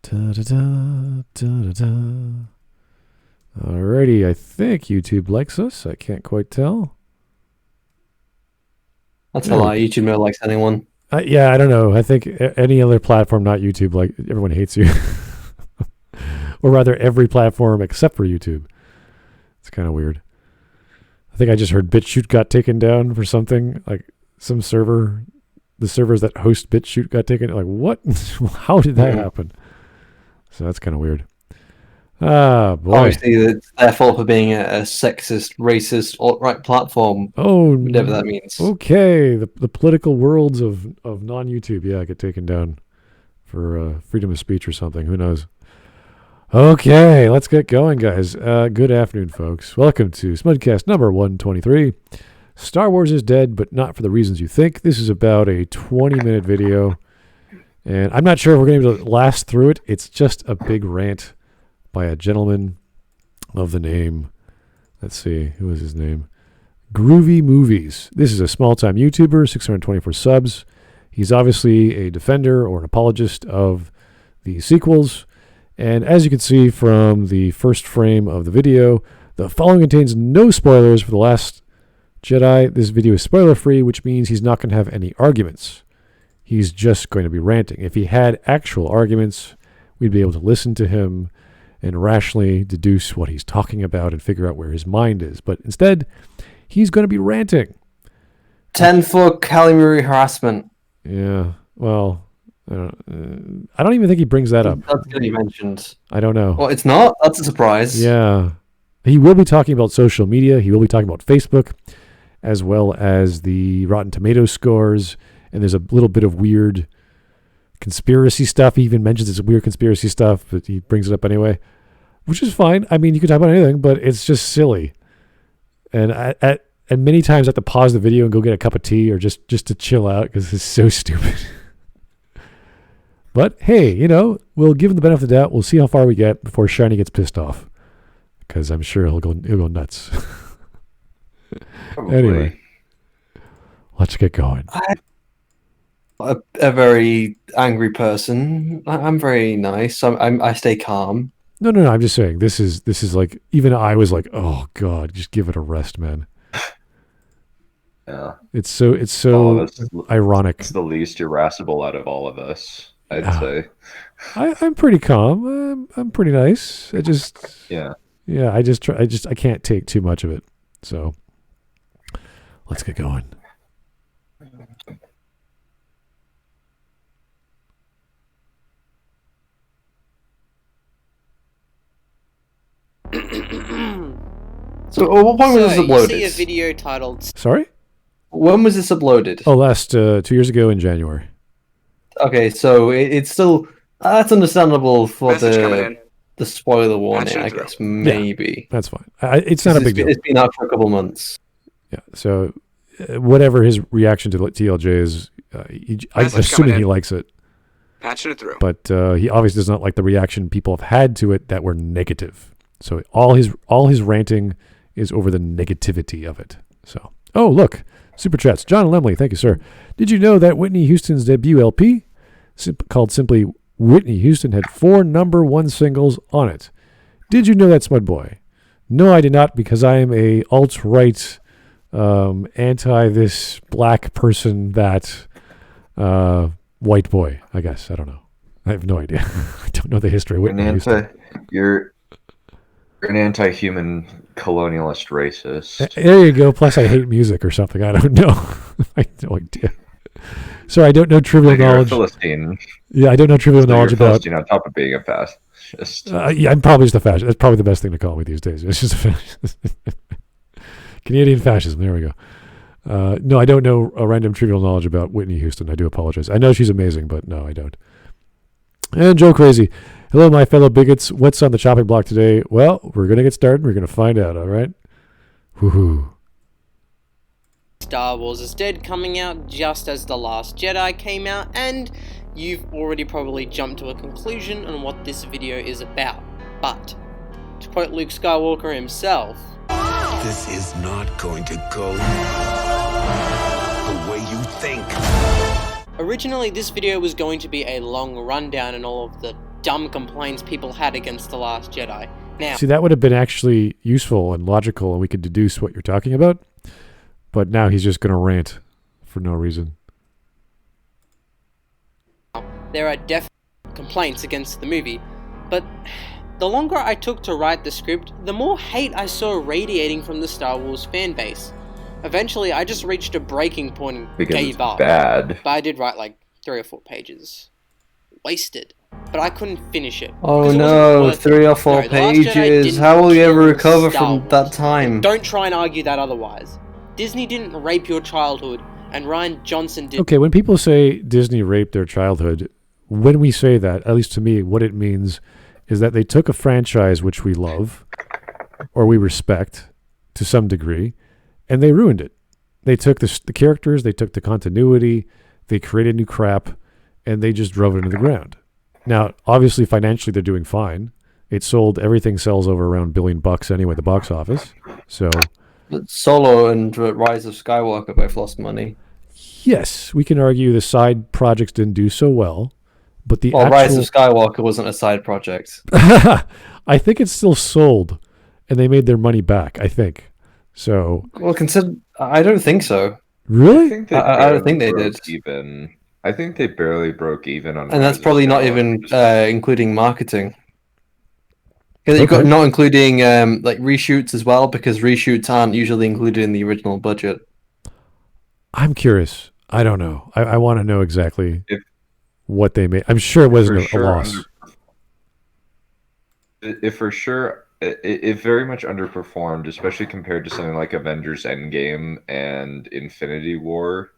Da-da-da, da-da-da. Alrighty, I think YouTube likes us. I can't quite tell. That's a lie. YouTube never likes anyone. Yeah, I don't know. I think any other platform, not YouTube, like everyone hates you. Or rather, every platform except for YouTube. It's kind of weird. I think I just heard BitChute got taken down for something. Like some server, the servers that host BitChute got taken. Like what? How did that happen? So that's kind of weird. Ah, boy. Obviously, it's their fault for being a sexist, racist, alt-right platform. Oh, whatever that means. Okay, the political worlds of non-YouTube, yeah, get taken down for freedom of speech or something. Who knows? Okay, let's get going, guys. Good afternoon, folks. Welcome to Smudcast number 123. Star Wars is dead, but not for the reasons you think. This is about a 20-minute video, and I'm not sure if we're going to be able to last through it. It's just a big rant by a gentleman of the name, let's see, who is his name? Groovy Movies. This is a small-time YouTuber, 624 subs. He's obviously a defender or an apologist of the sequels. And as you can see from the first frame of the video, the following contains no spoilers for The Last Jedi. This video is spoiler-free, which means he's not going to have any arguments. He's just going to be ranting. If he had actual arguments, we'd be able to listen to him and rationally deduce what he's talking about and figure out where his mind is. But instead, he's going to be ranting. 10 for calamari harassment. Yeah, well, I don't even think he brings that up. That's going to be mentioned. I don't know. Well, it's not. That's a surprise. Yeah. He will be talking about social media. He will be talking about Facebook, as well as the Rotten Tomatoes scores. And there's a little bit of weird conspiracy stuff. He even mentions it's weird conspiracy stuff, but he brings it up anyway, which is fine. I mean, you can talk about anything, but it's just silly. And and many times I have to pause the video and go get a cup of tea or just to chill out because it's so stupid. But hey, we'll give him the benefit of the doubt. We'll see how far we get before Shiny gets pissed off, because I'm sure he'll go nuts. Anyway, let's get going. I'm a very angry person. I'm very nice. I stay calm. No. I'm just saying this is like, even I was like, oh God, just give it a rest, man. Yeah, it's so ironic. It's the least irascible out of all of us, I'd say. I'm pretty calm. I'm pretty nice. I can't take too much of it. So let's get going. So at what point was this uploaded? You see a video titled... Sorry? When was this uploaded? Oh, last 2 years ago in January. Okay, so it's still... that's understandable for the spoiler warning, I guess, maybe. Yeah, that's fine. It's not a big deal. It's been out for a couple months. Yeah, so whatever his reaction to TLJ is, I'm assuming he likes it. Patching it through. But he obviously does not like the reaction people have had to it that were negative. So all his ranting is over the negativity of it. So, oh, look, Super Chats. John Lemley, thank you, sir. Did you know that Whitney Houston's debut LP, called simply Whitney Houston, had 4 #1 singles on it? Did you know that, Smud Boy? No, I did not, because I am a alt-right, anti-this black person that white boy, I guess. I don't know. I have no idea. I don't know the history of Whitney Houston. You're an anti-human colonialist racist. There you go. Plus, I hate music or something. I don't know. I have no idea. So I don't know trivial knowledge. Philistine. Yeah, I don't know trivial knowledge about. On top of being a fascist. Yeah, I'm probably just a fascist. That's probably the best thing to call me these days. It's just a fascist. Canadian fascism. There we go. No, I don't know a random trivial knowledge about Whitney Houston. I do apologize. I know she's amazing, but no, I don't. And Joe Crazy. Hello, my fellow bigots. What's on the chopping block today? Well, we're going to get started. We're going to find out, all right? Woohoo. Star Wars is Dead coming out just as The Last Jedi came out, and you've already probably jumped to a conclusion on what this video is about. But, to quote Luke Skywalker himself, "This is not going to go the way you think." Originally, this video was going to be a long rundown on all of the dumb complaints people had against The Last Jedi. Now, See, that would have been actually useful and logical, and we could deduce what you're talking about. But now he's just going to rant for no reason. there are definite complaints against the movie, but the longer I took to write the script, the more hate I saw radiating from the Star Wars fanbase. Eventually, I just reached a breaking point and Because gave it's up. bad. But I did write like 3 or 4 pages. Wasted. But I couldn't finish it. Oh because it wasn't no, worth it. 3 or 4 No, The Last Jedi pages. didn't How will you ever kill recover Star from Wars. that time? Don't try and argue that otherwise. Disney didn't rape your childhood, and Rian Johnson did. Okay, when people say Disney raped their childhood, when we say that, at least to me, what it means is that they took a franchise which we love or we respect to some degree, and they ruined it. They took the characters, they took the continuity, they created new crap, and they just drove it into the ground. Now, obviously, financially, they're doing fine. It sold, everything sells over around $1 billion anyway at the box office. So, But Solo and Rise of Skywalker both lost money. yes, we can argue the side projects didn't do so well, but the Well, Rise actual... of Skywalker wasn't a side project. I think it's still sold, and they made their money back, I think. So, Well, I don't think so. really? I don't think they barely did. broke even. I think they barely broke even on. And that's Rise of probably not Skywalker. even including marketing. Because you've got Okay. not including like reshoots as well, because reshoots aren't usually included in the original budget. I'm curious. I don't know. I want to know exactly If- what they made. I'm sure it wasn't For a sure loss. If for sure, it very much underperformed, especially compared to something like Avengers Endgame and Infinity War.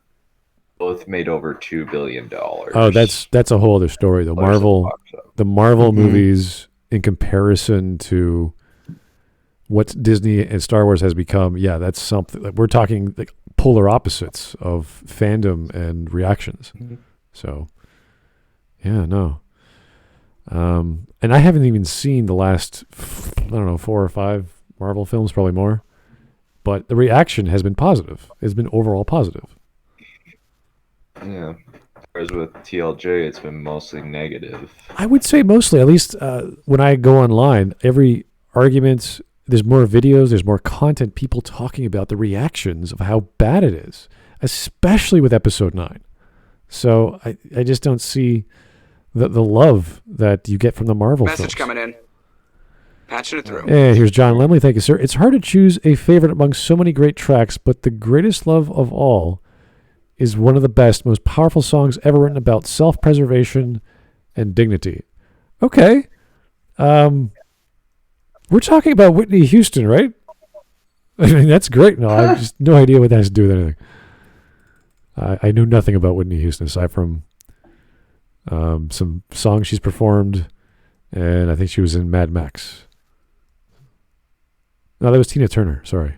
Both made over $2 billion. Oh, that's a whole other story. The Marvel Mhm. movies, in comparison to what Disney and Star Wars has become, yeah, that's something. Like, we're talking like polar opposites of fandom and reactions. Mhm. So, yeah, no. And I haven't even seen the last, I don't know, 4 or 5 Marvel films, probably more. But the reaction has been positive. It's been overall positive. Yeah. Whereas with TLJ, it's been mostly negative. I would say mostly, at least when I go online, every argument, there's more videos, there's more content, people talking about the reactions of how bad it is, especially with episode 9. So I just don't see the love that you get from the Marvel Message films. coming in. Patching it through. And here's John Lemley. Thank you, sir. It's hard to choose a favorite among so many great tracks, but the greatest love of all is one of the best, most powerful songs ever written about self-preservation and dignity. Okay. We're talking about Whitney Houston, right? I mean, that's great. No, I have just no idea what that has to do with anything. I know nothing about Whitney Houston aside from some songs she's performed, and I think she was in Mad Max. No, that was Tina Turner. Sorry.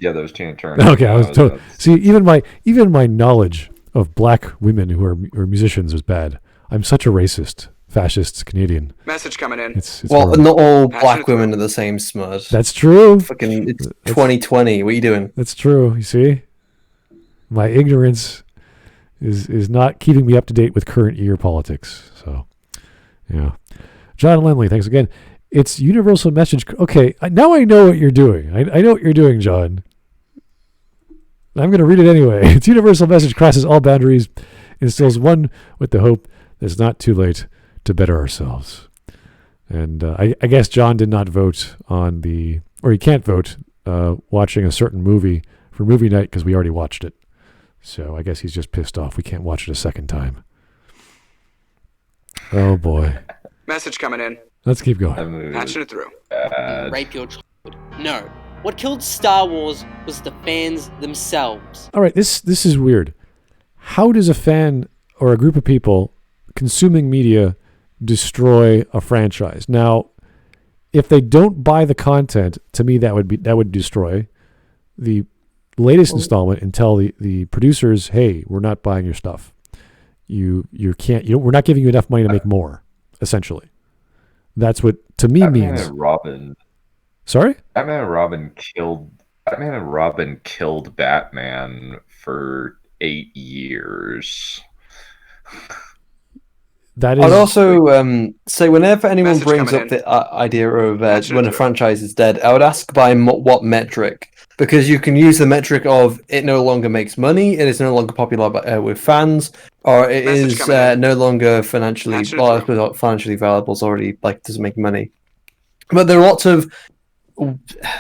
Yeah, that was Tina Turner. Okay, I was see even my knowledge of black women who are musicians was bad. I'm such a racist, fascist Canadian. Message coming in. It's Well, horrible. not all Passionate black through. women are the same smudge. That's true. Fucking, it's That's- 2020. What are you doing? That's true. You see, my ignorance is not keeping me up to date with current year politics. So, yeah. John Lemley, thanks again. It's universal message. Okay, now I know what you're doing. I know what you're doing, John. I'm going to read it anyway. Its universal message crosses all boundaries, instills one with the hope that it's not too late to better ourselves. And I guess John did not vote on or he can't vote watching a certain movie for movie night because we already watched it. So I guess he's just pissed off we can't watch it a second time. Oh boy. Message coming in. Let's keep That going. movie was Patching it through. bad. Rape your childhood. No. What killed Star Wars was the fans themselves. All right, this is weird. How does a fan or a group of people consuming media destroy a franchise? Now, if they don't buy the content, to me that would destroy the latest installment and tell the producers, "Hey, we're not buying your stuff. We're not giving you enough money to make more." Essentially, that's what to me Batman means. and Robin. Sorry. Batman and Robin killed Batman for 8 years. that is. I'd also say whenever anyone Message brings coming up in. the idea of Message when a through. franchise is dead, I would ask by what metric, because you can use the metric of it no longer makes money, it is no longer popular with fans, or it Message is coming in. no longer financially Patching it well. I through. suppose financially valuable is already doesn't make money. But there are lots of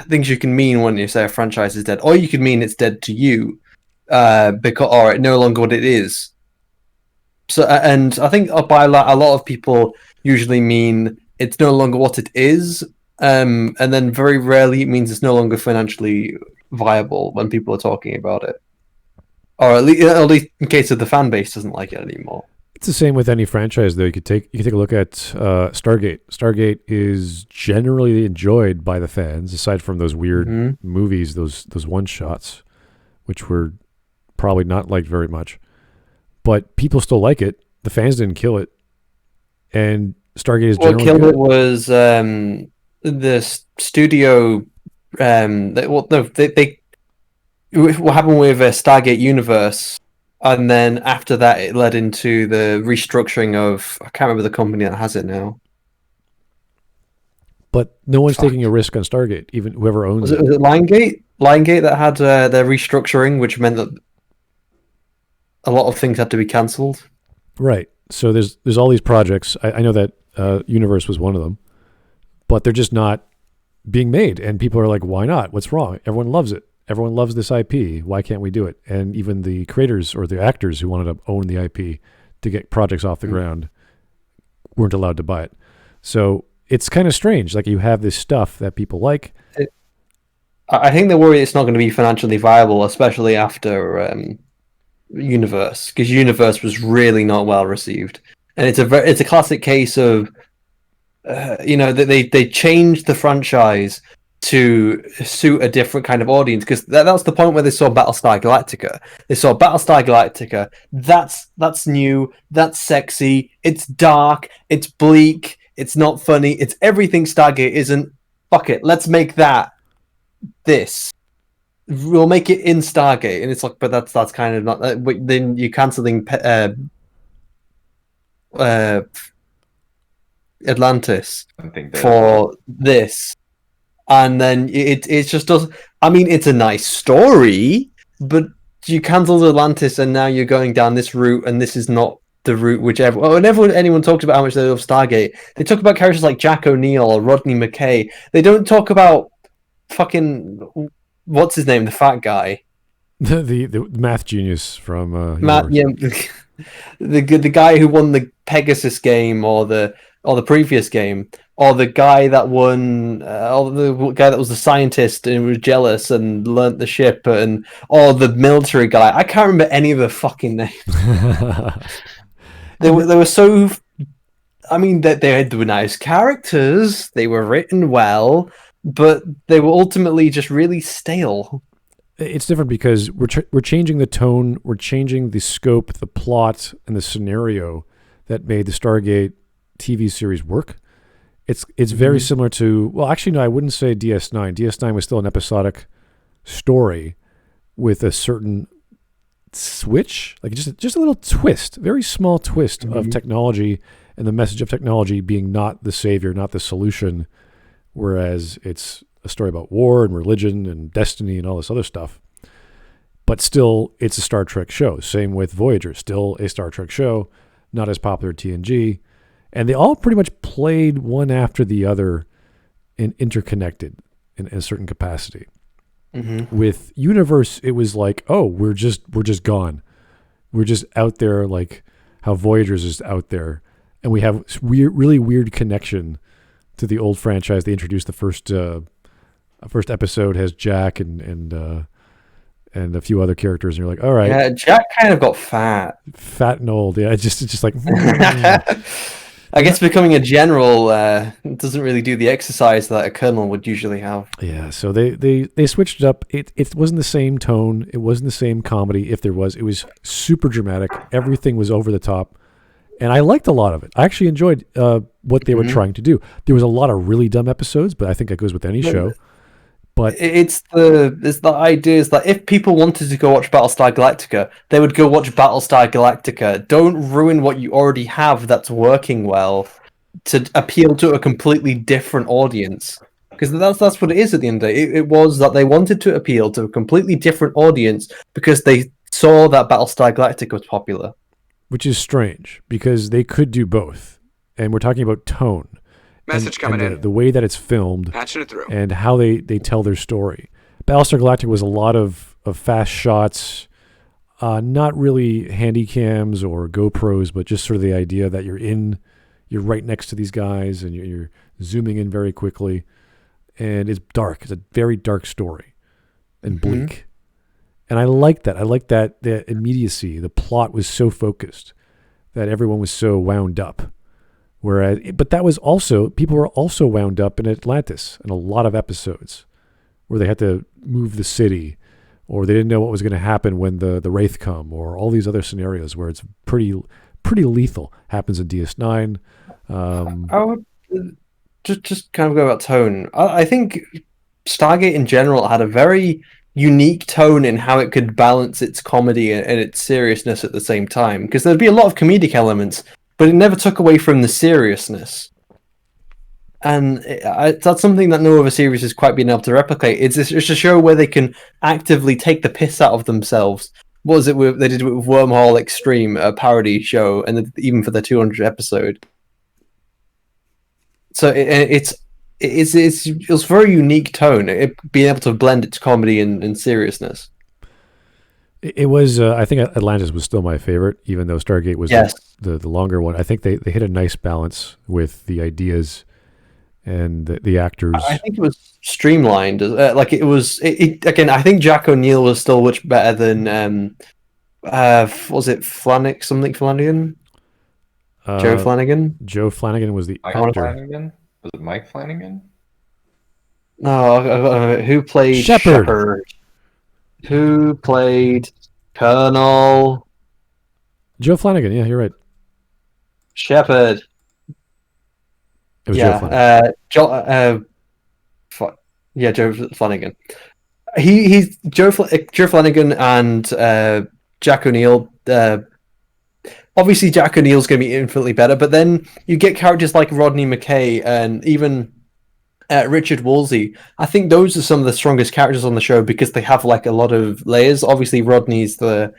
things you can mean when you say a franchise is dead, or you could mean it's dead to you, because or it no longer what it is. So, and I think by a lot of people usually mean it's no longer what it is, and then very rarely it means it's no longer financially viable when people are talking about it, or at least in case of the fan base doesn't like it anymore. It's the same with any franchise, though. You could take a look at Stargate. Stargate is generally enjoyed by the fans, aside from those weird movies, those one shots, which were probably not liked very much. But people still like it. The fans didn't kill it, and Stargate is generally What killed good. it was the studio. What happened with Stargate Universe, and then after that, it led into the restructuring of I can't remember the company that has it now. But no one's Fuck. taking a risk on Stargate, even whoever owns Was it. it Liongate? Liongate that had their restructuring, which meant that a lot of things had to be cancelled. Right. So there's all these projects. I know that Universe was one of them, but they're just not being made. And people are like, why not? What's wrong? Everyone loves it. Everyone loves this IP. Why can't we do it? And even the creators or the actors who wanted to own the IP to get projects off the ground weren't allowed to buy it. So it's kind of strange. Like you have this stuff that people like. I think they worry it's not going to be financially viable, especially after Universe, because Universe was really not well received, and it's a classic case of they changed the franchise to suit a different kind of audience, because that's the point where they saw Battlestar Galactica. They saw Battlestar Galactica. That's new. That's sexy. It's dark. It's bleak. It's not funny. It's everything Stargate isn't. Fuck it. Let's make that this. We'll make it in Stargate, and it's like, but that's kind of not. Then you're canceling Atlantis I think that for this, and then it just doesn't. I mean, it's a nice story, but you cancelled Atlantis, and now you're going down this route, and this is not the route. Whenever anyone talks about how much they love Stargate, they talk about characters like Jack O'Neill or Rodney McKay. They don't talk about fucking what's his name, the fat guy. The math genius from Matt, Universe. yeah, the guy who won the Pegasus game or the previous game, or the guy that won, or the guy that was the scientist and was jealous and learnt the ship, or the military guy. I can't remember any of the fucking names. They were so. I mean, they were nice characters. They were written well, but they were ultimately just really stale. It's different because we're changing the tone, we're changing the scope, the plot, and the scenario that made the Stargate TV series work. It's very similar to, well, actually, no, I wouldn't say DS9. DS9 was still an episodic story with a certain switch, like just a little twist, very small twist of technology, and the message of technology being not the savior, not the solution, whereas it's a story about war and religion and destiny and all this other stuff. But still, it's a Star Trek show. Same with Voyager, still a Star Trek show, not as popular TNG. And they all pretty much played one after the other and interconnected in a certain capacity. With Universe, it was like, oh, we're just gone. We're just out there, like how Voyager's is out there. And we have really weird connection to the old franchise. They introduced the first episode has Jack and a few other characters, and you're like, all right. Yeah, Jack kind of got fat and old. Yeah, it's just like. I guess becoming a general doesn't really do the exercise that a colonel would usually have. Yeah, so they switched it up. It wasn't the same tone. It wasn't the same comedy. If there was, it was super dramatic. Everything was over the top. And I liked a lot of it. I actually enjoyed what they were trying to do. There was a lot of really dumb episodes, but I think that goes with any show. But it's the idea is that if people wanted to go watch Battlestar Galactica, they would go watch Battlestar Galactica. Don't ruin what you already have that's working well to appeal to a completely different audience. Because that's what it is at the end of the day. It was that they wanted to appeal to a completely different audience because they saw that Battlestar Galactica was popular. which is strange because they could do both. And we're talking about tone. Message coming in. The way that it's filmed Patching it through. and how they tell their story. Battlestar Galactica was a lot of fast shots, not really handy cams or GoPros, but just sort of the idea that you're right next to these guys and you're zooming in very quickly. And it's dark. It's a very dark story and bleak. And I like that. I like that the immediacy. The plot was so focused that everyone was so wound up. But that was also, people were also wound up in Atlantis in a lot of episodes where they had to move the city or they didn't know what was going to happen when the Wraith come or all these other scenarios where it's pretty lethal. Happens in DS9. I would just kind of go about tone. I think Stargate in general had a very unique tone in how it could balance its comedy and its seriousness at the same time. Because there'd be a lot of comedic elements, but it never took away from the seriousness. And that's something that no other series has quite been able to replicate. It's a show where they can actively take the piss out of themselves. What was it they did with Wormhole Extreme, a parody show, and even for the 200th episode. So it's a very unique tone. Being able to blend its comedy and seriousness. It was, I think Atlantis was still my favorite, even though Stargate was the longer one. I think they hit a nice balance with the ideas and the actors. I think it was streamlined. Again, I think Jack O'Neill was still much better than, was it Flanagan? Joe Flanagan? Joe Flanagan was the Mike actor. Flanagan? Was it Mike Flanagan? No, who played Shepard? Who played Colonel Joe Flanagan, yeah, you're right. Shepard? It was Joe Flanagan. Joe Flanagan. He's Joe Flanagan and Jack O'Neill. Obviously, Jack O'Neill's going to be infinitely better, but then you get characters like Rodney McKay and even Richard Woolsey. I think those are some of the strongest characters on the show because they have like a lot of layers. Obviously, Rodney's the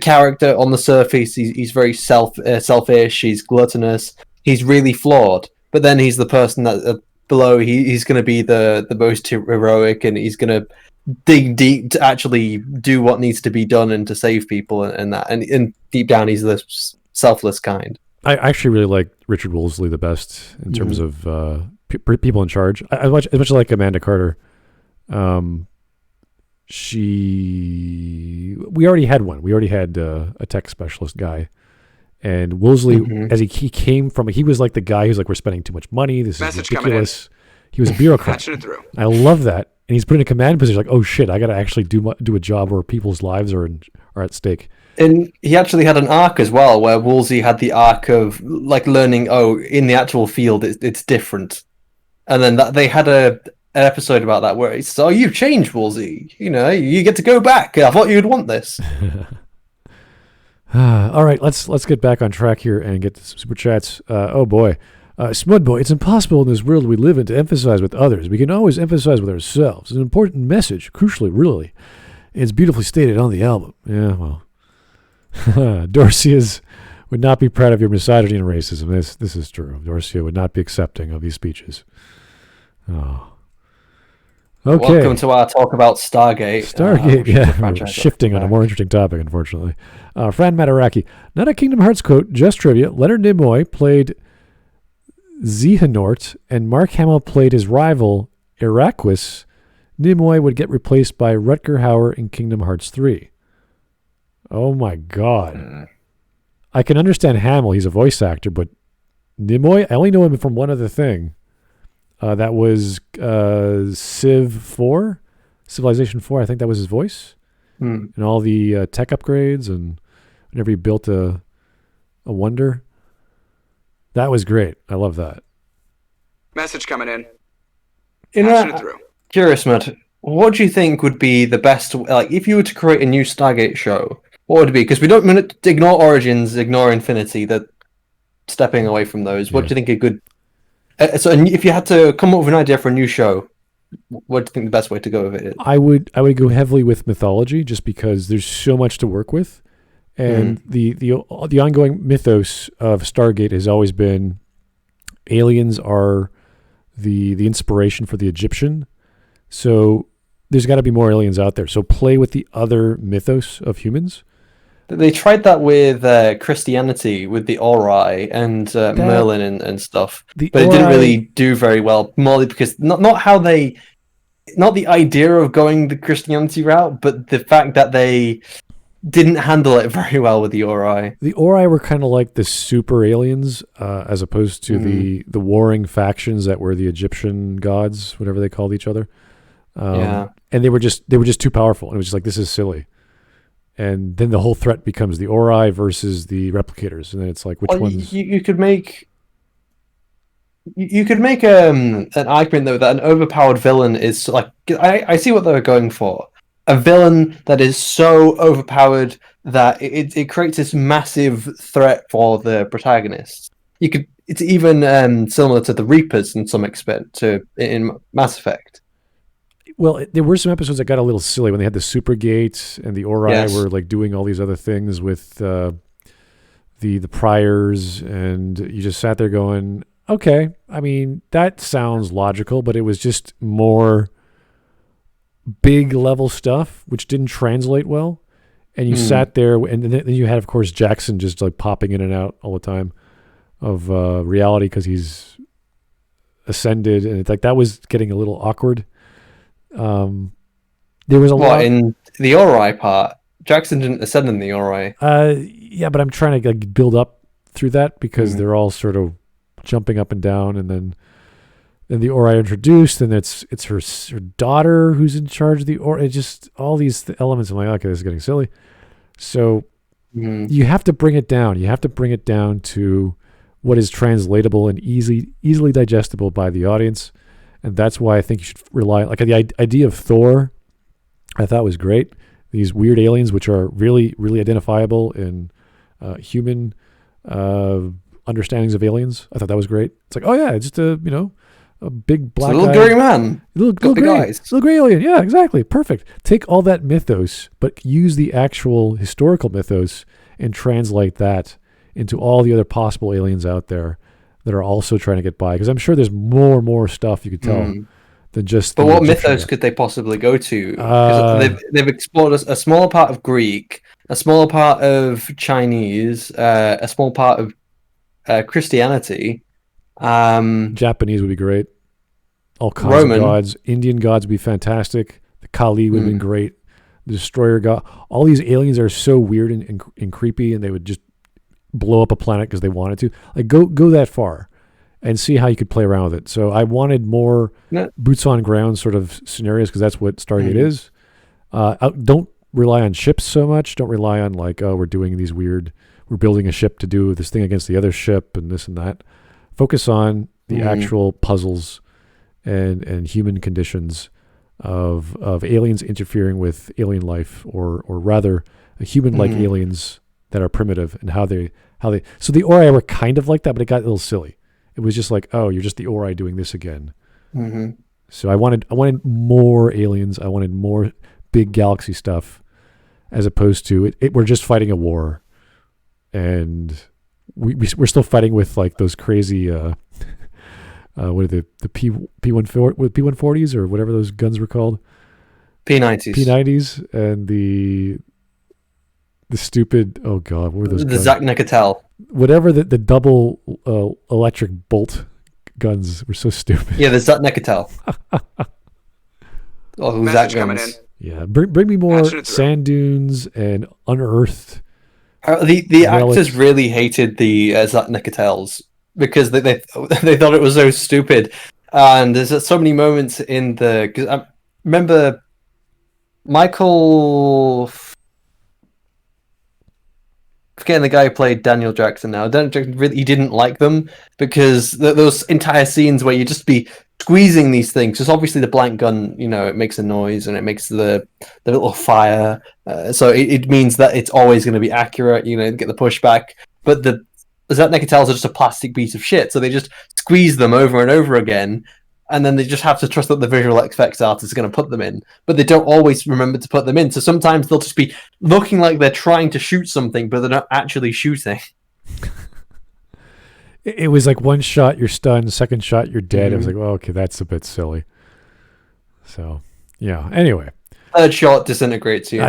character on the surface. He's very selfish. He's gluttonous. He's really flawed. But then he's the person that below. He's going to be the most heroic, and he's going to dig deep to actually do what needs to be done and to save people and that. And deep down, he's the selfless kind. I actually really like Richard Woolsey the best in terms of people in charge. As much like Amanda Carter. We already had one. We already had a tech specialist guy. And Woolsey, as he came from, he was like the guy who's like, we're spending too much money. This is ridiculous. He was a bureaucrat. Patching it through. I love that. And he's put in a command position like, oh shit, I got to actually do a job where people's lives are at stake. And he actually had an arc as well, where Woolsey had the arc of like learning, in the actual field, it's different. And then they had an episode about that where it's, you've changed, Woolsey. You get to go back. I thought you'd want this. All right, let's get back on track here and get to some super chats. Oh boy. Smud Boy, it's impossible in this world we live in to emphasize with others. We can always emphasize with ourselves. It's an important message, crucially, really. It's beautifully stated on the album. Yeah, well. Dorcia would not be proud of your misogyny and racism. This is true. Dorcia would not be accepting of these speeches. Oh. Okay. Welcome to our talk about Stargate. We're shifting on a more interesting topic, unfortunately. Fran Mataraki, not a Kingdom Hearts quote, just trivia. Leonard Nimoy played Xehanort, and Mark Hamill played his rival, Iraklis. Nimoy would get replaced by Rutger Hauer in Kingdom Hearts 3. Oh my god. I can understand Hamill, he's a voice actor, but Nimoy, I only know him from one other thing. That was Civ 4? Civilization 4, I think that was his voice. And all the tech upgrades, and whenever he built a wonder. That was great. I love that. Message coming in. Patching it through. Curious, Matt. what do you think would be the best? Like, if you were to create a new Stargate show, what would it be? Because we don't want to ignore Origins, ignore Infinity. That stepping away from those. What do you think a good? So, if you had to come up with an idea for a new show, what do you think the best way to go with it is? I would go heavily with mythology, just because there's so much to work with, and the ongoing mythos of Stargate has always been aliens are the inspiration for the Egyptian. So there's got to be more aliens out there. So play with the other mythos of humans. They tried that with Christianity, with the Ori and Merlin and stuff, but it didn't really do very well. More because not the idea of going the Christianity route, but the fact that they didn't handle it very well with the Ori. The Ori were kind of like the super aliens, as opposed to the warring factions that were the Egyptian gods, whatever they called each other. And they were just too powerful, and it was just like, this is silly. And then the whole threat becomes the Ori versus the replicators, and then it's like, which ones? You could make an argument though that an overpowered villain is like, I see what they're going for. A villain that is so overpowered that it creates this massive threat for the protagonists. It's even similar to the Reapers in some extent in Mass Effect. Well, there were some episodes that got a little silly when they had the Supergate and the Ori were like doing all these other things with the priors, and you just sat there going, okay, I mean, that sounds logical, but it was just more big level stuff, which didn't translate well. And you sat there, and then you had, of course, Jackson just like popping in and out all the time of reality because he's ascended, and it's like that was getting a little awkward. There was a lot in the Ori part. Jackson didn't ascend in the Ori. Yeah, but I'm trying to like build up through that because they're all sort of jumping up and down, and then the Ori introduced, and it's her daughter who's in charge of the Ori. It just all these elements. I'm like, okay, this is getting silly. So you have to bring it down. You have to bring it down to what is translatable and easily digestible by the audience. And that's why I think you should rely, like the idea of Thor, I thought was great. These weird aliens, which are really, really identifiable in human understandings of aliens. I thought that was great. It's like, oh yeah, it's just a big black little gray man, little gray alien. Yeah, exactly, perfect. Take all that mythos, but use the actual historical mythos and translate that into all the other possible aliens out there that are also trying to get by, because I'm sure there's more stuff you could tell than just. But what mythos could they possibly go to? They've explored a smaller part of Greek, a smaller part of Chinese, a small part of Christianity. Japanese would be great. All kinds Roman of gods. Indian gods would be fantastic. The Kali would have been great. The Destroyer god. All these aliens are so weird and creepy, and they would just blow up a planet because they wanted to. Like go that far and see how you could play around with it. So I wanted more boots on ground sort of scenarios, because that's what Stargate is. Don't rely on ships so much. Don't rely on like, oh, we're building a ship to do this thing against the other ship and this and that. Focus on the actual puzzles and human conditions of aliens interfering with alien life, or rather human-like aliens that are primitive, and how they so the Ori were kind of like that, but it got a little silly. It was just like, oh, you're just the Ori doing this again. So I wanted more aliens. I wanted more big galaxy stuff, as opposed to we're just fighting a war, and we're still fighting with like those crazy what are the P140s or whatever those guns were called, P90s, and the stupid, oh god, what were those guns? Zach Nicotel. Whatever the double electric bolt guns were so stupid. Yeah, the Zach Nicotel. Message coming in. Yeah, bring me more sand dunes and unearthed. The actors really hated the Zach Nicotels because they thought it was so stupid, and there's so many moments in the. Because I remember Michael. Forgetting the guy who played Daniel Jackson now. Daniel Jackson he didn't like them because those entire scenes where you just be squeezing these things. Because obviously the blank gun, it makes a noise and it makes the little fire. So it means that it's always going to be accurate. Get the pushback. But the Zatnikatels are just a plastic piece of shit. So they just squeeze them over and over again. And then they just have to trust that the visual effects artist is going to put them in. But they don't always remember to put them in. So sometimes they'll just be looking like they're trying to shoot something, but they're not actually shooting. It was like one shot, you're stunned. Second shot, you're dead. It was like, well, okay, that's a bit silly. So, yeah. Anyway. Third shot disintegrates you.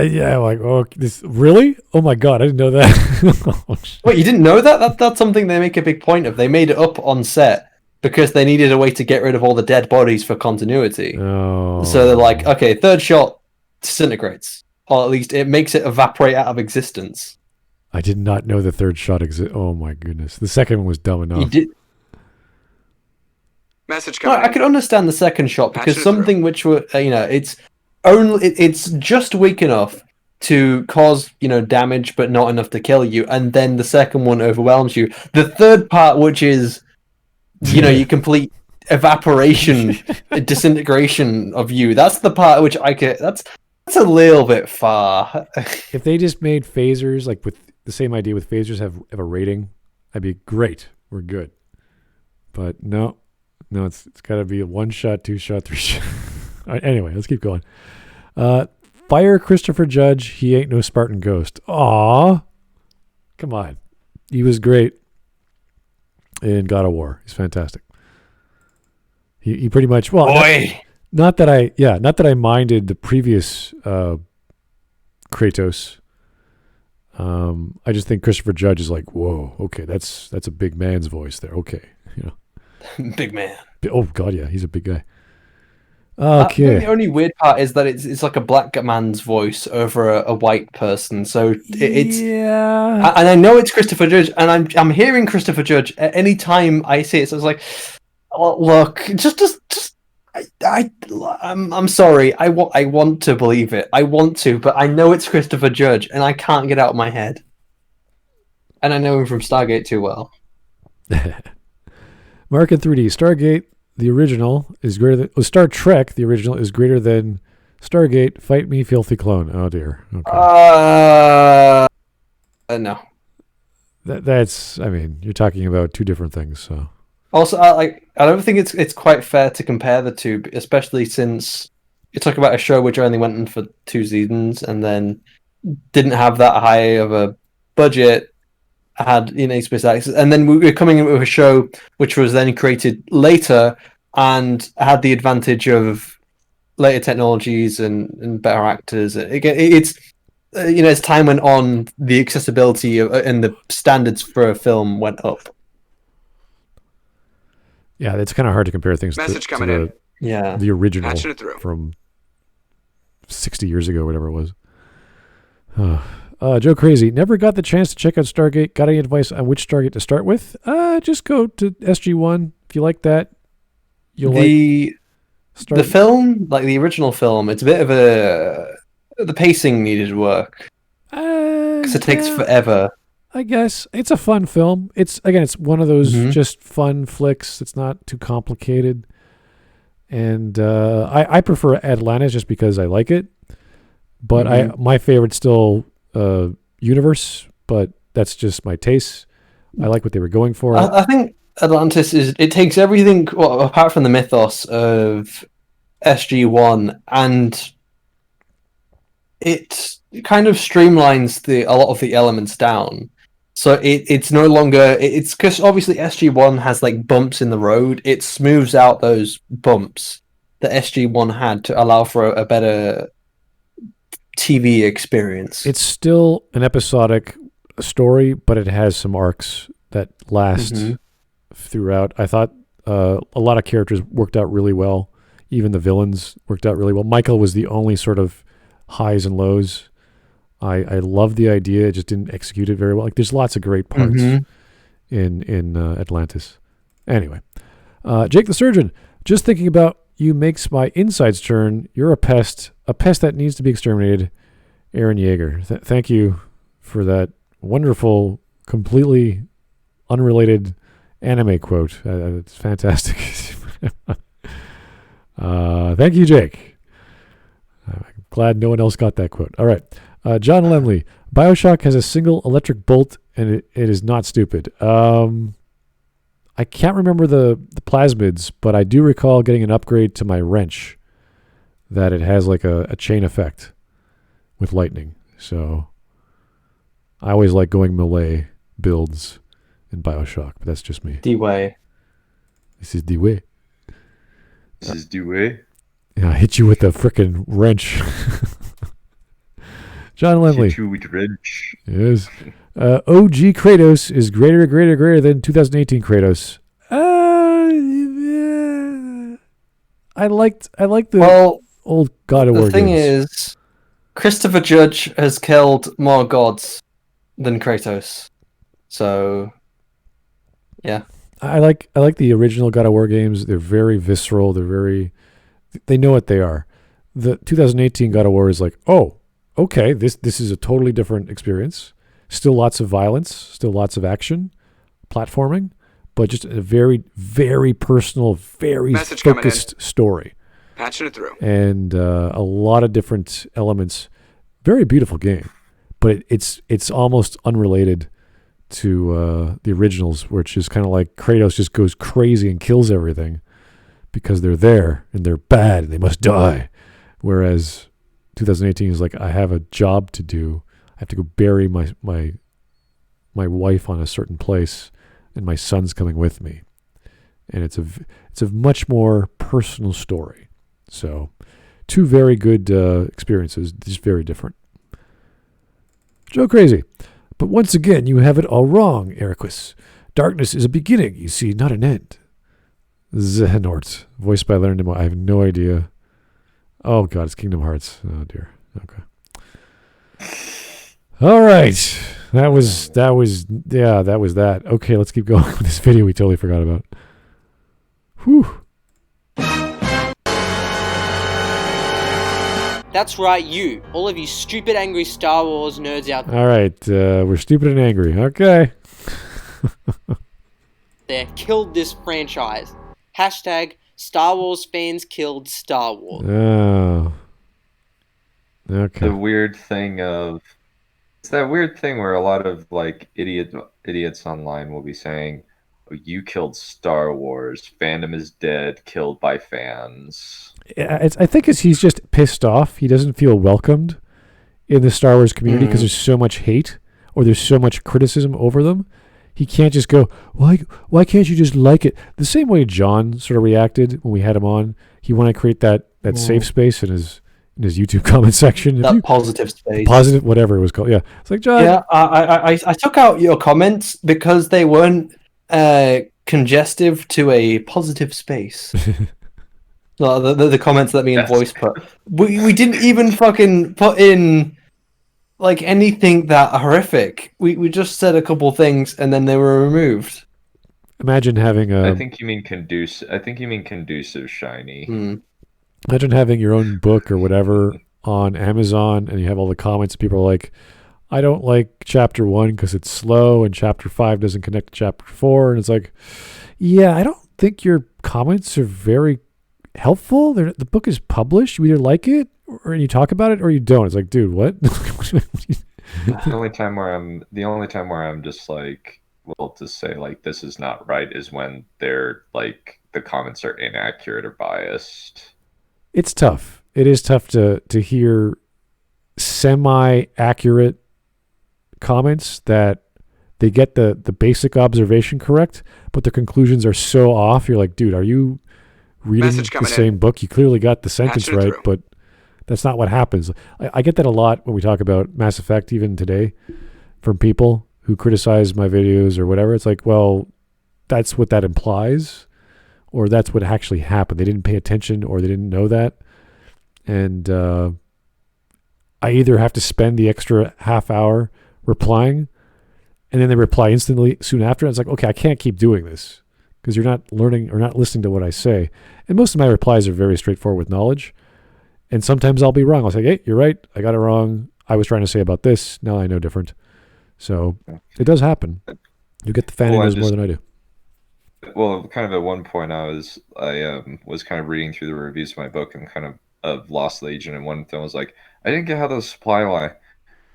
This really? Oh my God, I didn't know that. Wait, you didn't know that? That's something they make a big point of. They made it up on set. Because they needed a way to get rid of all the dead bodies for continuity. Oh. So they're like, okay, third shot disintegrates. Or at least it makes it evaporate out of existence. I did not know the third shot existed. Oh my goodness. The second one was dumb enough. You did. Message No, coming I could understand the second shot because Patch it something through. which were, it's just weak enough to cause, damage, but not enough to kill you. And then the second one overwhelms you. The third part, which is, you complete evaporation, disintegration of you. That's the part which that's a little bit far. If they just made phasers, like with the same idea with phasers have a rating, I'd be great. We're good. But no, it's got to be a 1 shot, 2 shot, 3 shot. All right, anyway, let's keep going. Fire Christopher Judge. He ain't no Spartan ghost. Aw. Come on. He was great in God of War. He's fantastic. He pretty much, well, Boy. not that I minded the previous Kratos. I just think Christopher Judge is like, whoa, okay, that's a big man's voice there. Okay, Big man. Oh God, yeah, he's a big guy. The Okay. only weird part is that it's like a black man's voice over a white person. So it's yeah. and I know it's Christopher Judge, and I'm hearing Christopher Judge at any time I see it. So it's like, oh, look, I'm sorry. I want to believe it. I want to, but I know it's Christopher Judge, and I can't get out of my head. And I know him from Stargate too well. Mark in 3D. Stargate, the original, is greater than Star Trek. The original is greater than Stargate. Fight me, filthy clone. Oh dear. Okay. No. That's. I mean, you're talking about two different things. So. Also, I don't think it's quite fair to compare the two, especially since you talk about a show which only went on for 2 seasons and then didn't have that high of a budget, had space access, and then we were coming into a show which was then created later and had the advantage of later technologies and better actors. It's as time went on, the accessibility and the standards for a film went up. Yeah, it's kind of hard to compare things Message to coming in. Yeah. the original Patching it through. from 60 years ago, whatever it was. Joe Crazy, never got the chance to check out Stargate. Got any advice on which Stargate to start with? Just go to SG-1. If you like that, you'll the like film, like the original film, it's a bit of the pacing needed work because it takes forever. I guess it's a fun film. It's one of those just fun flicks. It's not too complicated, and I prefer Atlantis just because I like it. But my favorite's still Universe, but that's just my taste. I like what they were going for. I think Atlantis it takes everything apart from the mythos of SG-1 and it kind of streamlines a lot of the elements down. So it's no longer it's because obviously SG-1 has like bumps in the road. It smooths out those bumps that SG-1 had to allow for a better TV experience. It's still an episodic story, but it has some arcs that last throughout. I thought a lot of characters worked out really well. Even the villains worked out really well. Michael was the only sort of highs and lows. I love the idea. It just didn't execute it very well. Like there's lots of great parts in Atlantis. Anyway, Jake the Surgeon, just thinking about you makes my insides turn. You're a pest that needs to be exterminated. Aaron Yeager. Thank you for that wonderful, completely unrelated anime quote. It's fantastic. Thank you, Jake. I'm glad no one else got that quote. All right. John Lemley. Bioshock has a single electric bolt, and it is not stupid. I can't remember the plasmids, but I do recall getting an upgrade to my wrench that it has like a chain effect with lightning. So I always like going melee builds in Bioshock, but that's just me. D-Way. This is D-Way. This is Dewey. Yeah, I hit you with a frickin' wrench. John Lemley. Hit you with wrench. Yes. OG Kratos is greater than 2018 Kratos. I liked the old God of War the thing games. is, Christopher Judge has killed more gods than Kratos. So, yeah. I like the original God of War games. They're very visceral. They know what they are. The 2018 God of War is like, oh, okay, this is a totally different experience. Still lots of violence, still lots of action, platforming, but just a very, very personal, very Message coming in. focused story. Patching it through. And a lot of different elements. Very beautiful game, but it's almost unrelated to the originals, which is kind of like Kratos just goes crazy and kills everything because they're there and they're bad and they must die. Whereas 2018 is like, I have a job to do. I have to go bury my wife on a certain place, and my son's coming with me. And it's a much more personal story. So, two very good experiences, just very different. Joe Crazy. But once again, you have it all wrong, Ericus. Darkness is a beginning, you see, not an end. Zehnort, voiced by Leonard Nimoy. I have no idea. Oh, God, it's Kingdom Hearts. Oh, dear. Okay. All right. That was that. Okay, let's keep going with this video we totally forgot about. Whew. That's right, you. All of you stupid, angry Star Wars nerds out All right, we're stupid and angry. Okay. there killed this franchise. Hashtag Star Wars fans killed Star Wars. Oh. Okay. The weird thing of it's that weird thing where a lot of like idiots online will be saying, oh, "You killed Star Wars. Fandom is dead. Killed by fans." I think he's just pissed off. He doesn't feel welcomed in the Star Wars community because there's so much hate or there's so much criticism over them. He can't just go, why can't you just like it? The same way John sort of reacted when we had him on. He wanted to create that safe space in his YouTube comment section. That positive space. Positive, whatever it was called. Yeah. It's like, John. Yeah, I took out your comments because they weren't congestive to a positive space. No, the comments that me and Voice put. We didn't even fucking put in like anything that horrific. We just said a couple things and then they were removed. Imagine having a. I think you mean conducive, Shiny. Imagine having your own book or whatever on Amazon and you have all the comments. People are like, I don't like chapter 1 because it's slow and chapter 5 doesn't connect to chapter 4. And it's like, yeah, I don't think your comments are very helpful. The book is published. You either like it or you talk about it or you don't. It's like, dude, what? The only time where I'm just like, well, to say like this is not right is when they're like the comments are inaccurate or biased. It's tough. It is tough to hear semi-accurate comments that they get the basic observation correct, but the conclusions are so off. You're like, dude, are you reading the same book? You clearly got the sentence right, but that's not what happens. I get that a lot when we talk about Mass Effect, even today, from people who criticize my videos or whatever. It's like, well, that's what that implies, or that's what actually happened. They didn't pay attention or they didn't know that. And I either have to spend the extra half hour replying, and then they reply instantly soon after. And it's like, okay, I can't keep doing this because you're not learning or not listening to what I say. And most of my replies are very straightforward with knowledge. And sometimes I'll be wrong. I'll say, hey, you're right. I got it wrong. I was trying to say about this. Now I know different. So it does happen. You get the fan knows more than I do. well, kind of at one point I was kind of reading through the reviews of my book and kind of Lost Legion, and one of them was like, I didn't get how those supply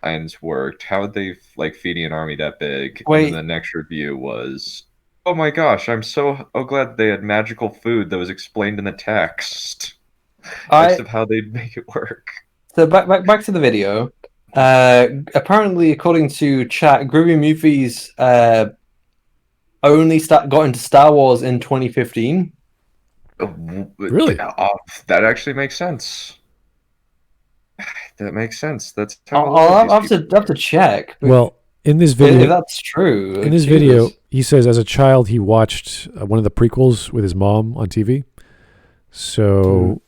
lines worked. How would they like feeding an army that big? And then Wait. the next review was, oh my gosh, I'm so glad they had magical food that was explained in the text. Text of how they'd make it work. So back to the video. Apparently, according to chat, Groovy Movies only got into Star Wars in 2015. Really? That actually makes sense. That makes sense. That's how I'll have to check. Well, in this If video, that's true. in this video, he says as a child he watched one of the prequels with his mom on TV. So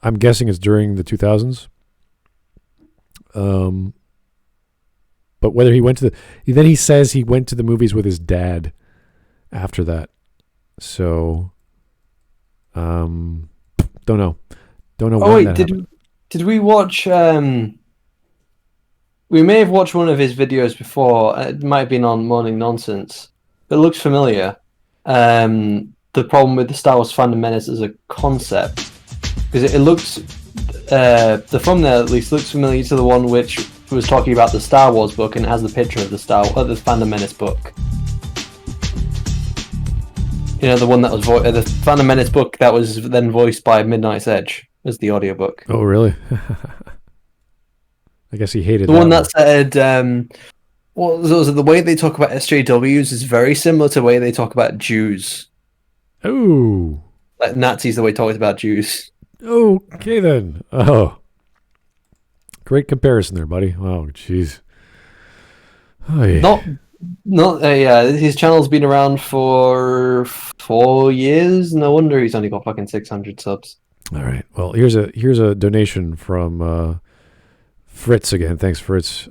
I'm guessing it's during the 2000s. But whether he went to then he says he went to the movies with his dad after that. So, don't know. Oh wait, did we watch? We may have watched one of his videos before. It might have been on Morning Nonsense. It looks familiar. The problem with the Star Wars Fandom Menace as a concept, because it looks, the thumbnail at least looks familiar to the one which was talking about the Star Wars book and has the picture of the the Fandom Menace book. You know, the one that was the Fandom Menace book that was then voiced by Midnight's Edge as the audiobook. Oh, really? I guess he hated the one that said, well, the way they talk about SJWs is very similar to the way they talk about Jews. Oh. Like Nazis, the way they talk about Jews. Okay, then. Oh. Great comparison there, buddy. Oh, jeez. Oh, yeah. His channel's been around for 4 years. No wonder he's only got fucking 600 subs. All right. Well, here's a donation from Fritz again. Thanks, Fritz.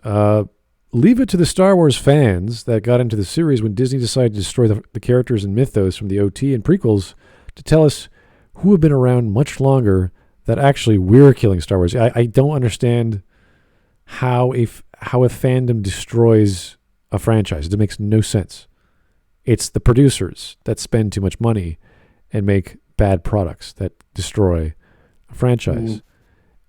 Leave it to the Star Wars fans that got into the series when Disney decided to destroy the characters and mythos from the OT and prequels to tell us who have been around much longer that actually we're killing Star Wars. I don't understand how a fandom destroys a franchise. It makes no sense. It's the producers that spend too much money and make bad products that destroy a franchise.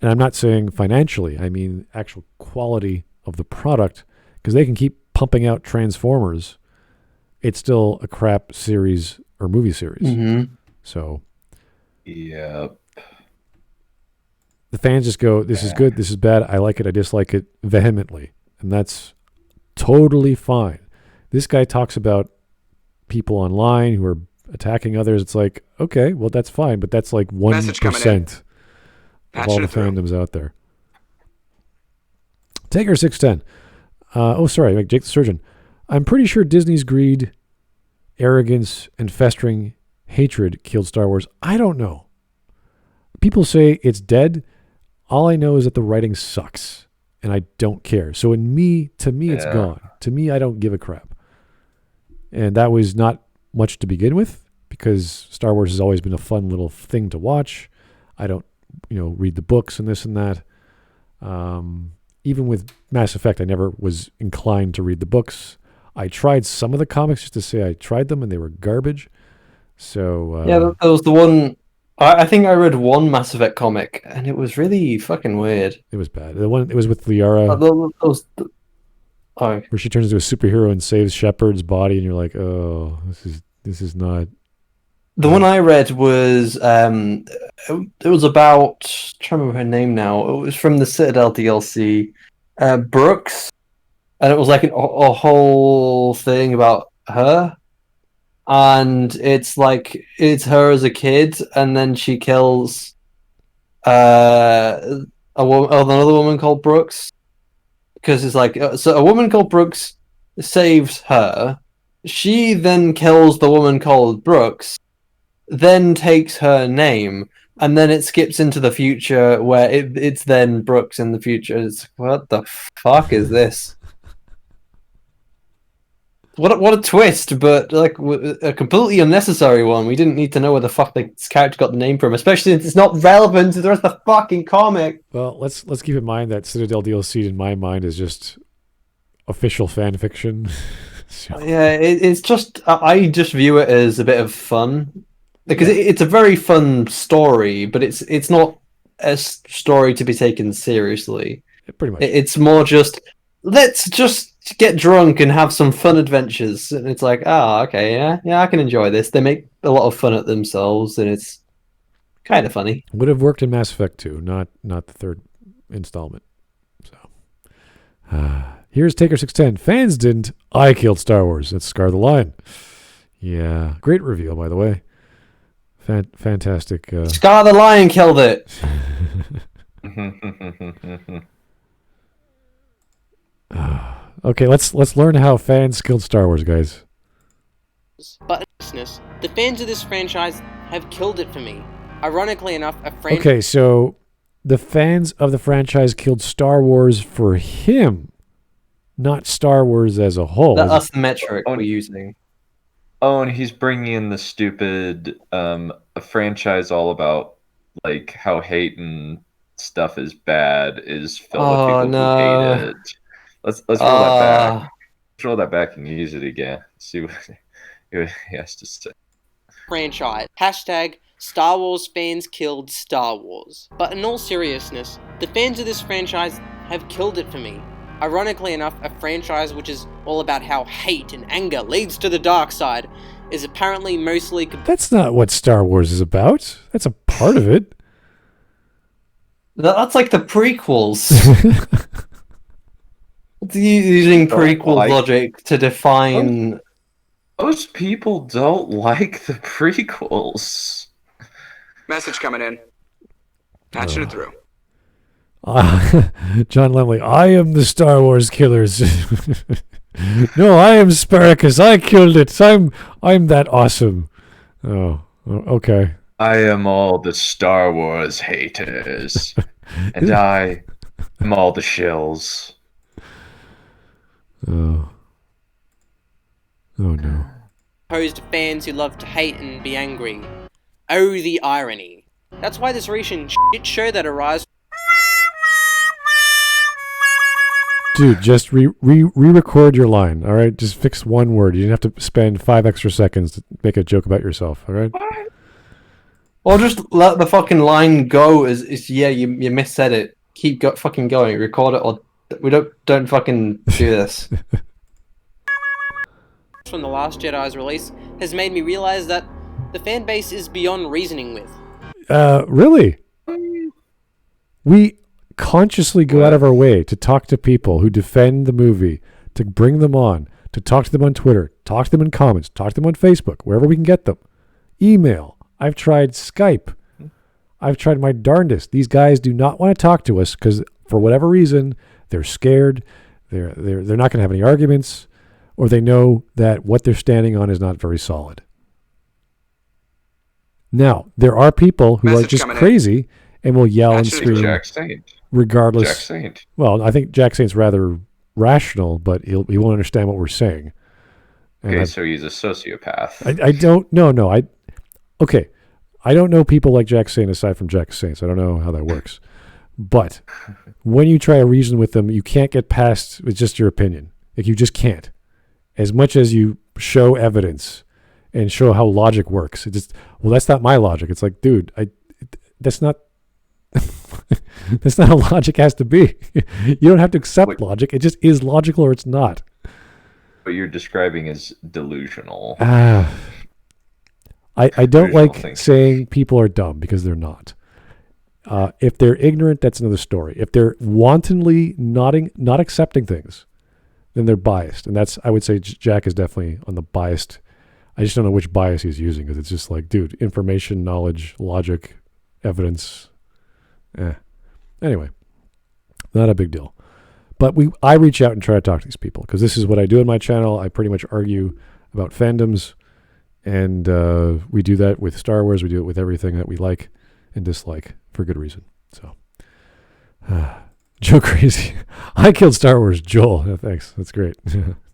And I'm not saying financially, I mean actual quality of the product, because they can keep pumping out Transformers. It's still a crap series or movie series. So, yeah. The fans just go, this is good, this is bad, I like it, I dislike it vehemently. And that's totally fine. This guy talks about people online who are attacking others. It's like, okay, well, that's fine, but that's like 1% of all the fandoms out there. Taker 610. Sorry, Jake the Surgeon. I'm pretty sure Disney's greed, arrogance, and festering hatred killed Star Wars. I don't know. People say it's dead. All I know is that the writing sucks, and I don't care. So to me, it's gone. To me, I don't give a crap. And that was not much to begin with, because Star Wars has always been a fun little thing to watch. I don't, read the books and this and that. Even with Mass Effect, I never was inclined to read the books. I tried some of the comics just to say I tried them, and they were garbage. So that was the one. I think I read one Mass Effect comic, and it was really fucking weird. It was bad. The one it was with Liara, where she turns into a superhero and saves Shepard's body, and you're like, oh, this is not. The one I read was it was about, I'm trying to remember her name now. It was from the Citadel DLC, Brooks, and it was like a whole thing about her. And it's like it's her as a kid, and then she kills another woman called Brooks, because it's like so a woman called Brooks saves her. She then kills the woman called Brooks, then takes her name, and then it skips into the future where it's then Brooks in the future. It's what the fuck is this? What a twist, but like a completely unnecessary one. We didn't need to know where the fuck this character got the name from, especially since it's not relevant to the rest of the fucking comic. Well, let's keep in mind that Citadel DLC in my mind is just official fan fiction. Yeah, it's just I just view it as a bit of fun because it's a very fun story, but it's not a story to be taken seriously. Pretty much. It's more just let's just get drunk and have some fun adventures, and it's like, okay, yeah, I can enjoy this. They make a lot of fun at themselves, and it's kind of funny. Would have worked in Mass Effect 2, not the third installment. So, here's Taker 610. Fans didn't. I killed Star Wars. That's Scar the Lion. Yeah, great reveal, by the way. Fantastic. Scar the Lion killed it. Okay, let's learn how fans killed Star Wars, guys. But the fans of this franchise have killed it for me. Ironically enough, Okay, so the fans of the franchise killed Star Wars for him, not Star Wars as a whole. That's the metric we're using. Oh, and he's bringing in the stupid a franchise all about like how hate and stuff is bad is filled with people who hate it. Let's roll that back. Let's roll that back and use it again. See what he has to say. Franchise. Hashtag Star Wars fans killed Star Wars. But in all seriousness, the fans of this franchise have killed it for me. Ironically enough, a franchise which is all about how hate and anger leads to the dark side is apparently mostly... That's not what Star Wars is about. That's a part of it. That's like the prequels. Using prequel logic to define... Most people don't like the prequels. Message coming in. Patching it through. John Lemley, I am the Star Wars killers. No, I am Spartacus. I killed it. I'm that awesome. Oh, okay. I am all the Star Wars haters, and I am all the shills. Oh no. Opposed to fans who love to hate and be angry. Oh, the irony. That's why this recent shit show that arrives... Dude, just re-record your line, all right? Just fix one word. You didn't have to spend 5 extra seconds to make a joke about yourself, all right? Or just let the fucking line go. You missaid it. Keep fucking going. Record it, or we don't fucking do this. From The Last Jedi's release has made me realize that the fan base is beyond reasoning with. Really? We consciously go out of our way to talk to people who defend the movie, to bring them on, to talk to them on Twitter, talk to them in comments, talk to them on Facebook, wherever we can get them. Email. I've tried Skype. I've tried my darndest. These guys do not want to talk to us because for whatever reason, they're scared. They're not going to have any arguments, or they know that what they're standing on is not very solid. Now, there are people who are just crazy and will yell and scream. Jack Saint. Regardless. Jack Saint. Well, I think Jack Saint's rather rational, but he won't understand what we're saying. And Okay, so he's a sociopath. I don't know. No, okay. I don't know people like Jack Saint aside from Jack Saint. So I don't know how that works. But when you try to reason with them, you can't get past it's just your opinion. Like you just can't. As much as you show evidence and show how logic works, it just that's not my logic. It's like, dude, that's not that's not how logic has to be. You don't have to accept logic. It just is logical or it's not. What you're describing is delusional. I don't like saying people are dumb because they're not. If they're ignorant, that's another story. If they're wantonly not accepting things, then they're biased. And that's, I would say Jack is definitely on the biased. I just don't know which bias he's using because it's just like, dude, information, knowledge, logic, evidence. Anyway, not a big deal. But I reach out and try to talk to these people because this is what I do on my channel. I pretty much argue about fandoms, and we do that with Star Wars. We do it with everything that we like and dislike for good reason. So, Joe Crazy. I killed Star Wars. Joel. Oh, thanks. That's great.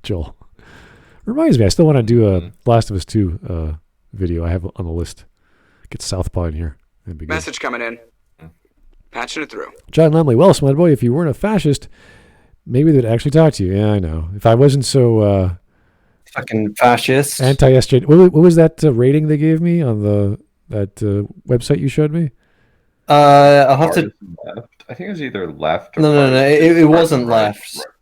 Joel. Reminds me, I still want to do a Last of Us 2 video I have on the list. Get Southpaw in here. Message coming in. Patching it through. John Lemley. Well, Smud Boy, if you weren't a fascist, maybe they'd actually talk to you. Yeah, I know. If I wasn't so Fucking fascist. Anti-SJ. What was that rating they gave me on that website you showed me? I'll have to. Partisan left. I think it was either left or No. partisan. It wasn't Right,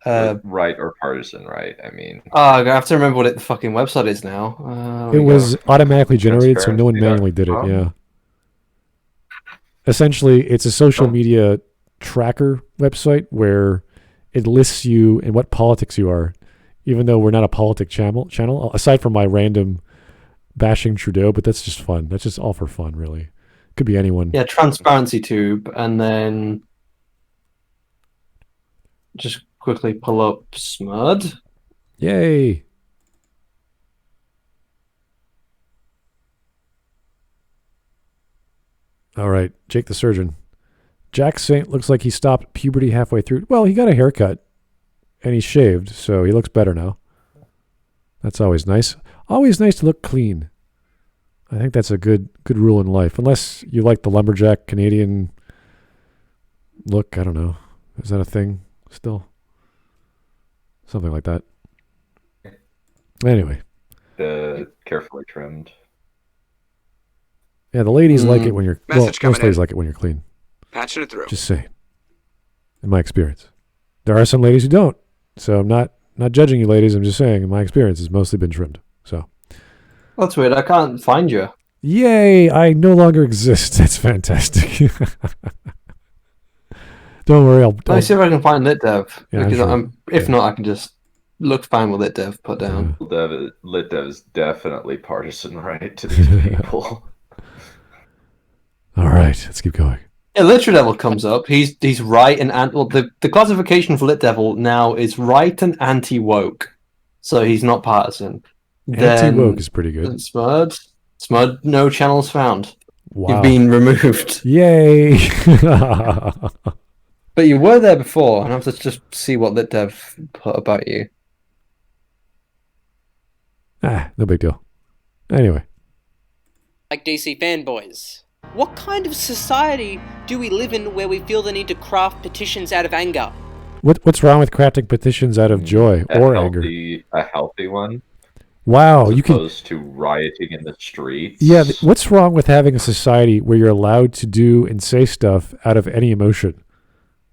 left. right or partisan, right? I mean, I have to remember what the fucking website is now. It was automatically generated, so no one manually did it. Transparency.com? Yeah. Essentially, it's a social media tracker website where it lists you and what politics you are, even though we're not a politic channel, aside from my random bashing Trudeau, but that's just fun. That's just all for fun, really. Could be anyone. Yeah, Transparency Tube, and then just quickly pull up Smud. Yay. All right, Jake the Surgeon. Jack Saint looks like he stopped puberty halfway through. Well, he got a haircut, and he's shaved, so he looks better now. That's always nice. Always nice to look clean. I think that's a good rule in life. Unless you like the lumberjack Canadian look. I don't know. Is that a thing still? Something like that. Anyway. the carefully trimmed. Yeah, the ladies like it when you're... Message coming most ladies in. like it when you're clean. Patching it through. Just saying. In my experience. There are some ladies who don't. So I'm not judging you ladies. I'm just saying in my experience it's mostly been trimmed. So... That's weird. I can't find you. Yay! I no longer exist. That's fantastic. Don't worry. Let me see if I can find LitDev. Yeah, Because sure. if not, I can just look fine with LitDev put down. LitDev is definitely partisan right to these people. All right. Let's keep going. Yeah, LiteratureDevil comes up. He's right and well, the classification for LitDevil now is right and anti-woke. So he's not partisan. Anti-woke is pretty good. Smud, no channels found. Wow. You've been removed. Yay! But you were there before, and I have to just see what LitDev put about you. No big deal. Anyway. Like DC fanboys. What kind of society do we live in where we feel the need to craft petitions out of anger? What's wrong with crafting petitions out of joy or anger? A healthy one. Wow, As you can... opposed to rioting in the streets. Yeah, what's wrong with having a society where you're allowed to do and say stuff out of any emotion?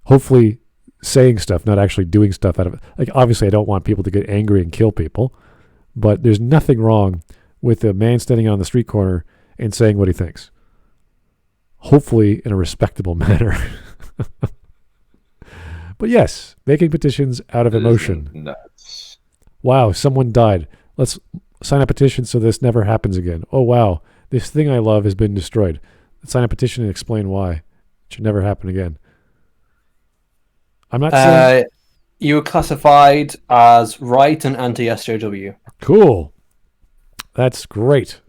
Hopefully saying stuff, not actually doing stuff out of it. Like, obviously, I don't want people to get angry and kill people, but there's nothing wrong with a man standing on the street corner and saying what he thinks. Hopefully in a respectable manner. But yes, making petitions out of emotion. Nuts. Wow, someone died. Let's sign a petition so this never happens again. Oh, wow, this thing I love has been destroyed. Let's sign a petition and explain why. It should never happen again. I'm not saying... You were classified as right and anti-SJW. Cool. That's great.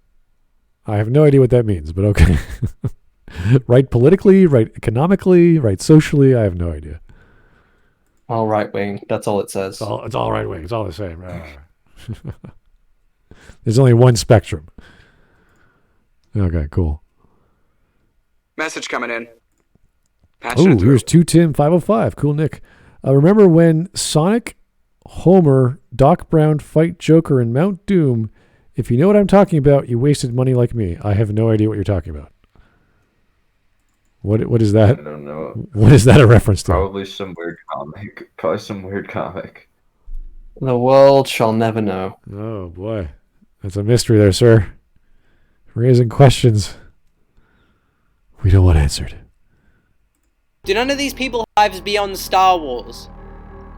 I have no idea what that means, but okay. Right politically, right economically, right socially, I have no idea. All right wing. That's all it says. It's all right wing. It's all the same. There's only one spectrum. Okay, cool. Message coming in. Patching Oh, it through. here's 2Tim505. Cool, Nick. Remember when Sonic, Homer, Doc Brown fight Joker in Mount Doom? If you know what I'm talking about, you wasted money like me. I have no idea what you're talking about. What is I that? don't know. What is that a reference to? Probably some weird comic. Probably some weird comic. The world shall never know. Oh, boy. That's a mystery there, sir. Raising questions we don't want answered. Do none of these people have lives beyond Star Wars?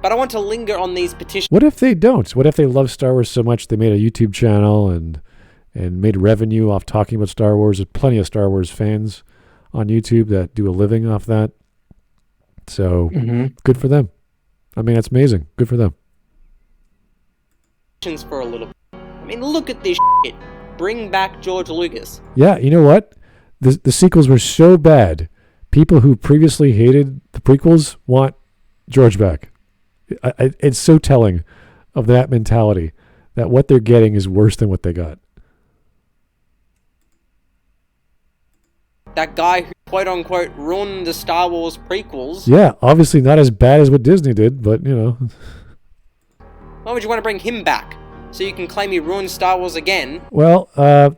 But I want to linger on these petitions. What if they don't? What if they love Star Wars so much they made a YouTube channel and made revenue off talking about Star Wars? There's plenty of Star Wars fans on YouTube that do a living off that. So good for them. I mean, that's amazing. Good for them. For a little bit. I mean, look at this shit. Bring back George Lucas. Yeah, you know what? The sequels were so bad. People who previously hated the prequels want George back. It's so telling of that mentality that what they're getting is worse than what they got. That guy who quote-unquote ruined the Star Wars prequels. Yeah, obviously not as bad as what Disney did, but, you know. Why would you want to bring him back? so you can claim he ruined Star Wars again. Well,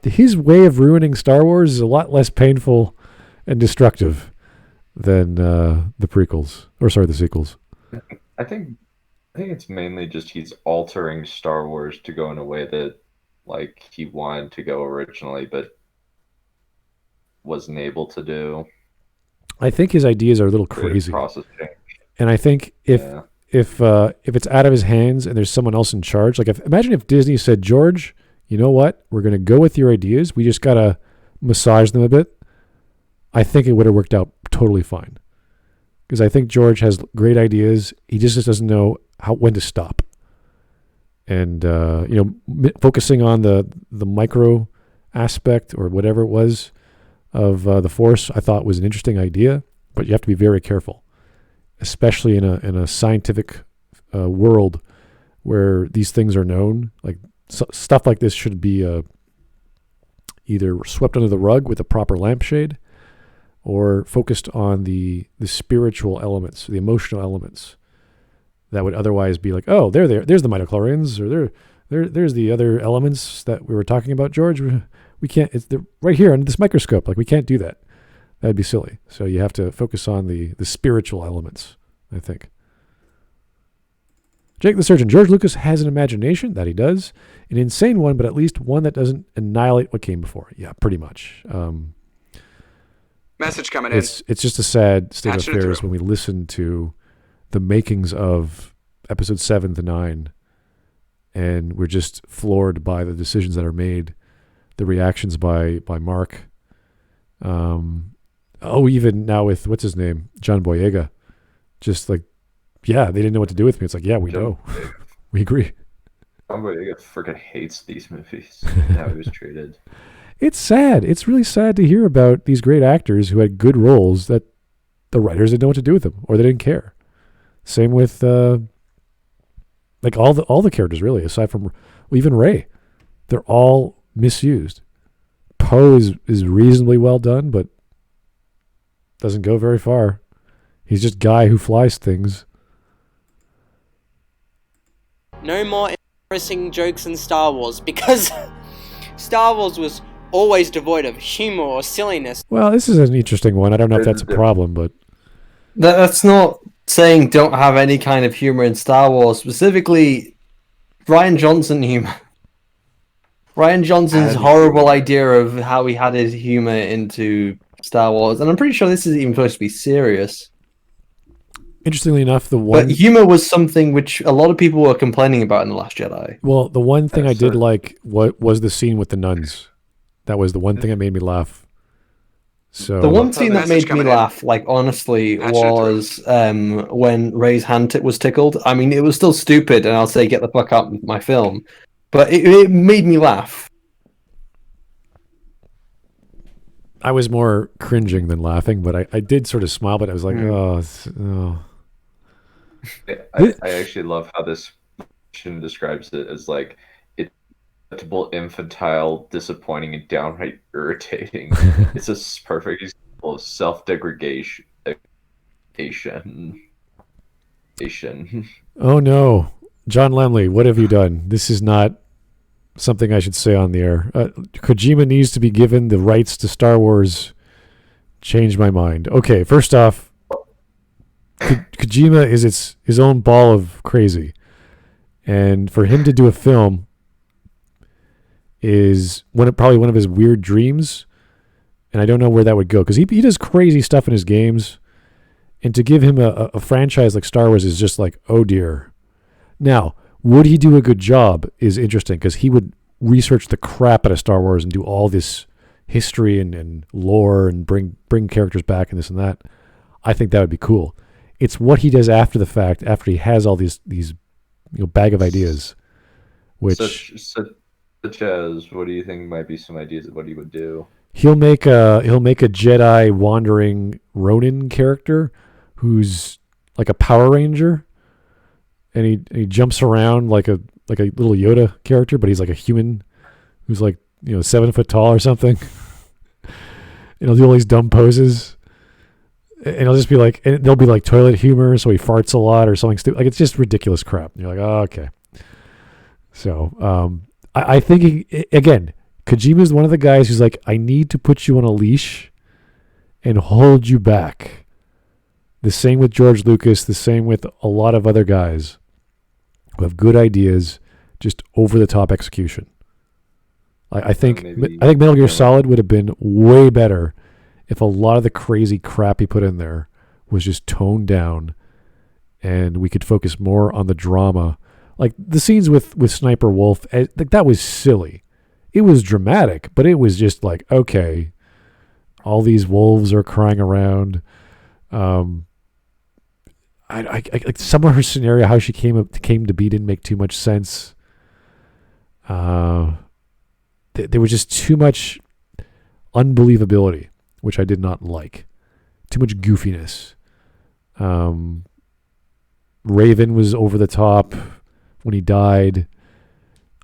his way of ruining Star Wars is a lot less painful and destructive than the prequels, or sorry, the sequels. I think it's mainly just he's altering Star Wars to go in a way that like he wanted to go originally, but wasn't able to do. I think his ideas are a little crazy, Process change. and I think if it's out of his hands and there's someone else in charge, like imagine if Disney said, George, you know what, we're going to go with your ideas. We just got to massage them a bit. I think it would have worked out totally fine. Because I think George has great ideas. He just doesn't know when to stop. And, focusing on the micro aspect or whatever it was of the Force, I thought was an interesting idea. But you have to be very careful, especially in a scientific world where these things are known. Like stuff like this should be either swept under the rug with a proper lampshade, or focused on the spiritual elements, the emotional elements that would otherwise be like, oh, there's the midichlorians, or there's the other elements that we were talking about, George. We can't. They're right here under this microscope. Like we can't do that. That'd be silly. So you have to focus on the spiritual elements, I think. Jake the Surgeon. George Lucas has an imagination, that he does. An insane one, but at least one that doesn't annihilate what came before. Yeah, pretty much. Message coming in. It's just a sad state of Patching it affairs through. when we listen to the makings of episode 7 to 9, and we're just floored by the decisions that are made, the reactions by Mark. Even now with, what's his name? John Boyega. Just like, yeah, they didn't know what to do with me. It's like, yeah, we know. We agree. Somebody freaking hates these movies. How he was treated. It's sad. It's really sad to hear about these great actors who had good roles that the writers didn't know what to do with them, or they didn't care. Same with like all the characters, really, aside from even Rey. They're all misused. Poe is reasonably well done, but doesn't go very far. He's just a guy who flies things. No more embarrassing jokes in Star Wars, because Star Wars was always devoid of humor or silliness. Well, this is an interesting one. I don't know if that's a problem, but That's not saying don't have any kind of humor in Star Wars. Specifically, Ryan Johnson humor. Ryan Johnson's horrible idea of how he had his humor into Star Wars, and I'm pretty sure this is even supposed to be serious. interestingly enough, the one But humor was something which a lot of people were complaining about in The Last Jedi. well, the one thing I That's did certain. like was the scene with the nuns. That was the one thing that made me laugh. So The one scene that Message made me coming in. laugh, like honestly, Patching it through. was when Ray's hand tip was tickled. I mean, it was still stupid, and I'll say get the fuck out of my film, but it made me laugh. I was more cringing than laughing, but I did sort of smile, but I was like, oh. I actually love how this section describes it as like it's infantile, disappointing, and downright irritating. It's a perfect example of self-degradation. Oh no, John Lemley, what have you done? This is not something I should say on the air. Kojima needs to be given the rights to Star Wars. Change my mind. Okay, first off, Kojima is his own ball of crazy, and for him to do a film is probably one of his weird dreams, and I don't know where that would go because he does crazy stuff in his games, and to give him a franchise like Star Wars is just like, oh dear. Now, would he do a good job is interesting because he would research the crap out of Star Wars and do all this history and lore and bring characters back and this and that. I think that would be cool. It's what he does after the fact, after he has all these bag of ideas, which Such as, what do you think might be some ideas of what he would do? he'll make a Jedi wandering Ronin character who's like a Power Ranger, and he jumps around like a little Yoda character, but he's like a human who's like 7 foot tall or something. And he'll do all these dumb poses, and he'll just be like, and there'll be like toilet humor, so he farts a lot or something stupid. Like it's just ridiculous crap. And you're like, oh, okay. So I think, again, Kojima's one of the guys who's like, I need to put you on a leash and hold you back. The same with George Lucas, the same with a lot of other guys who have good ideas, just over-the-top execution. I think Metal Gear Solid would have been way better if a lot of the crazy crap he put in there was just toned down and we could focus more on the drama. Like the scenes with Sniper Wolf, like that was silly. It was dramatic, but it was just like, okay, all these wolves are crying around. I some of her scenario, how she came to be, didn't make too much sense. There was just too much unbelievability, which I did not like. Too much goofiness. Raven was over the top when he died.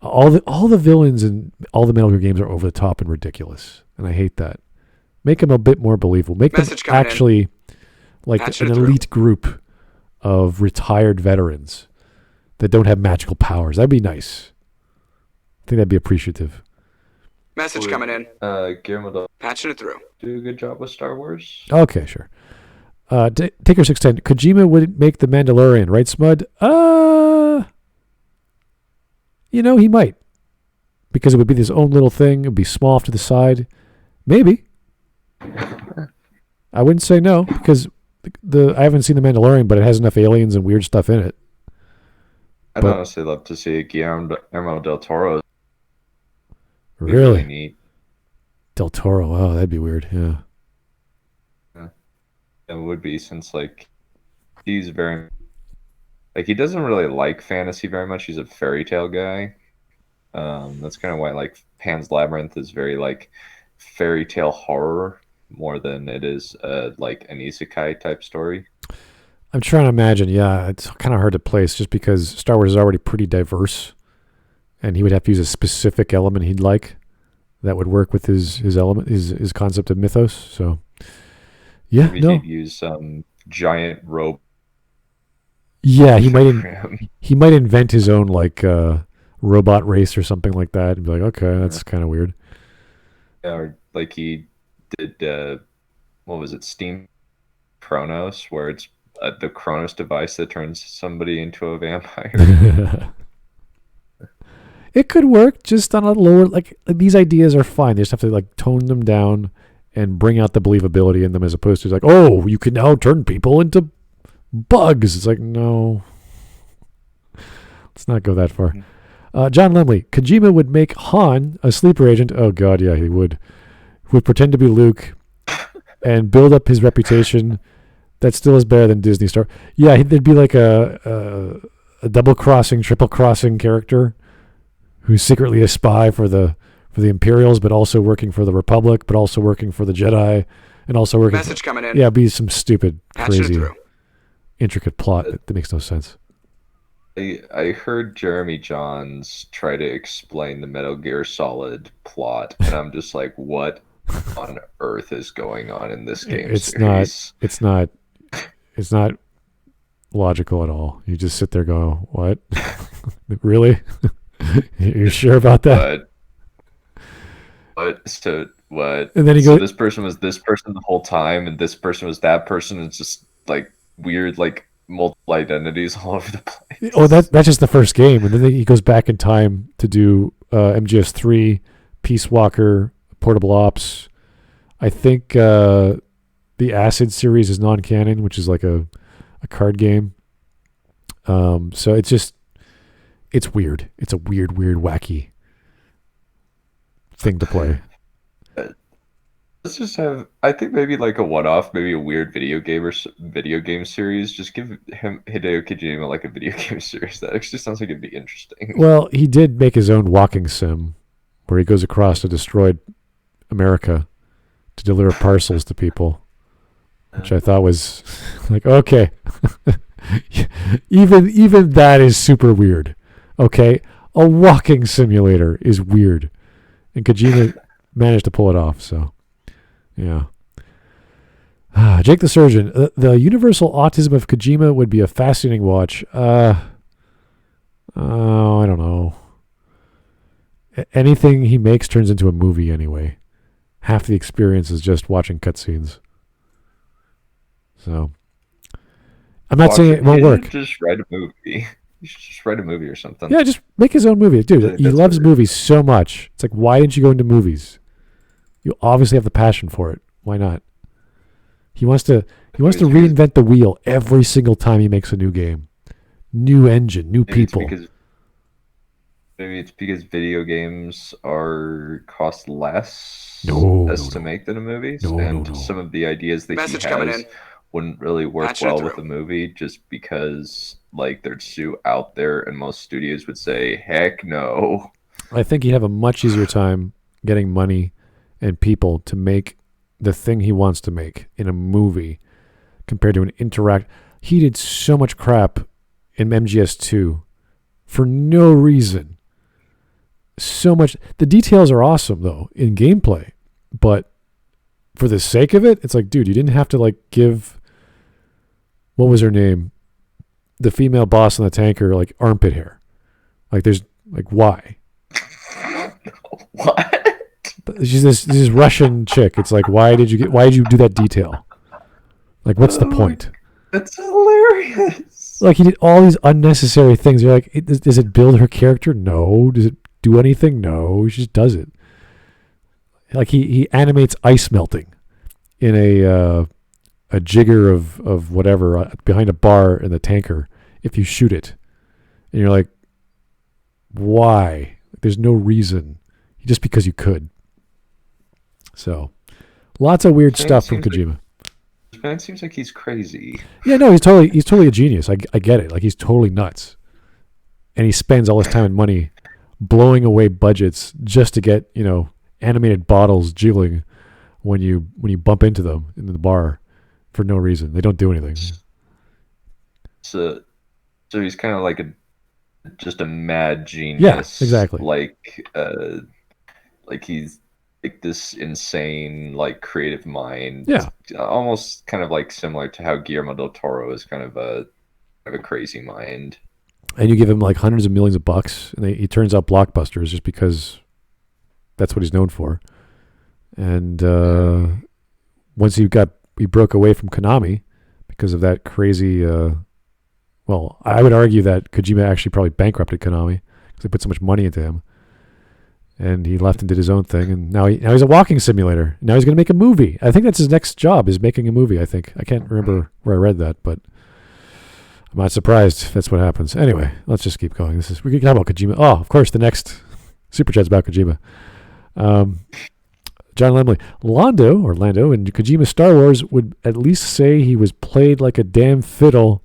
All the villains in all the Metal Gear games are over the top and ridiculous, and I hate that. Make them a bit more believable. Make them actually like an elite group of retired veterans that don't have magical powers. That'd be nice. I think that'd be appreciative. Message coming in. Guillermo del Patching it through. do a good job with Star Wars. Okay, sure. Taker 610. Kojima would make The Mandalorian, right, Smud? He might. Because it would be his own little thing. It would be small off to the side. Maybe. I wouldn't say no, because I haven't seen The Mandalorian, but it has enough aliens and weird stuff in it. I'd honestly love to see Guillermo del Toro. Really? Neat. Del Toro. Oh, that'd be weird. Yeah. It would be, since he's very he doesn't really like fantasy very much. He's a fairy tale guy. That's kind of why Pan's Labyrinth is very fairy tale horror more than it is an isekai type story. I'm trying to imagine. Yeah, it's kind of hard to place just because Star Wars is already pretty diverse, and he would have to use a specific element he'd like that would work with his element, his concept of mythos. So, yeah, Maybe he'd use some giant rope. Yeah, he might invent his own robot race or something like that, and be like, okay, that's kind of weird. Yeah, or he did what was it, Steam Chronos, where it's the Chronos device that turns somebody into a vampire. It could work just on a lower, these ideas are fine. They just have to tone them down and bring out the believability in them, as opposed to oh, you can now turn people into bugs. It's no, let's not go that far. John Lemley, Kojima would make Han a sleeper agent. Oh God, yeah, he would pretend to be Luke and build up his reputation. That still is better than Disney Star. Yeah, there'd be a double crossing, triple crossing character who's secretly a spy for the Imperials, but also working for the Republic, but also working for the Jedi, and also working. Message coming in. Yeah, it'd be some stupid, Patching crazy, intricate plot that makes no sense. I heard Jeremy Johns try to explain the Metal Gear Solid plot, and I'm just what on earth is going on in this game series? It's not logical at all. You just sit there going, what? Really? You're sure about that? What? And then he goes, this person was this person the whole time, and this person was that person. It's just weird, multiple identities all over the place. Oh, that's just the first game, and then he goes back in time to do MGS3, Peace Walker, Portable Ops. I think the Acid series is non-canon, which is a card game. So it's weird. It's a weird, wacky thing to play. Let's just have, I think maybe a one-off, maybe a weird video game series. Just give Hideo Kojima a video game series. That actually sounds like it'd be interesting. Well, he did make his own walking sim where he goes across to destroyed America to deliver parcels to people, which I thought was okay. even that is super weird. Okay, a walking simulator is weird, and Kojima managed to pull it off. So, yeah. Jake the Surgeon, the universal autism of Kojima would be a fascinating watch. I don't know. anything he makes turns into a movie anyway. Half the experience is just watching cutscenes. So, I'm not saying it won't work. Just write a movie. You should just write a movie or something. Yeah, just make his own movie. Dude, he That's loves weird. movies so much. It's like, why didn't you go into movies? You obviously have the passion for it. Why not? He wants to reinvent the wheel every single time he makes a new game. New engine, new people. Maybe it's because video games cost less to make than a movie, and some of the ideas that Message he coming has in. wouldn't really work Patching well it with through. a movie, just because like they're too out there, and most studios would say, "Heck no." I think he'd have a much easier time getting money and people to make the thing he wants to make in a movie compared to an interact. He did so much crap in MGS2 for no reason. So much. The details are awesome though in gameplay, but for the sake of it, it's like, dude, you didn't have to like give, what was her name, the female boss on the tanker, like armpit hair. Like there's like, why? What? She's this Russian chick. It's like, why did you do that detail? Like, what's the point? That's hilarious. Like, he did all these unnecessary things. You're like, does it build her character? No. Does it do anything? No. He just does it. Like, he animates ice melting in a jigger of whatever behind a bar in the tanker if you shoot it. And you're like, why? There's no reason. Just because you could. So, lots of weird stuff from Kojima. This man seems like he's crazy. Yeah, no, he's totally a genius. I get it. Like, he's totally nuts. And he spends all his time and money blowing away budgets just to get, animated bottles jiggling when you bump into them in the bar for no reason. They don't do anything. So he's kind of like just a mad genius. Yeah, exactly. Like he's like this insane, like creative mind. Yeah. Almost kind of like similar to how Guillermo del Toro is kind of a crazy mind. And you give him like hundreds of millions of bucks, and he turns out blockbusters just because that's what he's known for. And once he broke away from Konami because of that crazy. Well, I would argue that Kojima actually probably bankrupted Konami because they put so much money into him. And he left and did his own thing, and now he's a walking simulator. Now he's going to make a movie. I think that's his next job, is making a movie, I think. I can't remember where I read that, but I'm not surprised if that's what happens. Anyway, let's just keep going. We can talk about Kojima. Oh, of course, the next Super Chat's about Kojima. John Lemley. Orlando in Kojima Star Wars would at least say he was played like a damn fiddle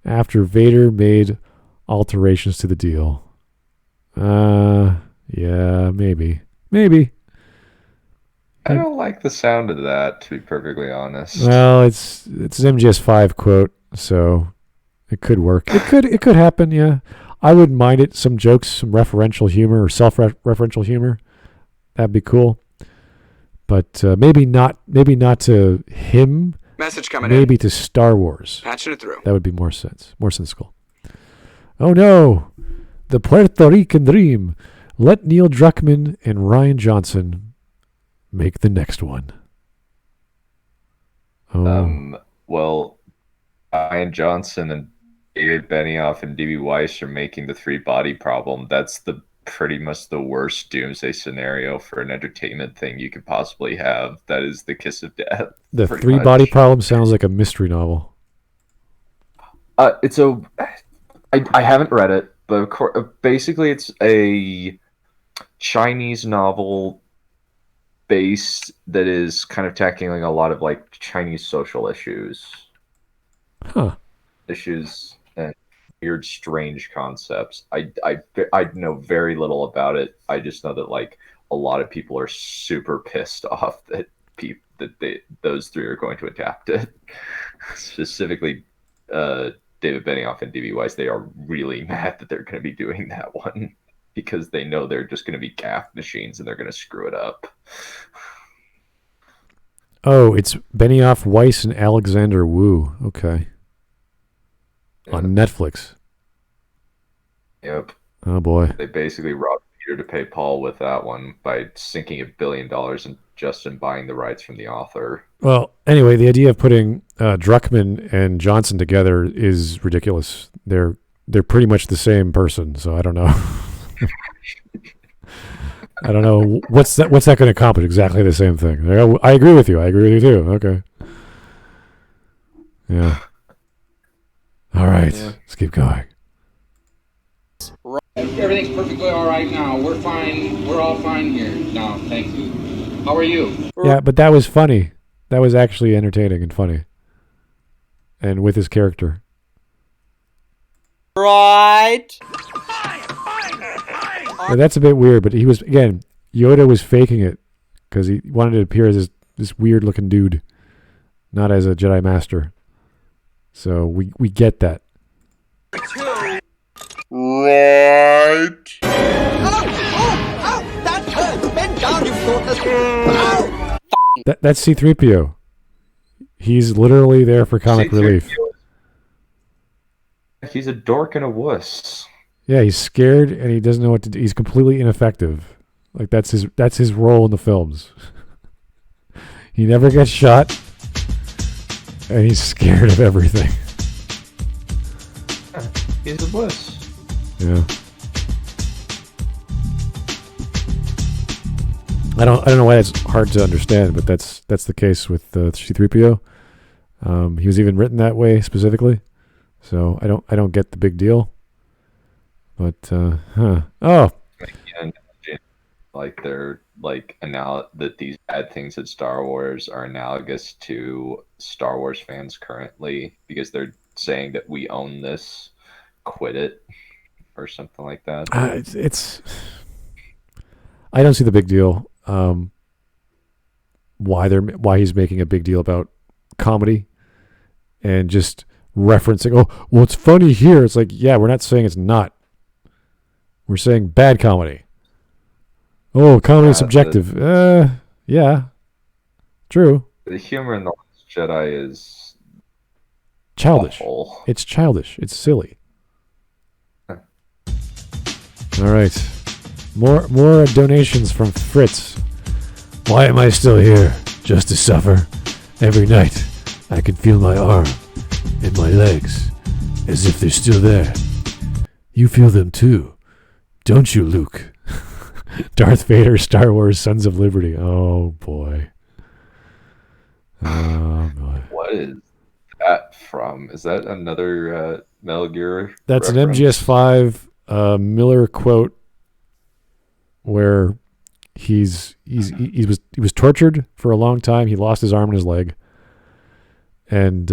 after Vader made alterations to the deal. Yeah, maybe. I don't like the sound of that, to be perfectly honest. Well, it's an MGS5 quote, so it could work. It could happen, yeah. I wouldn't mind it. Some jokes, some referential humor or self-referential humor. That'd be cool. But maybe not to him. Message coming maybe to Star Wars. Patching it through. That would be more sensical. Oh no. The Puerto Rican dream. Let Neil Druckmann and Ryan Johnson make the next one. Oh. Well, Ryan Johnson and David Benioff and D.B. Weiss are making the three-body problem. That's pretty much the worst doomsday scenario for an entertainment thing you could possibly have. That is the kiss of death. The three-body problem sounds like a mystery novel. I haven't read it, but basically it's a Chinese novel base that is kind of tackling a lot of like Chinese social issues. Huh. Issues and weird, strange concepts. I know very little about it. I just know that like a lot of people are super pissed off that those three are going to adapt it. Specifically, David Benioff and D.B. Weiss, they are really mad that they're going to be doing that one because they know they're just going to be gaff machines and they're going to screw it up. Oh, it's Benioff, Weiss, and Alexander Wu. Okay. On Netflix. Yep. Oh boy. They basically robbed easier to pay Paul with that one by sinking $1 billion in buying the rights from the author. Well, anyway, the idea of putting Druckmann and Johnson together is ridiculous. They're pretty much the same person, so I don't know. I don't know what's that going to accomplish. Exactly the same thing. I agree with you. I agree with you too. Okay. Yeah. All right. Yeah. Let's keep going. Everything's perfectly all right now. We're fine. We're all fine here now. Thank you. How are you? Yeah, but that was funny. That was actually entertaining and funny. And with his character. Right. Yeah, that's a bit weird, but Yoda was faking it because he wanted to appear as this weird looking dude, not as a Jedi Master. So we get that. Right. That's C-3PO. He's literally there for comic relief. He's a dork and a wuss. Yeah, he's scared and he doesn't know what to do. He's completely ineffective. Like that's his role in the films. He never gets shot, and he's scared of everything. He's a wuss. Yeah. I don't know why it's hard to understand, but that's the case with C-3PO. He was even written that way specifically, so I don't get the big deal. But Again, like they're like that these bad things at Star Wars are analogous to Star Wars fans currently because they're saying that we own this, quit it, or something like that. It's I don't see the big deal. Why he's making a big deal about comedy and just referencing, oh, well, it's funny here. It's like, yeah, we're not saying it's not. We're saying bad comedy. Oh, comedy is subjective. Yeah, true. The humor in The Last Jedi is Childish. awful. It's childish. It's silly. All right. More donations from Fritz. Why am I still here? Just to suffer? Every night, I can feel my arm and my legs as if they're still there. You feel them too, don't you, Luke? Darth Vader, Star Wars, Sons of Liberty. Oh, boy. Oh, boy. What is that from? Is that another Metal Gear? That's reference? an MGS5 Miller quote where he was tortured for a long time. He lost his arm and his leg, and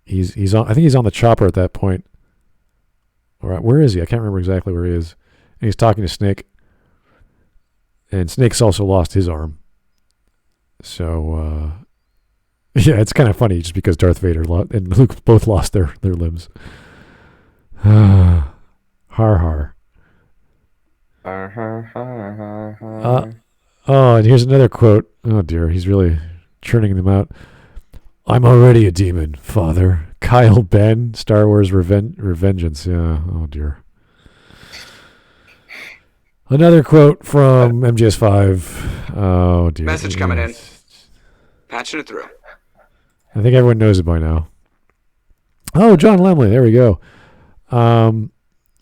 he's on. I think he's on the chopper at that point. All right, where is he? I can't remember exactly where he is. And he's talking to Snake, and Snake's also lost his arm. So yeah, it's kind of funny just because Darth Vader and Luke both lost their limbs. Har har. Oh, and here's another quote. Oh dear, he's really churning them out. I'm already a demon, Father. Kyle Ben, Star Wars Revengeance. Yeah. Oh dear. Another quote from MGS5. Oh dear. Message coming in. Patching it through. I think everyone knows it by now. Oh, John Lemley. There we go.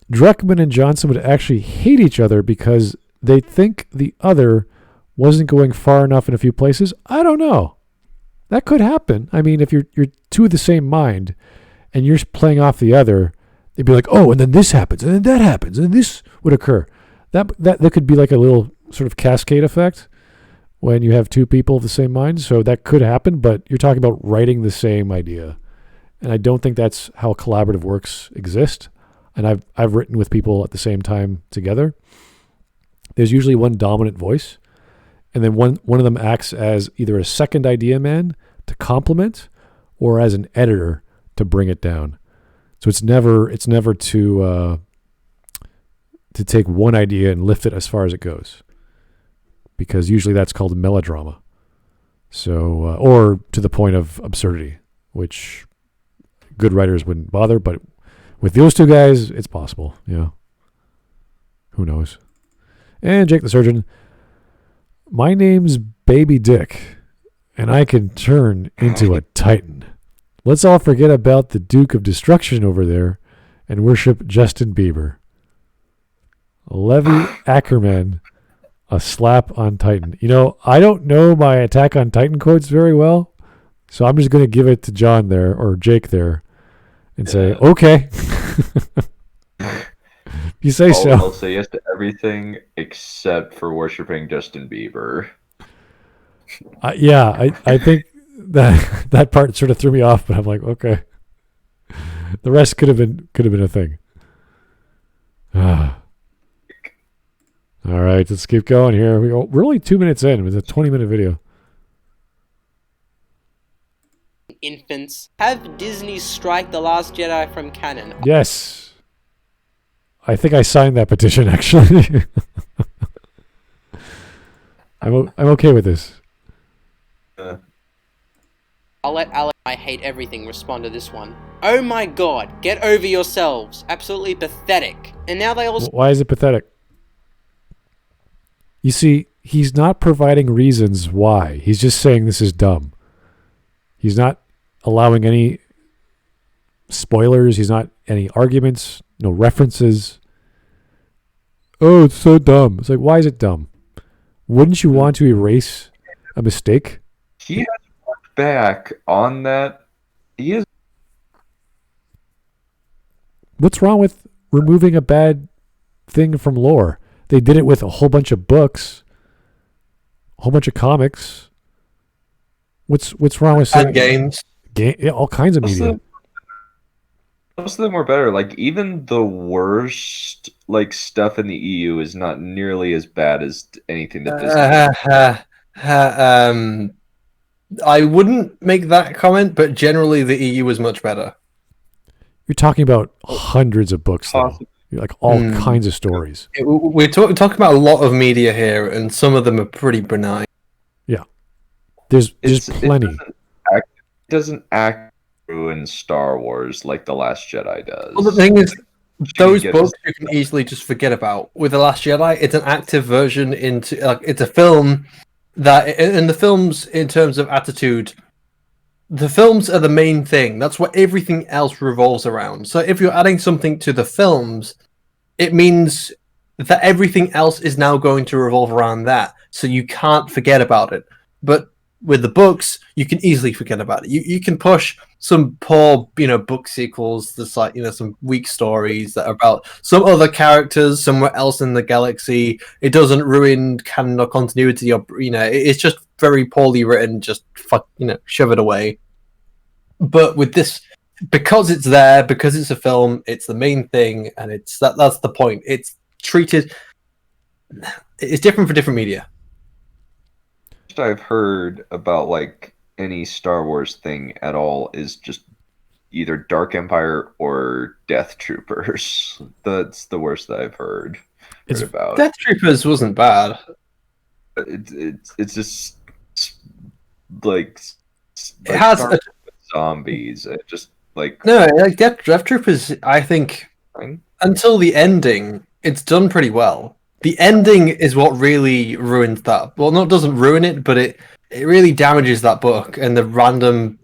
Druckmann and Johnson would actually hate each other because they think the other wasn't going far enough in a few places. I don't know. That could happen. I mean, if you're two of the same mind and you're playing off the other, they'd be like, oh, and then this happens, and then that happens, and then this would occur. That could be like a little sort of cascade effect when you have two people of the same mind. So that could happen, but you're talking about writing the same idea. And I don't think that's how collaborative works exist. And I've written with people at the same time together. There's usually one dominant voice, and then one of them acts as either a second idea man to complement or as an editor to bring it down. So it's never to take one idea and lift it as far as it goes, because usually that's called a melodrama. So or to the point of absurdity, which good writers wouldn't bother, but with those two guys, it's possible. Yeah. Who knows? And Jake the Surgeon. My name's Baby Dick, and I can turn into a Titan. Let's all forget about the Duke of Destruction over there and worship Justin Bieber. Levy Ackerman, a slap on Titan. You know, I don't know my Attack on Titan quotes very well, so I'm just going to give it to John there, or Jake there, and say, okay. You say so. I'll say yes to everything except for worshiping Justin Bieber. I think that part sort of threw me off, but I'm like, okay. The rest could have been a thing. All right, let's keep going here. We're only 2 minutes in. It was a 20-minute video. Infants. Have Disney strike The Last Jedi from canon. Yes. I think I signed that petition, actually. I'm okay with this. I'll let Alex, I hate everything, respond to this one. Oh my god, get over yourselves. Absolutely pathetic. And now they also... Why is it pathetic? You see, he's not providing reasons why. He's just saying this is dumb. He's not allowing any spoilers. He's not any arguments, no references. Oh, it's so dumb. It's like, why is it dumb? Wouldn't you want to erase a mistake? He has looked back on that. He is. What's wrong with removing a bad thing from lore? They did it with a whole bunch of books, a whole bunch of comics. What's wrong with saying And games? Yeah, all kinds of media. Most of them were better. Like, even the worst stuff in the EU is not nearly as bad as anything that Disney. I wouldn't make that comment, but generally the EU is much better. You're talking about hundreds of books, though. Like all kinds of stories. We're talking about a lot of media here, and some of them are pretty benign. Yeah, there's plenty. It doesn't act ruin Star Wars like The Last Jedi does. Well, the thing is, those books you can easily just forget about. With The Last Jedi, it's an active version into it's a film that, in the films, in terms of attitude, the films are the main thing. That's what everything else revolves around. So if you're adding something to the films, it means that everything else is now going to revolve around that. So you can't forget about it. But with the books, you can easily forget about it. You can push some poor, book sequels that's some weak stories that are about some other characters somewhere else in the galaxy. It doesn't ruin canon or continuity, or it's just very poorly written. Just shove it away. But with this, because it's there, because it's a film, it's the main thing, and that's the point. It's treated. It's different for different media. I've heard about any Star Wars thing at all is just either Dark Empire or Death Troopers. That's the worst that I've heard about. Death Troopers wasn't bad. It's just like it has zombies. It just Death Troopers. I think until the ending, it's done pretty well. The ending is what really ruins that. Well, not doesn't ruin it, but it really damages that book and the random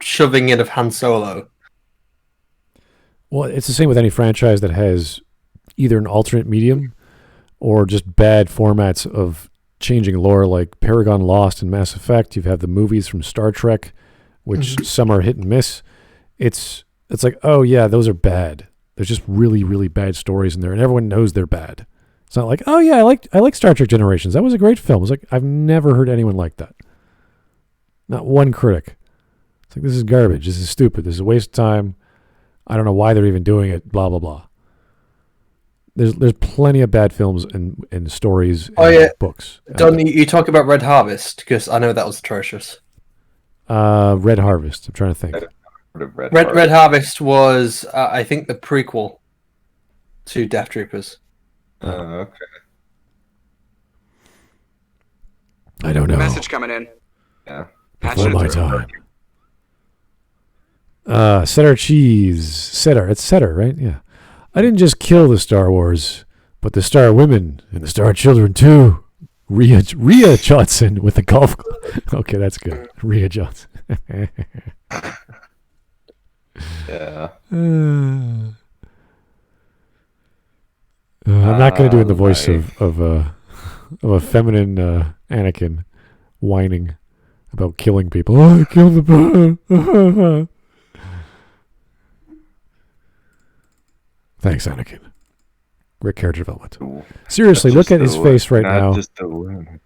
shoving in of Han Solo. Well, it's the same with any franchise that has either an alternate medium or just bad formats of changing lore, like Paragon Lost and Mass Effect. You have the movies from Star Trek, which some are hit and miss. It's like, oh yeah, those are bad. There's just really, really bad stories in there, and everyone knows they're bad. It's not like, oh yeah, I like Star Trek Generations. That was a great film. It's like, I've never heard anyone like that. Not one critic. It's like, this is garbage. This is stupid. This is a waste of time. I don't know why they're even doing it. Blah blah blah. There's plenty of bad films and stories and books. Dunn, you talk about Red Harvest, because I know that was atrocious. Red Harvest. I'm trying to think. Red Harvest was, I think, the prequel to Death Troopers. Okay. I don't know. Message coming in. Yeah. Before my time. Cheddar cheese. Cheddar. It's cheddar, right? Yeah. I didn't just kill the Star Wars, But the star women and the star children too. Rhea Johnson with the golf club. Okay, that's good. Rhea Johnson. Yeah. I'm not going to do it in the voice of a feminine Anakin whining about killing people. Oh, I killed the Thanks, Anakin. Great character development. Seriously, look at his face right now. Not just the women.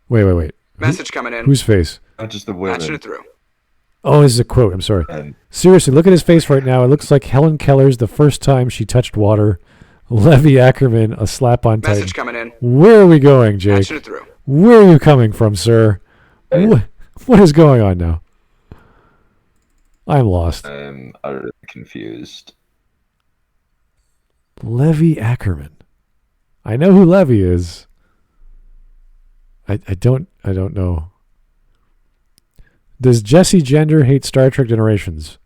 Wait. Message coming in. Whose face? Not just the women. Patching it through. Oh, this is a quote. I'm sorry. And Seriously, look at his face right now. It looks like Helen Keller's the first time she touched water. Levy Ackerman, a slap on Titan. Message coming in. Where are we going, Jake? Patching it through. Where are you coming from, sir? What is going on now? I'm lost. I'm utterly confused. Levy Ackerman. I know who Levy is. I don't know. Does Jesse Gender hate Star Trek Generations?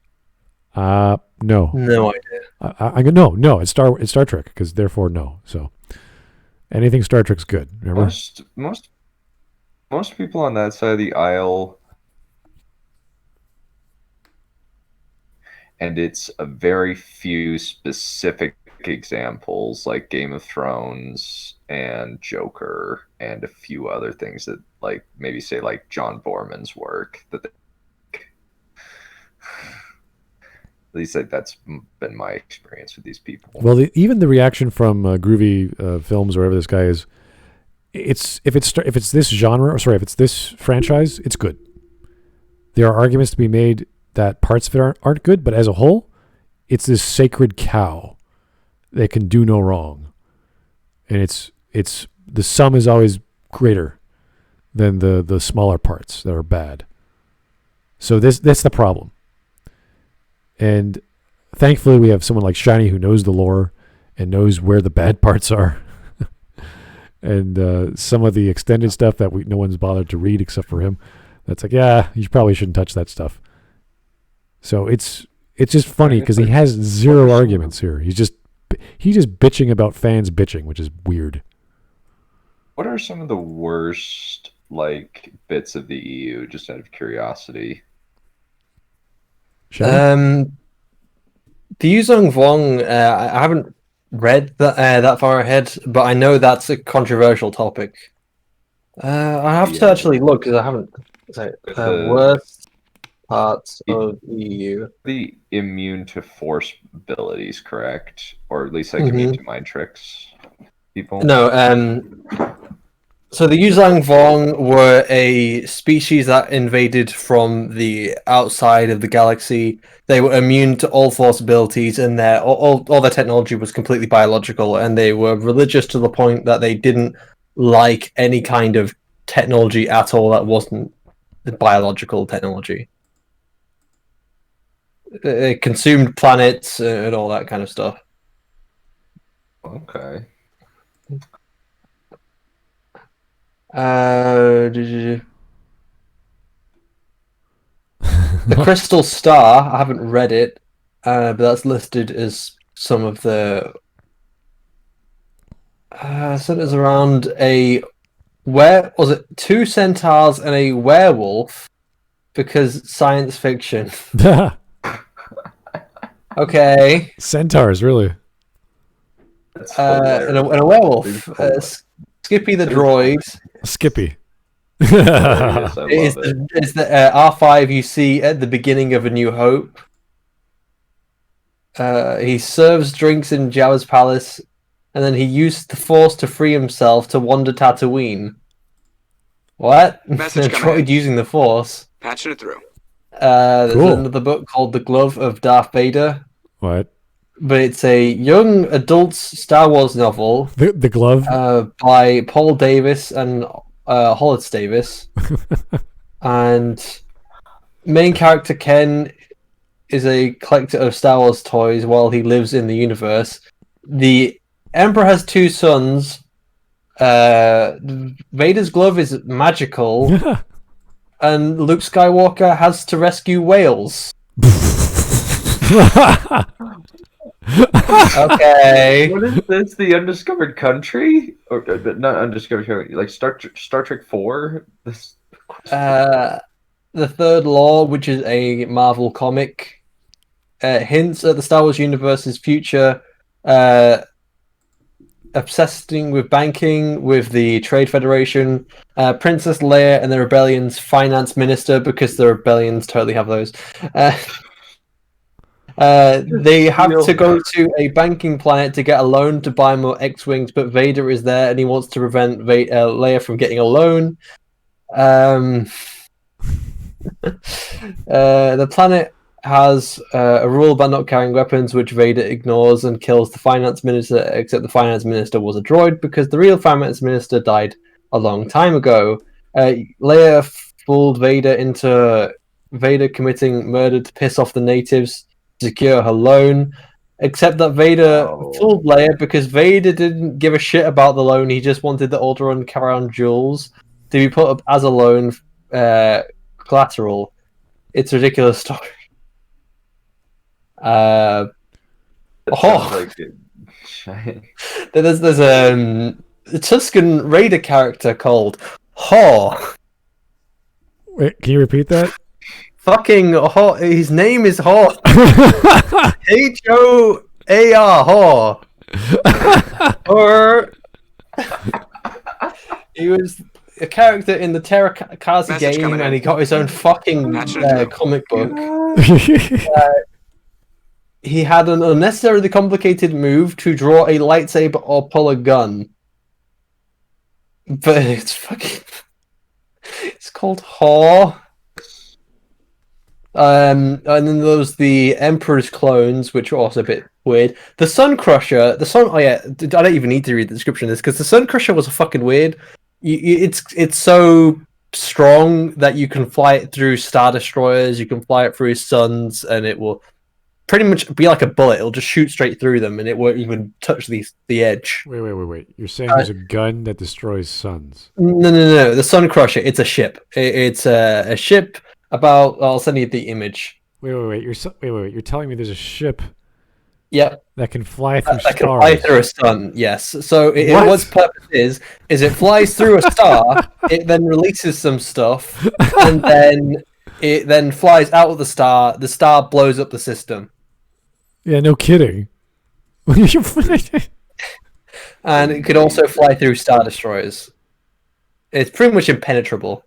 No. No idea. No. It's Star Trek because therefore no. So anything Star Trek's good. Remember? Most people on that side of the aisle, and it's a very few specific examples like Game of Thrones and Joker and a few other things that like maybe say like John Borman's work that they, at least like that's been my experience with these people. Well, even the reaction from Groovy Films or whatever this guy is, if it's this genre, or sorry, if it's this franchise, it's good. There are arguments to be made that parts of it aren't good, but as a whole, it's this sacred cow that can do no wrong, and it's the sum is always greater than the smaller parts that are bad. So that's the problem. And thankfully, we have someone like Shiny who knows the lore and knows where the bad parts are. And some of the extended stuff that no one's bothered to read except for him. That's like, yeah, you probably shouldn't touch that stuff. So it's just funny because he has zero arguments here. He's just bitching about fans bitching, which is weird. What are some of the worst like bits of the EU, just out of curiosity? The Yuzong Vong, I haven't read that far ahead, but I know that's a controversial topic. I have to actually look because I haven't. Worst parts of EU. The immune to force abilities, correct? Or at least like immune to mind tricks people? No, so the Yuzong Vong were a species that invaded from the outside of the galaxy. They were immune to all force abilities, and all their technology was completely biological, and they were religious to the point that they didn't like any kind of technology at all that wasn't biological technology. It consumed planets and all that kind of stuff. Okay. The Crystal Star, I haven't read it, but that's listed as some of the. Centers around was it 2 centaurs and a werewolf? Because science fiction. Okay. Centaurs, really? And a werewolf. Skippy the droid. Skippy. Is the R5 you see at the beginning of A New Hope. He serves drinks in Jabba's palace, and then he used the Force to free himself to wander Tatooine. What? Message A droid using the Force. Patching it through. There's Cool. another book called The Glove of Darth Vader, What? but it's a young adult's Star Wars novel The glove? by Paul Davis and Hollis Davis. And main character Ken is a collector of Star Wars toys while he lives in the universe. The Emperor has 2 sons. Vader's glove is magical, and Luke Skywalker has to rescue whales. Okay. What is this? The Undiscovered Country? Or not Undiscovered Country, like Star Trek 4? This... The Third Law, which is a Marvel comic, hints at the Star Wars universe's future, obsessing with banking with the Trade Federation, Princess Leia and the Rebellion's finance minister, because the Rebellions totally have those. They have to go to a banking planet to get a loan to buy more X-Wings, but Vader is there and he wants to prevent Leia from getting a loan. The planet has a rule about not carrying weapons, which Vader ignores and kills the finance minister, except the finance minister was a droid because the real finance minister died a long time ago. Leia fooled Vader into Vader committing murder to piss off the natives to secure her loan, except that Vader fooled Leia because Vader didn't give a shit about the loan. He just wanted the Alderaan Caron jewels to be put up as a loan collateral. It's a ridiculous story. There's a Tusken Raider character called Haw. Wait, can you repeat that? Fucking Haw. His name is Haw. H-O-A-R, Haw. Or he was a character in the Terrakazi game, and he got his own fucking comic book. He had an unnecessarily complicated move to draw a lightsaber or pull a gun. But it's fucking... It's called Haw. And then there was the Emperor's clones, which were also a bit weird. The Sun Crusher... Oh yeah, I don't even need to read the description of this, because the Sun Crusher was fucking weird. It's so strong that you can fly it through Star Destroyers, you can fly it through suns, and it will pretty much be like a bullet. It'll just shoot straight through them, and it won't even touch the edge. Wait. You're saying there's a gun that destroys suns? No. The Sun Crusher, it's a ship. It's a ship about... I'll send you the image. Wait. You're telling me there's a ship... Yep. That can fly through stars. That can fly through a sun, yes. So what's purpose is it flies through a star, it then releases some stuff, and then it then flies out of the star blows up the system. Yeah, no kidding. And it could also fly through Star Destroyers. It's pretty much impenetrable.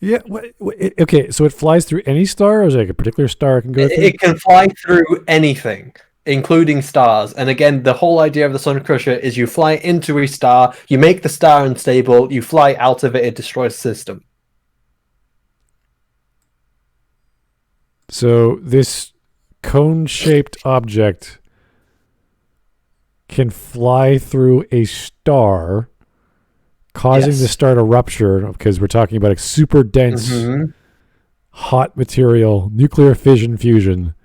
Yeah, okay, so it flies through any star, or is it like a particular star it can go through? It can fly through anything, including stars. And again, the whole idea of the Sun Crusher is you fly into a star, you make the star unstable, you fly out of it, it destroys the system. So this cone-shaped object can fly through a star, causing the star to rupture, because we're talking about a super dense, hot material, nuclear fission fusion,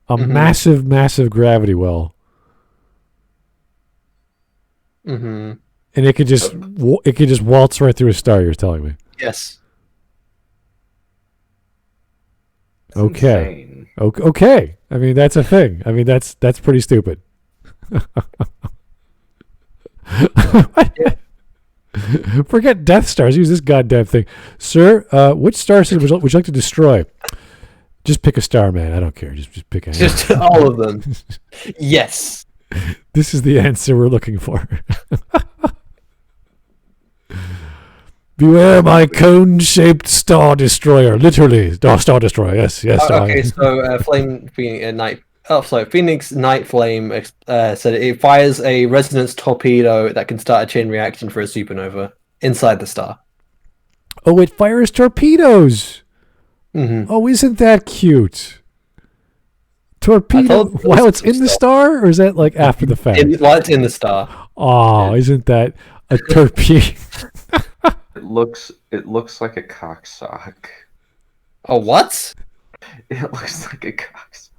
a massive gravity well, and it could just waltz right through a star. You're telling me? Yes. Okay. Okay. I mean, that's a thing. I mean, that's pretty stupid. Forget Death Stars. Use this goddamn thing, sir. Which star system would you like to destroy? Just pick a star, man. I don't care. Just pick a. Just all of them. Yes. This is the answer we're looking for. Beware my cone-shaped star destroyer. Literally, star destroyer. Yes. Okay, so Phoenix Night Flame said it fires a resonance torpedo that can start a chain reaction for a supernova inside the star. Oh, it fires torpedoes. Mm-hmm. Oh, isn't that cute? Torpedo while it's in the star, or is that like after the fact? While it's in the star. Oh, isn't that a torpedo? It looks like a cocksock. A what? It looks like a cocksock.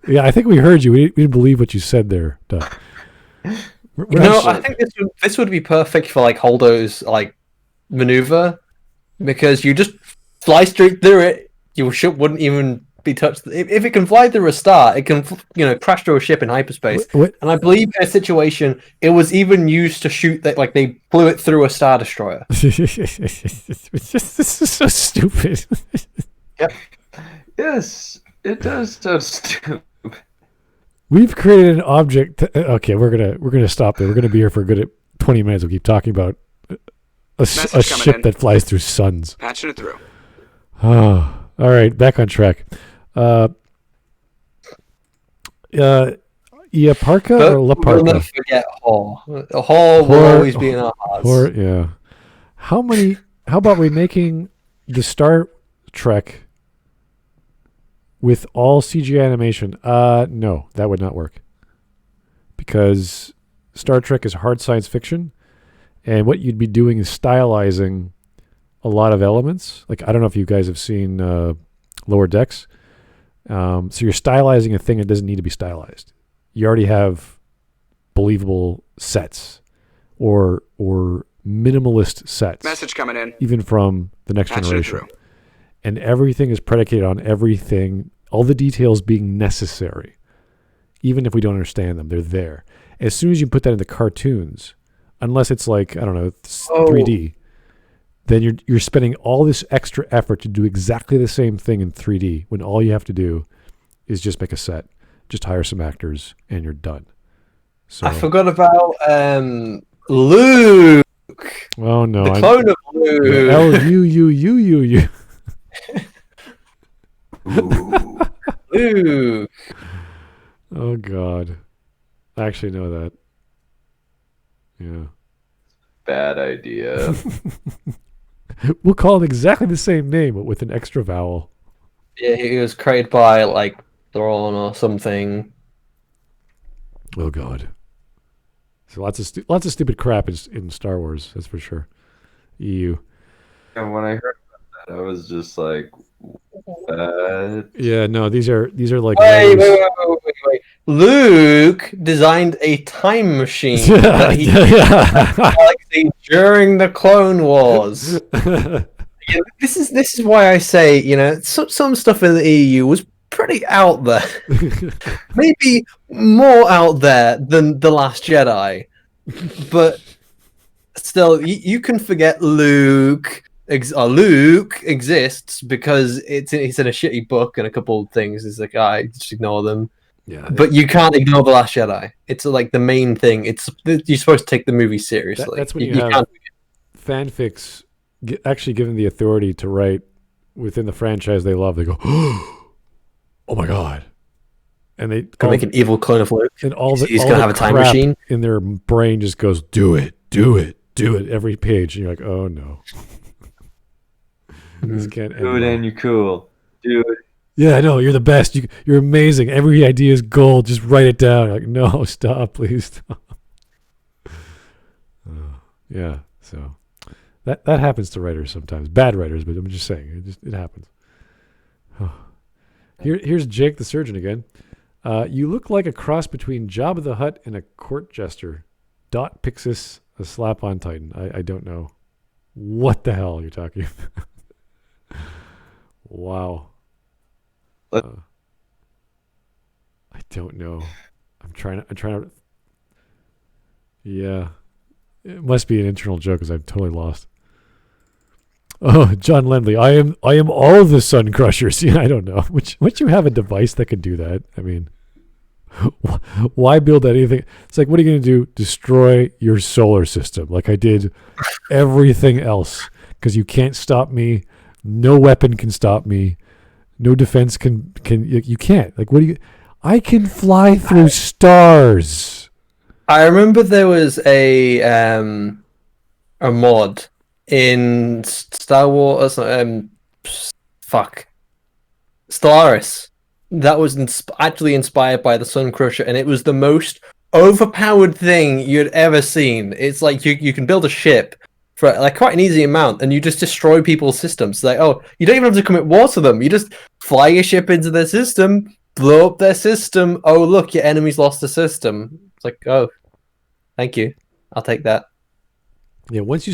Yeah, I think we heard you. We didn't believe what you said there, Duck. I think this would be perfect for like Holdo's like maneuver, because you just fly straight through it. Your ship wouldn't even be touched. If it can fly through a star, it can, crash through a ship in hyperspace. What? And I believe in a situation, it was even used to shoot that. Like they blew it through a star destroyer. This is so stupid. Yep. Yes, it does so stupid. We've created an object. Okay, we're gonna stop there. We're gonna be here for a good 20 minutes. We'll keep talking about a ship that flies through suns. Patching it through. Oh, all right, back on track. Iaparca or La We'll never Parca? forget Hor. Hor will always be in our hearts. Or yeah. How about we making the Star Trek with all CGI animation? No, that would not work. Because Star Trek is hard science fiction, and what you'd be doing is stylizing a lot of elements. Like, I don't know if you guys have seen Lower Decks. So you're stylizing a thing that doesn't need to be stylized. You already have believable sets or minimalist sets. Message coming in. Even from the next Patching it generation. through. And everything is predicated on everything, all the details being necessary. Even if we don't understand them, they're there. As soon as you put that into cartoons, unless it's like, I don't know, 3D, then you're spending all this extra effort to do exactly the same thing in 3D when all you have to do is just make a set, just hire some actors, and you're done. So, I forgot about Luke. Oh no! The clone of Luke. L-U-U-U-U-U. Luke. Oh God! I actually know that. Yeah. Bad idea. We'll call it exactly the same name, but with an extra vowel. Yeah, he was created by like Thrawn or something. Oh God! So lots of stupid crap in Star Wars. That's for sure. EU. And when I heard about that, I was just like, what? Yeah, no, these are like. Wait. Luke designed a time machine that he galaxy during the Clone Wars. Yeah, this is why I say, some stuff in the EU was pretty out there. Maybe more out there than The Last Jedi. But still, you can forget Luke. Luke exists because it's in a shitty book and a couple of things. It's like, just ignore them. Yeah, but you can't ignore The Last Jedi. It's like the main thing. You're supposed to take the movie seriously. That's when you have fanfics actually given the authority to write within the franchise they love. They go, oh my God. And they can make an evil clone of Luke. And he's going to have a time machine. In their brain just goes, do it every page. And you're like, oh no. This can't end. Do it and you're cool. Do it. Yeah, I know. You're the best. You're amazing. Every idea is gold. Just write it down. You're like, no, stop, please stop. Yeah, so that happens to writers sometimes. Bad writers, but I'm just saying, it happens. Here's Jake the Surgeon again. You look like a cross between Jabba the Hutt and a court jester. Dot Pixis, a slap-on Titan. I don't know what the hell you're talking about. Wow. I don't know. I'm trying to. Yeah, it must be an internal joke because I'm totally lost. Oh, John Lemley, I am all the Sun Crushers. Yeah, I don't know. Would you have a device that could do that? I mean, why build anything? It's like, what are you going to do? Destroy your solar system like I did everything else because you can't stop me. No weapon can stop me. No defense can you can't. Like, what do you? I can fly through stars. I remember there was a mod in Star Wars. Stellaris that was actually inspired by the Sun Crusher, and it was the most overpowered thing you'd ever seen. It's like you can build a ship for like quite an easy amount, and you just destroy people's systems. Like, you don't even have to commit war to them. You just fly your ship into their system, blow up their system. Oh, look, your enemy's lost the system. It's like, oh, thank you. I'll take that. Yeah, once you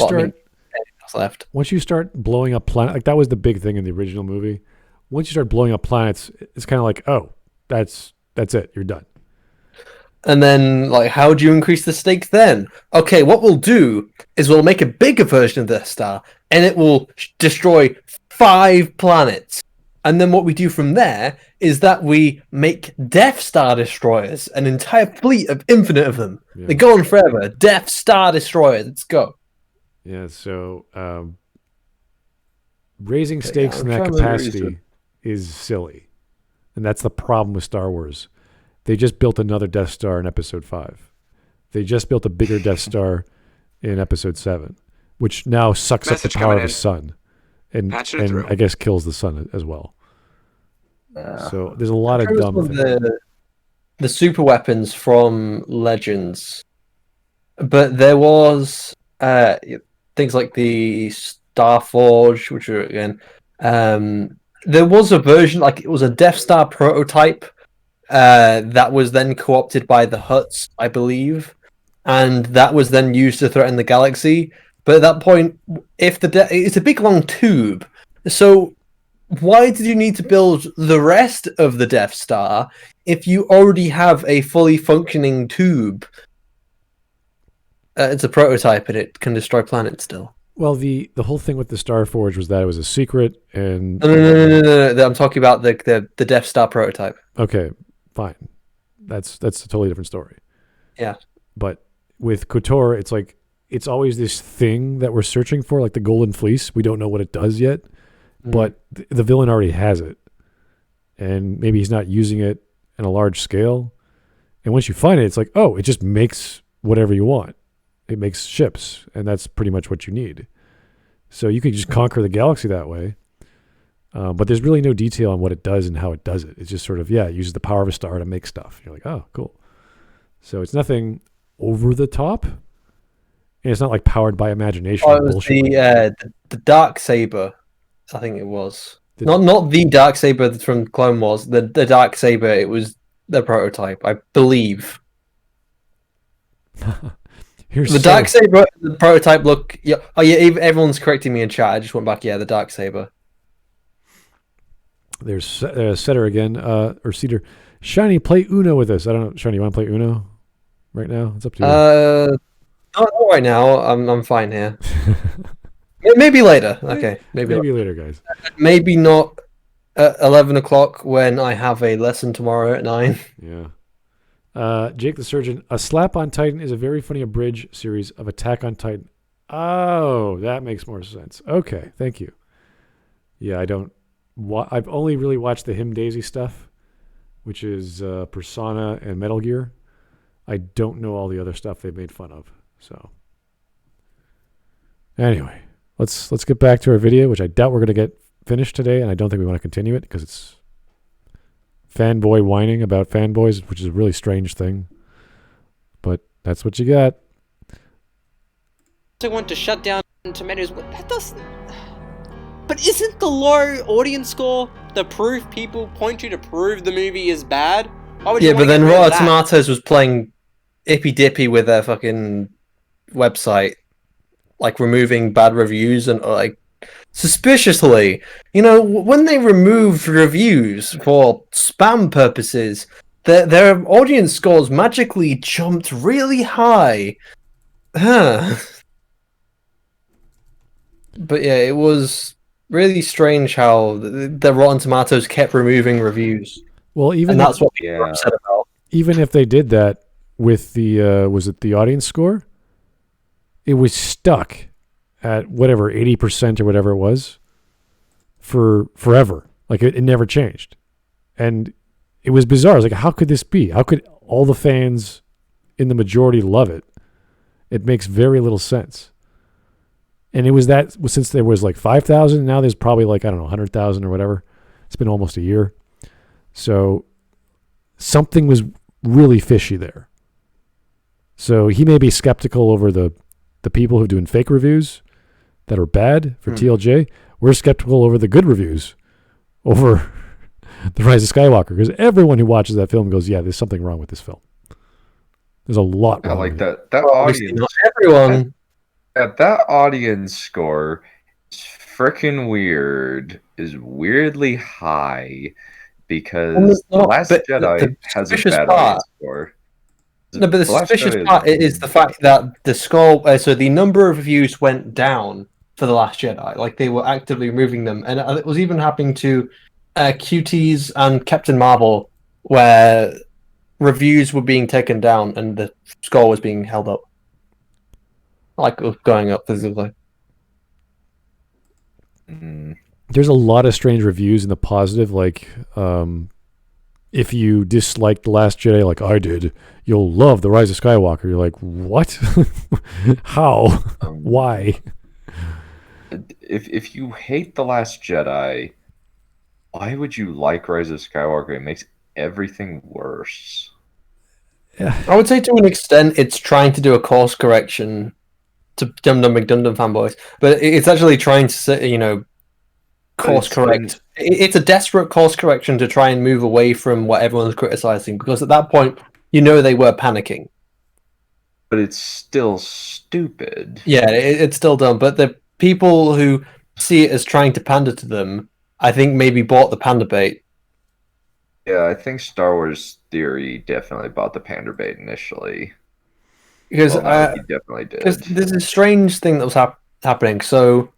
Once you start blowing up planet, like that was the big thing in the original movie, once you start blowing up planets, it's kind of like, oh, that's it. You're done. And then, like, how do you increase the stakes then? Okay, what we'll do is we'll make a bigger version of the Death Star, and it will destroy 5 planets. And then what we do from there is that we make Death Star destroyers, an entire fleet of infinite of them. Yeah. They go on forever. Death Star destroyers. Let's go. Yeah, so raising stakes yeah, in I'm that trying to capacity is silly. And that's the problem with Star Wars. They just built another Death Star in Episode 5. They just built a bigger Death Star in Episode 7, which now sucks Message up the power of coming the sun. And Patching it through. I guess kills the sun as well. So there's a lot of dumb things. The super weapons from Legends. But there was things like the Starforge, which are, again... there was a version, like, it was a Death Star prototype that was then co-opted by the Hutts, I believe, and that was then used to threaten the galaxy. But at that point, if it's a big long tube, so why did you need to build the rest of the Death Star if you already have a fully functioning tube? It's a prototype and it can destroy planets still. Well, the whole thing with the Starforge was that it was a secret, and No. I'm talking about the Death Star prototype. Okay, fine. That's a totally different story. Yeah. But with KOTOR, it's like it's always this thing that we're searching for, like the Golden Fleece. We don't know what it does yet, but the villain already has it, and maybe he's not using it in a large scale. And once you find it, it's like, oh, it just makes whatever you want. It makes ships, and that's pretty much what you need. So you can just conquer the galaxy that way. But there's really no detail on what it does and how it does it. It's just sort of, it uses the power of a star to make stuff. You're like, oh, cool. So it's nothing over the top. And it's not like powered by imagination. Oh, it was the Dark Saber, I think it was. Not the Dark Saber from Clone Wars. The Dark Saber, it was the prototype, I believe. The Dark Saber, the prototype look... Yeah, everyone's correcting me in chat. I just went back, the Dark Saber. There's Setter again, or Cedar. Shiny, play Uno with us. I don't know. Shiny, you want to play Uno right now? It's up to you. Not right now. I'm fine here. Maybe later. Okay, maybe later, guys. Maybe not at 11 o'clock when I have a lesson tomorrow at 9. Yeah. Jake the Surgeon. A Slap on Titan is a very funny abridged series of Attack on Titan. Oh, that makes more sense. Okay, thank you. Yeah, I've only really watched the Him Daisy stuff, which is Persona and Metal Gear. I don't know all the other stuff they made fun of. So anyway, let's get back to our video, which I doubt we're going to get finished today, and I don't think we want to continue it because it's fanboy whining about fanboys, which is a really strange thing. But that's what you got. I want to shut down Tomatoes, but that doesn't... But isn't the low audience score the proof people point you to prove the movie is bad? But then Rotten Tomatoes was playing ippy dippy with their fucking website, like removing bad reviews and like suspiciously. When they removed reviews for spam purposes, their audience scores magically jumped really high. But yeah, it was really strange how the Rotten Tomatoes kept removing reviews. Well, that's what people are upset about. Even if they did that with the was it the audience score? It was stuck at whatever 80% or whatever it was for forever. Like it never changed, and it was bizarre. I was like, how could this be? How could all the fans in the majority love it? It makes very little sense. And it was that since there was like 5,000, now there's probably like, I don't know, 100,000 or whatever. It's been almost a year. So something was really fishy there. So he may be skeptical over the people who are doing fake reviews that are bad for TLJ. We're skeptical over the good reviews over The Rise of Skywalker, because everyone who watches that film goes, yeah, there's something wrong with this film. There's a lot wrong with it. That audience. Not everyone. That audience score is frickin' weird is weirdly high because Well, it's The not, Last but Jedi the has a suspicious bad part- audience score. No, but the The Last suspicious Jedi part is the fact that the score, so the number of reviews went down for The Last Jedi. Like, they were actively removing them. And it was even happening to QTs and Captain Marvel, where reviews were being taken down and the score was being held up. Like, going up physically. Mm. There's a lot of strange reviews in the positive, like if you dislike The Last Jedi like I did, you'll love The Rise of Skywalker. You're like, what? How? Why? If you hate The Last Jedi, why would you like Rise of Skywalker? It makes everything worse. I would say to an extent it's trying to do a course correction to Dum Dum McDum fanboys, but it's actually trying to say, course correct. It's a desperate course correction to try and move away from what everyone's criticizing, because at that point, they were panicking. But it's still stupid. Yeah, it's still dumb, but the people who see it as trying to pander to them, I think maybe bought the panda bait. Yeah, I think Star Wars Theory definitely bought the pander bait initially. Because Well, no, he definitely did. there's a strange thing that was happening. So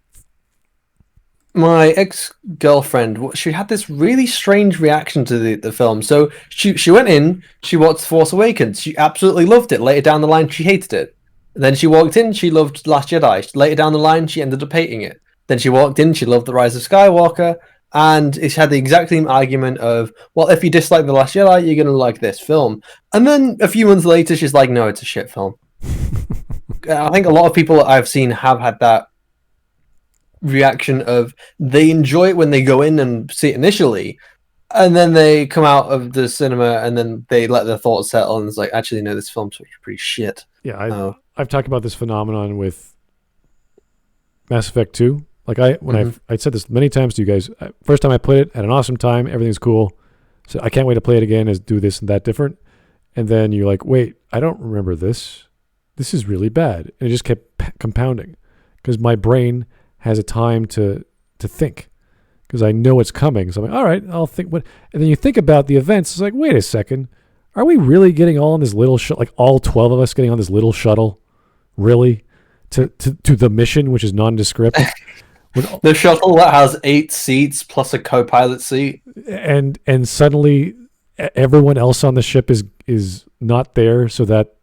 my ex-girlfriend, she had this really strange reaction to the film. So she went in, she watched Force Awakens, she absolutely loved it. Later down the line, she hated it. And then she walked in, she loved Last Jedi. Later down the line, she ended up hating it. Then she walked in, she loved The Rise of Skywalker, and it had the exact same argument of, well, if you dislike The Last Jedi, you're going to like this film. And then a few months later, she's like, no, it's a shit film. I think a lot of people that I've seen have had that reaction of they enjoy it when they go in and see it initially, and then they come out of the cinema and then they let their thoughts settle and it's like, actually, no, this film's pretty shit. Yeah, I've talked about this phenomenon with Mass Effect 2. Like I said this many times to you guys. First time I played it, had an awesome time, everything's cool. So I can't wait to play it again, do this and that different. And then you're like, wait, I don't remember this. This is really bad. And it just kept compounding because my brain has a time to think because I know it's coming. So I'm like, all right, I'll think what. And then you think about the events. It's like, wait a second. Are we really getting all on this little like all 12 of us getting on this little shuttle? Really? To the mission, which is nondescript? The shuttle that has 8 seats plus a co-pilot seat. And suddenly everyone else on the ship is not there so that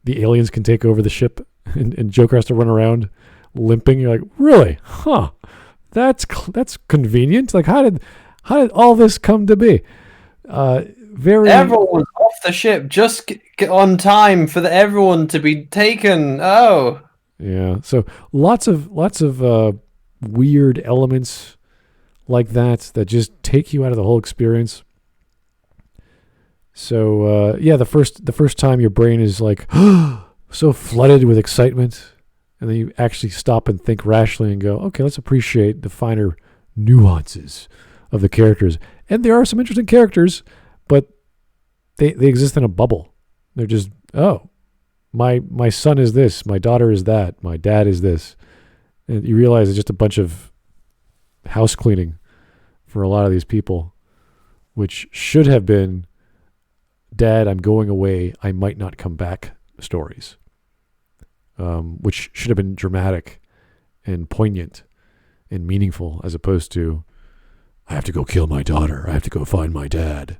the aliens can take over the ship and Joker has to run around limping. You're like, really? Huh. That's convenient. Like, how did all this come to be? Everyone was off the ship just get on time for everyone to be taken. Oh. Yeah. So lots of weird elements like that just take you out of the whole experience. So the first time your brain is like so flooded with excitement, and then you actually stop and think rationally and go, okay, let's appreciate the finer nuances of the characters. And there are some interesting characters, but they exist in a bubble. They're just, oh, my son is this, my daughter is that, my dad is this. And you realize it's just a bunch of house cleaning for a lot of these people, which should have been, Dad, I'm going away, I might not come back stories, which should have been dramatic and poignant and meaningful, as opposed to, I have to go kill my daughter, I have to go find my dad,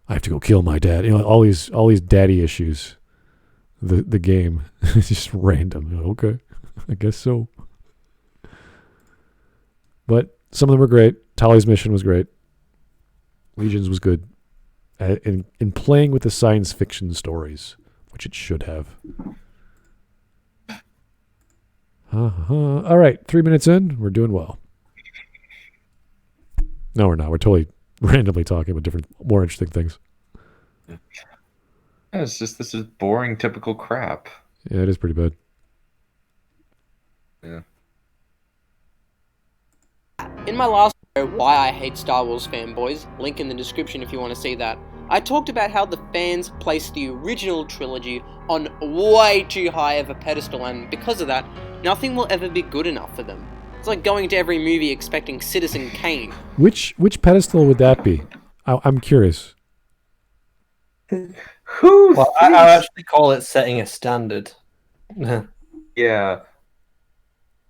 I have to go kill my dad. All these daddy issues. The game is just random. Okay, I guess so. But some of them were great. Tali's mission was great. Legions was good. In playing with the science fiction stories, which it should have. All right, 3 minutes in, we're doing well. No, we're not. We're totally randomly talking about different, more interesting things. Yeah, it's just, this is boring, typical crap. Yeah, it is pretty bad. Yeah. In my last video, Why I Hate Star Wars Fanboys, link in the description if you want to see that, I talked about how the fans placed the original trilogy on way too high of a pedestal, and because of that, nothing will ever be good enough for them. It's like going to every movie expecting Citizen Kane. Which pedestal would that be? I'm curious. Who? Well, I actually call it setting a standard. Yeah.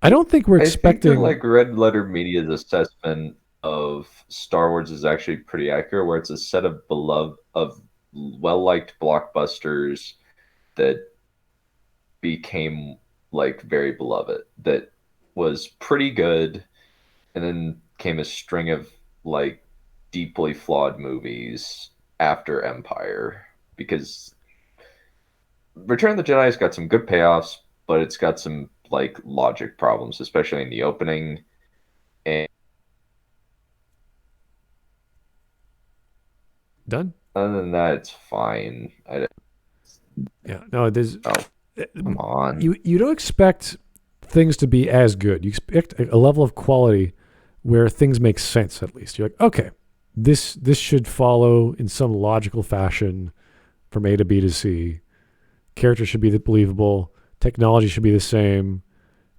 I don't think we're I think expecting. that, like, Red Letter Media's assessment of Star Wars is actually pretty accurate, where it's a set of well-liked blockbusters that became, like, very beloved. That was pretty good, and then came a string of, like, deeply flawed movies after Empire, because Return of the Jedi's got some good payoffs, but it's got some, like, logic problems, especially in the opening. And Done? other than that, it's fine. Yeah. No, there's. Come on. You don't expect things to be as good. You expect a level of quality where things make sense, at least. You're like, okay, this should follow in some logical fashion from A to B to C. Characters should be believable. Technology should be the same.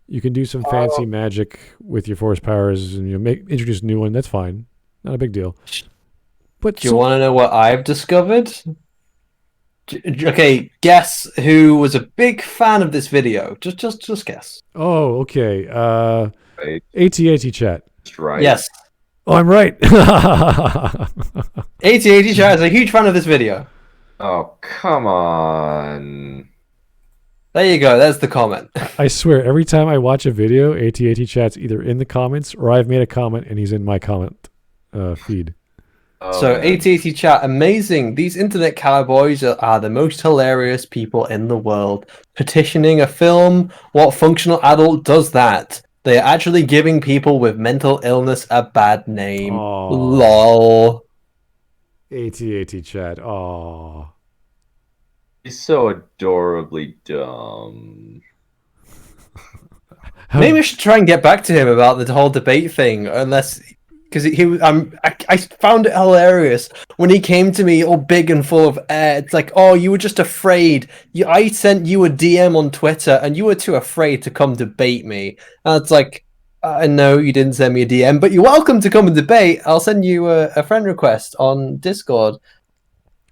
You can do some fancy magic with your force powers and introduce a new one. That's fine. Not a big deal. But Do you want to know what I've discovered? Okay, guess who was a big fan of this video. Just guess. Oh, okay. Right. AT chat. That's right. Yes. Oh, I'm right. AT chat is a huge fan of this video. Oh, come on. There you go. There's the comment. I swear, every time I watch a video, AT chat's either in the comments or I've made a comment and he's in my comment feed. So AT chat, amazing. These internet cowboys are the most hilarious people in the world. Petitioning a film, what functional adult does that? They are actually giving people with mental illness a bad name. Aww. Lol. AT chat. Aww. He's so adorably dumb. Maybe I should try and get back to him about the whole debate thing, unless because I found it hilarious when he came to me all big and full of air. It's like, oh, you were just afraid. I sent you a DM on Twitter, and you were too afraid to come debate me. And it's like, no, you didn't send me a DM, but you're welcome to come and debate. I'll send you a friend request on Discord.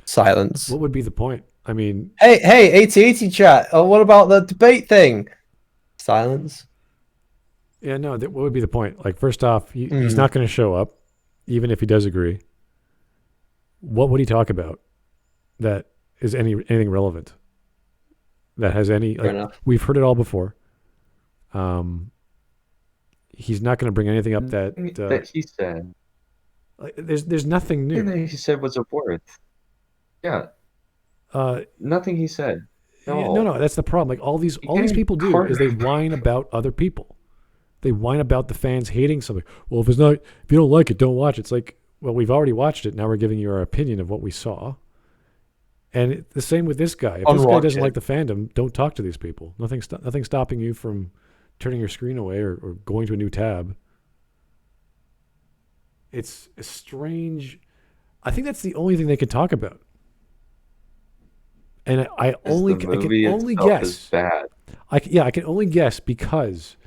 Silence. What would be the point? I mean, Hey, AT chat. Oh, what about the debate thing? Silence. yeah, no. What would be the point? Like, first off, he's not going to show up, even if he does agree. What would he talk about that is anything relevant? That has any? Like, we've heard it all before. He's not going to bring anything up that he said. Like, there's nothing new. Anything he said was of worth. Yeah. Nothing he said. No, that's the problem. Like all these people do is they whine about other people. They whine about the fans hating something. Well, if you don't like it, don't watch it. It's like, well, we've already watched it. Now we're giving you our opinion of what we saw. And the same with this guy. If this guy doesn't like the fandom, don't talk to these people. Nothing's stopping you from turning your screen away or going to a new tab. It's a strange. I think that's the only thing they could talk about. And I can only guess. I can only guess because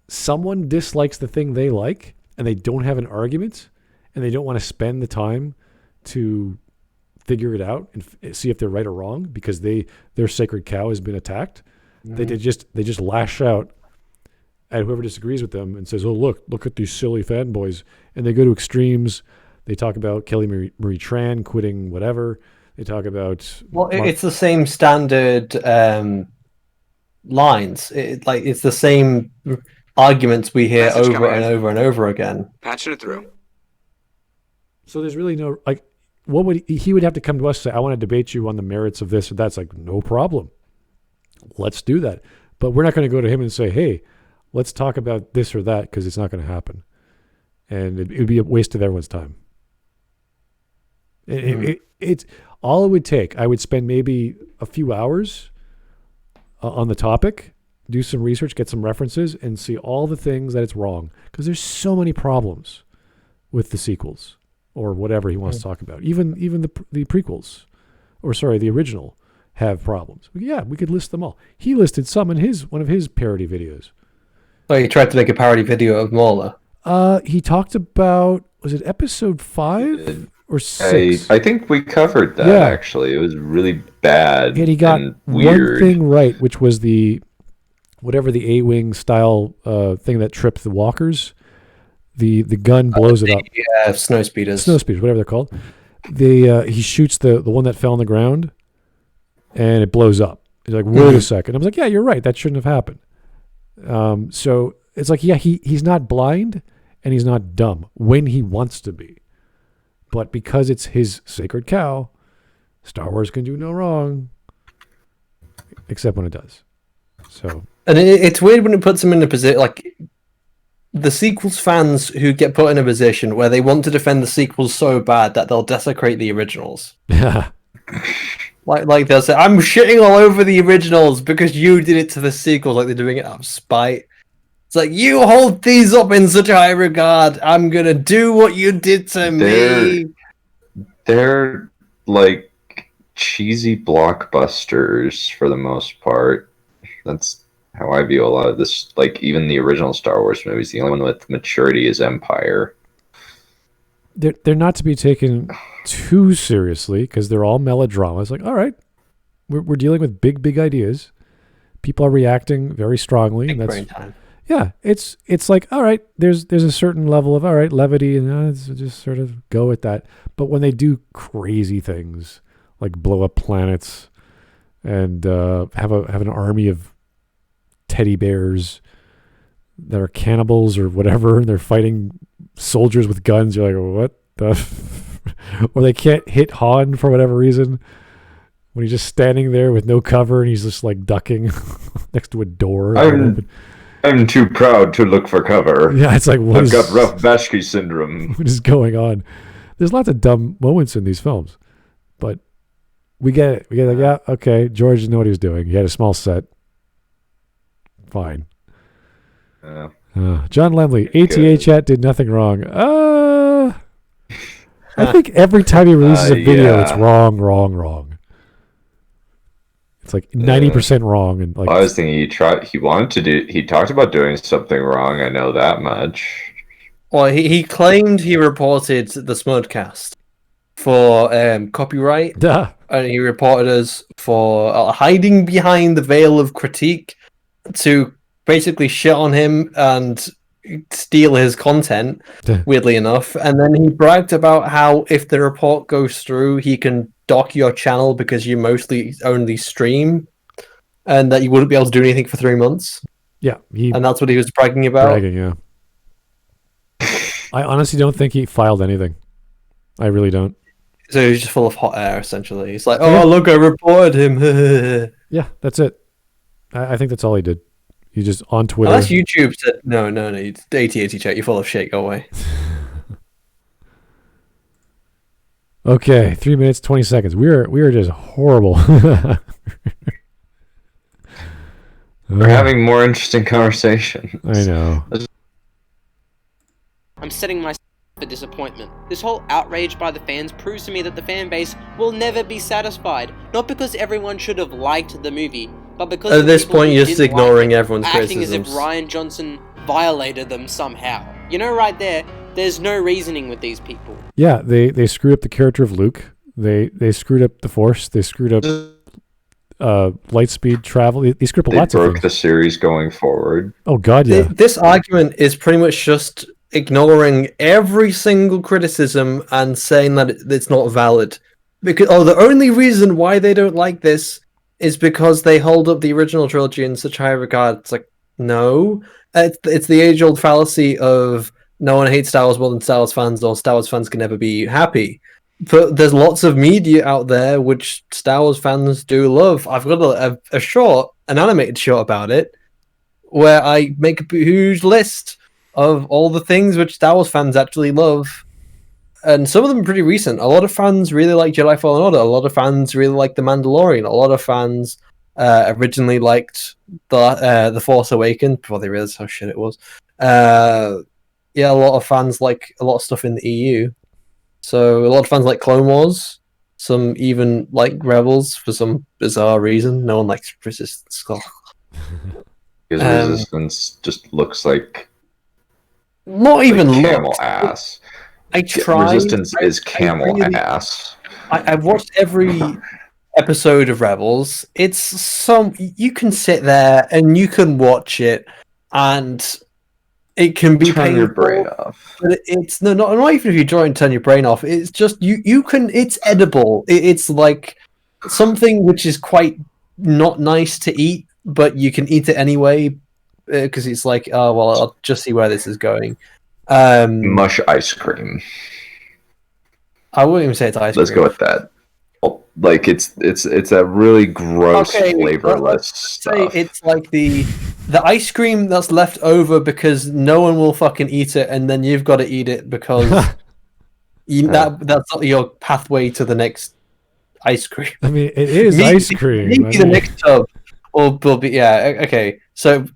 someone dislikes the thing they like and they don't have an argument and they don't want to spend the time to figure it out and see if they're right or wrong because their sacred cow has been attacked. Mm-hmm. They just lash out at whoever disagrees with them and says, "Oh, look at these silly fanboys," and they go to extremes. They talk about Kelly Marie Tran quitting whatever. They talk about it's the same standard lines. It's the same arguments we hear over and over and over again. Patching it through. So there's really no what would he would have to come to us and say, "I want to debate you on the merits of this or that's." Like, no problem. Let's do that. But we're not going to go to him and say, "Hey, let's talk about this or that," because it's not going to happen. And it would be a waste of everyone's time. It's all it would take. I would spend maybe a few hours on the topic, do some research, get some references, and see all the things that it's wrong. Because there's so many problems with the sequels or whatever he wants to talk about. Even the prequels, the original, have problems. Yeah, we could list them all. He listed some in one of his parody videos. Oh, he tried to make a parody video of Mauler. He talked about, was it episode 5 or 6? I think we covered that, actually. It was really bad And he got and weird. one thing right, which was whatever the A-Wing style thing that tripped the walkers. The gun blows it up. Yeah, snow speeders, whatever they're called. He shoots the one that fell on the ground, and it blows up. He's like, wait a second. I was like, yeah, you're right. That shouldn't have happened. So it's like, yeah, he's not blind and he's not dumb when he wants to be. But because it's his sacred cow, Star Wars can do no wrong, except when it does. So, and it's weird when it puts him in a position like the sequels fans who get put in a position where they want to defend the sequels so bad that they'll desecrate the originals. Yeah. Like they'll say, I'm shitting all over the originals because you did it to the sequels, like they're doing it out of spite. It's like, you hold these up in such high regard, I'm gonna do what you did to me. They're like cheesy blockbusters for the most part. That's how I view a lot of this. Like, even the original Star Wars movies, the only one with maturity is Empire. They're not to be taken too seriously because they're all melodramas. Like, all right, we're dealing with big ideas. People are reacting very strongly, and that's time. Yeah. It's like, all right, there's a certain level of all right levity, and let's just sort of go with that. But when they do crazy things like blow up planets and have an army of teddy bears that are cannibals or whatever, and they're fighting soldiers with guns, you're like, what the or they can't hit Han for whatever reason when he's just standing there with no cover and he's just like ducking next to a door. I'm too proud to look for cover. Yeah, it's like, I've got rough Bashki syndrome. What is going on? There's lots of dumb moments in these films, but we get it. We get like, yeah, okay, George didn't know what he was doing. He had a small set. Fine. John Lemley, ATA chat did nothing wrong. I think every time he releases a video, it's wrong. It's like 90% wrong, and like I was thinking he talked about doing something wrong. I know that much. Well, he claimed he reported the Smudcast for copyright, and he reported us for hiding behind the veil of critique to basically shit on him and steal his content, weirdly enough. And then he bragged about how if the report goes through, he can dock your channel because you mostly only stream, and that you wouldn't be able to do anything for 3 months. Yeah, and that's what he was bragging about. Yeah. I honestly don't think he filed anything. I really don't. So he's just full of hot air, essentially. He's like, oh, look, I reported him. Yeah, that's it. I think that's all he did. He just on Twitter. Unless YouTube said, no, it's AT-AT chat, you're full of shit, go away. Okay, 3 minutes, 20 seconds. We are just horrible. We're having more interesting conversations. I know. I'm setting myself for disappointment. This whole outrage by the fans proves to me that the fan base will never be satisfied. Not because everyone should have liked the movie, but because at this point you're just ignoring everyone's acting criticisms. as if Rian Johnson violated them somehow. You know, right there, there's no reasoning with these people. Yeah, they screwed up the character of Luke. They screwed up the Force. They screwed up light speed travel. They screwed up lots of things. They broke the series going forward. Oh God, yeah. This argument is pretty much just ignoring every single criticism and saying that it's not valid. Because the only reason why they don't like this is because they hold up the original trilogy in such high regard. It's like, no. It's the age-old fallacy of no one hates Star Wars more than Star Wars fans, or Star Wars fans can never be happy. But there's lots of media out there which Star Wars fans do love. I've got a short, an animated short about it, where I make a huge list of all the things which Star Wars fans actually love. And some of them are pretty recent. A lot of fans really like Jedi Fallen Order. A lot of fans really like The Mandalorian. A lot of fans originally liked The Force Awakens before they realized how shit it was. Yeah, a lot of fans like a lot of stuff in the EU. So a lot of fans like Clone Wars. Some even like Rebels for some bizarre reason. No one likes Resistance. Because Resistance just looks like not even camel looks. ass. I tried. Resistance is camel ass. I've watched every episode of Rebels. You can sit there and you can watch it, and it can be Turn your painful, brain off. but it's not even if you try and turn your brain off. It's just you can. It's edible. It's like something which is quite not nice to eat, but you can eat it anyway because it's like, oh well, I'll just see where this is going. Mush ice cream. I wouldn't even say it's ice cream. Let's go with that. Like it's a really gross, flavorless stuff. Say it's like the ice cream that's left over because no one will fucking eat it, and then you've got to eat it because that's not your pathway to the next ice cream. I mean, it is ice cream. Maybe the next tub, or will be okay. So,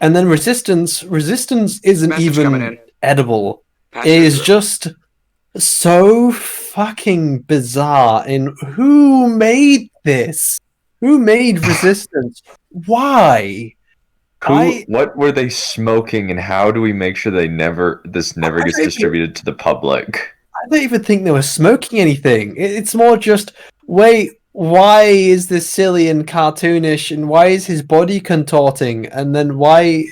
and then resistance isn't Message even coming in. edible. Patch It it is through. just so fucking bizarre. And who made this? Who made resistance? Why? What were they smoking, and how do we make sure this never gets distributed to the public? I don't even think they were smoking anything. It's more just, wait, why is this silly and cartoonish, and why is his body contorting, and then why?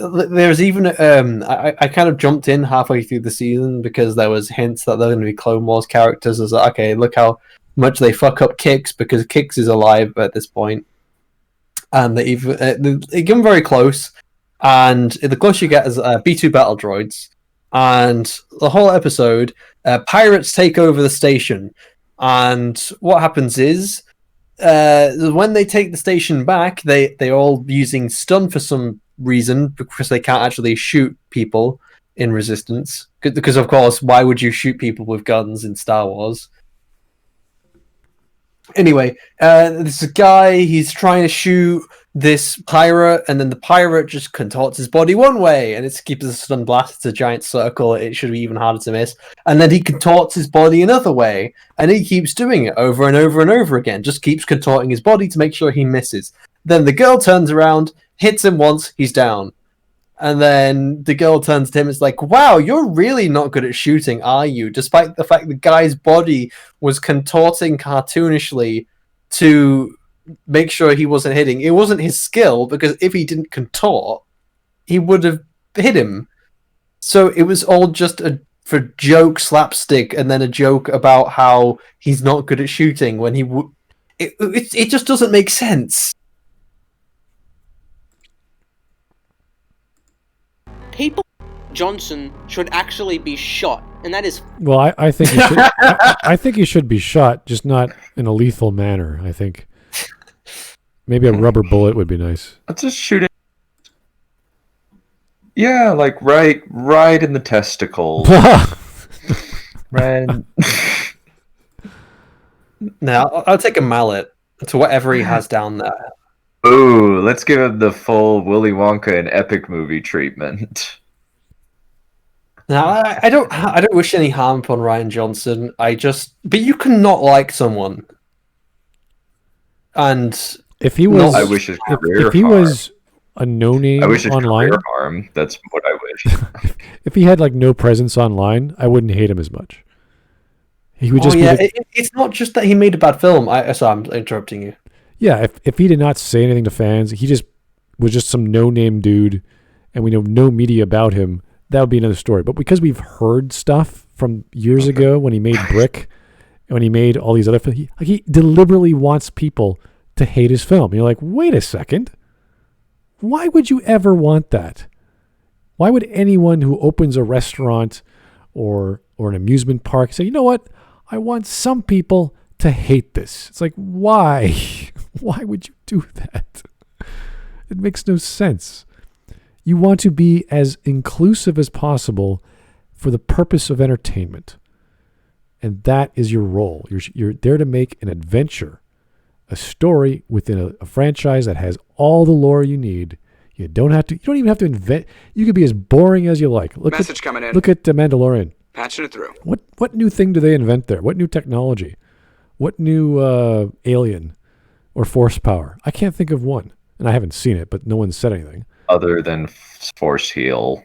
There's even I kind of jumped in halfway through the season because there was hints that they're going to be Clone Wars characters. I was like, okay, look how much they fuck up Kix, because Kix is alive at this point, and they get them very close, and the closer you get is B2 battle droids, and the whole episode, pirates take over the station, and what happens is, when they take the station back, they're all using stun for some reason, because they can't actually shoot people in Resistance, because of course, why would you shoot people with guns in Star Wars? Anyway, there's a guy, he's trying to shoot this pirate, and then the pirate just contorts his body one way, and it keeps a stun blast. It's a giant circle, it should be even harder to miss. And then he contorts his body another way, and he keeps doing it over and over and over again, just keeps contorting his body to make sure he misses. Then the girl turns around, hits him once, he's down. And then the girl turns to him, it's like, wow, you're really not good at shooting, are you? Despite the fact the guy's body was contorting cartoonishly to make sure he wasn't hitting. It wasn't his skill, because if he didn't contort, he would have hit him. So it was all just for joke slapstick, and then a joke about how he's not good at shooting when he it just doesn't make sense. People Johnson should actually be shot, and that is Well, I think he should. I think he should be shot, just not in a lethal manner. I think maybe a rubber bullet would be nice. Let's just shoot it. Yeah, like right in the testicles. Right. Now I'll take a mallet to whatever he has down there. Ooh, let's give him the full Willy Wonka and epic movie treatment. Now I don't wish any harm upon Rian Johnson. But you cannot like someone, and If he was, I wish his career if he harm. was a no-name I wish his online, career harm. That's what I wish. if he had like no presence online, I wouldn't hate him as much. He would just it's not just that he made a bad film. Sorry, I'm interrupting you. Yeah, if he did not say anything to fans, he just was just some no-name dude, and we know no media about him, that would be another story. But because we've heard stuff from years ago when he made Brick, and when he made all these other films, he deliberately wants people to hate his film. And you're like, wait a second. Why would you ever want that? Why would anyone who opens a restaurant or an amusement park say, you know what? I want some people to hate this. It's like, why? Why would you do that? It makes no sense. You want to be as inclusive as possible for the purpose of entertainment. And that is your role. You're there to make an adventure, a story within a franchise that has all the lore you need. You don't even have to invent. You could be as boring as you like. Message coming in. Look at The Mandalorian. Patching it through. What new thing do they invent there? What new technology? What new alien or force power? I can't think of one. And I haven't seen it, but no one said anything. other than Force Heal.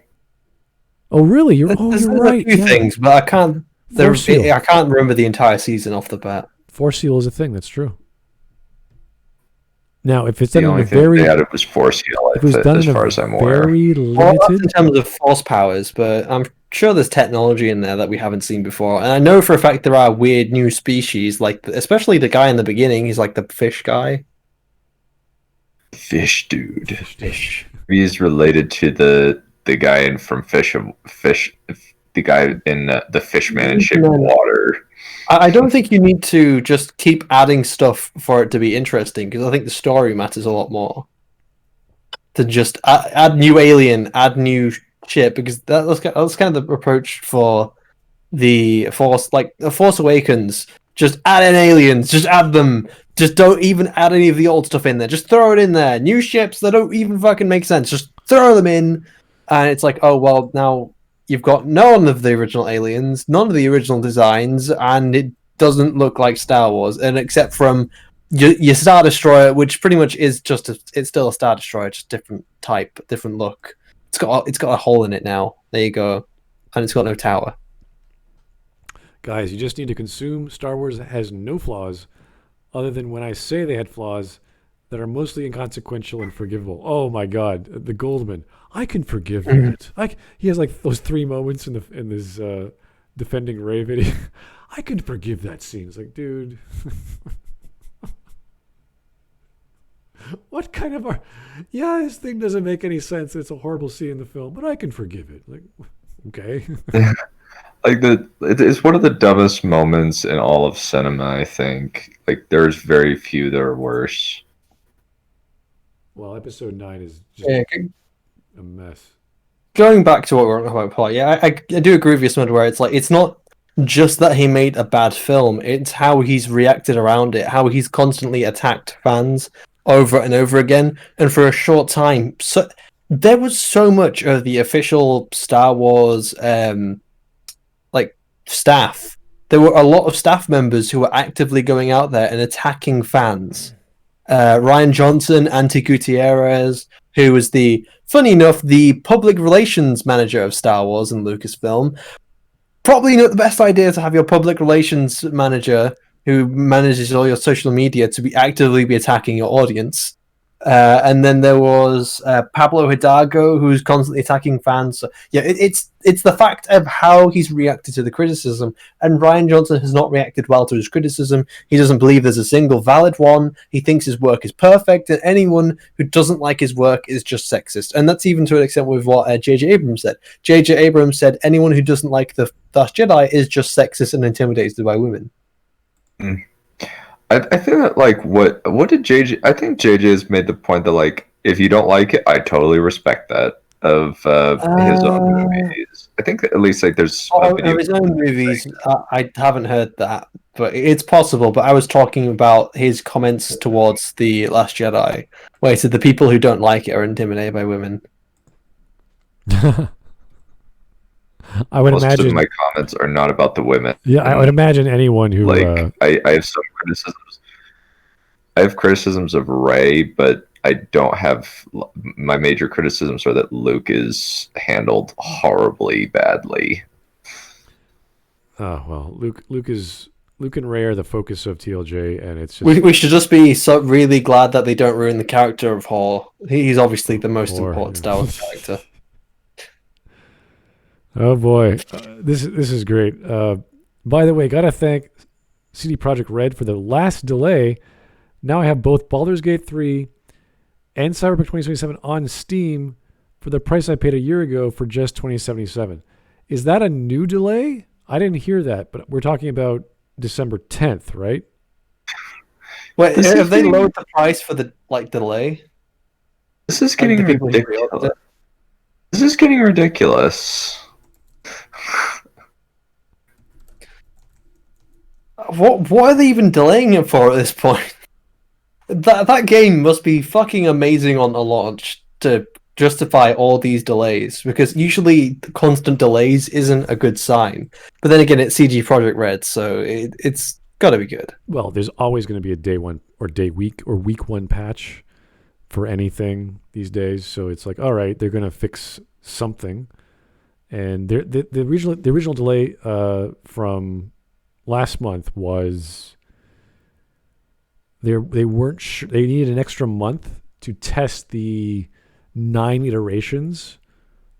Oh, really? You're There's right. a few Yeah. things, but I can't. Force Heal. I can't remember the entire season off the bat. Force Heal is a thing. That's true. Now, if it's The done in only a thing very, they had it was Force Heal, if it was done as in far a as I'm aware. very Well, that's in limited, terms of force powers, but I'm sure there's technology in there that we haven't seen before. And I know for a fact there are weird new species, like especially the guy in the beginning. He's like the fish guy. Fish dude. Fish. He's related to the guy in from Fish, the guy in the Fishman in Shape of Water. I don't think you need to just keep adding stuff for it to be interesting, because I think the story matters a lot more. To just add new alien, add new shit, because that's kind of the approach for the Force, like the Force Awakens. Just add in aliens, just add them. Just don't even add any of the old stuff in there. Just throw it in there. New ships that don't even fucking make sense. Just throw them in, and it's like, oh well, now you've got none of the original aliens, none of the original designs, and it doesn't look like Star Wars, and except from your Star Destroyer, which pretty much is it's still a Star Destroyer, just different type, different look. It's got a hole in it now. There you go, and it's got no tower. guys, you just need to consume Star Wars that has no flaws, other than when I say they had flaws that are mostly inconsequential and forgivable. Oh my God, the Goldman, I can forgive that. He has like those 3 moments in this defending Rey video. I can forgive that scene. It's like, dude, what kind of this thing doesn't make any sense. It's a horrible scene in the film, but I can forgive it. Like, okay. Like it's one of the dumbest moments in all of cinema, I think. Like there's very few that are worse. Well, episode 9 is just a mess. Going back to what we were talking about, Paul, yeah, I do agree with you, Smud, where it's like, it's not just that he made a bad film, it's how he's reacted around it, how he's constantly attacked fans over and over again, and for a short time. So there was so much of the official Star Wars staff. There were a lot of staff members who were actively going out there and attacking fans. Ryan Johnson, Auntie Gutierrez, who was funny enough, the public relations manager of Star Wars and Lucasfilm. Probably not the best idea to have your public relations manager, who manages all your social media, to be actively attacking your audience. And then there was Pablo Hidalgo, who's constantly attacking fans. So, yeah, it's the fact of how he's reacted to the criticism. And Ryan Johnson has not reacted well to his criticism. He doesn't believe there's a single valid one. He thinks his work is perfect, and anyone who doesn't like his work is just sexist. And that's even to an extent with what J.J. Abrams said. J.J. Abrams said anyone who doesn't like The Last Jedi is just sexist and intimidated by women. Mm. I think that, like, what did JJ? I think JJ has made the point that, like, if you don't like it, I totally respect that of his own movies. I think at least, like, there's his own movies. I haven't heard that, but it's possible. But I was talking about his comments towards The Last Jedi, where he said the people who don't like it are intimidated by women. I would Most imagine of my comments are not about the women. Yeah, I would imagine anyone who like I have some criticisms. I have criticisms of Rey, but I don't have my major criticisms are that Luke is handled horribly badly. Oh well, Luke and Rey are the focus of TLJ, and it's just We should just be really glad that they don't ruin the character of Hall. He's obviously the most important Star Wars character. Oh boy, this is great. By the way, gotta thank CD Projekt Red for the last delay. Now I have both Baldur's Gate 3 and Cyberpunk 2077 on Steam for the price I paid a year ago for just $20.77. Is that a new delay? I didn't hear that, but we're talking about December 10th, right? Wait, have they lowered the price for the delay? This is getting ridiculous. This is getting ridiculous. What are they even delaying it for at this point? That game must be fucking amazing on a launch to justify all these delays, because usually constant delays isn't a good sign. But then again, it's CG Projekt Red, so it's got to be good. Well, there's always going to be a day one or week one patch for anything these days. So it's like, all right, they're going to fix something. And the original delay from last month was they weren't sure. They needed an extra month to test the 9 iterations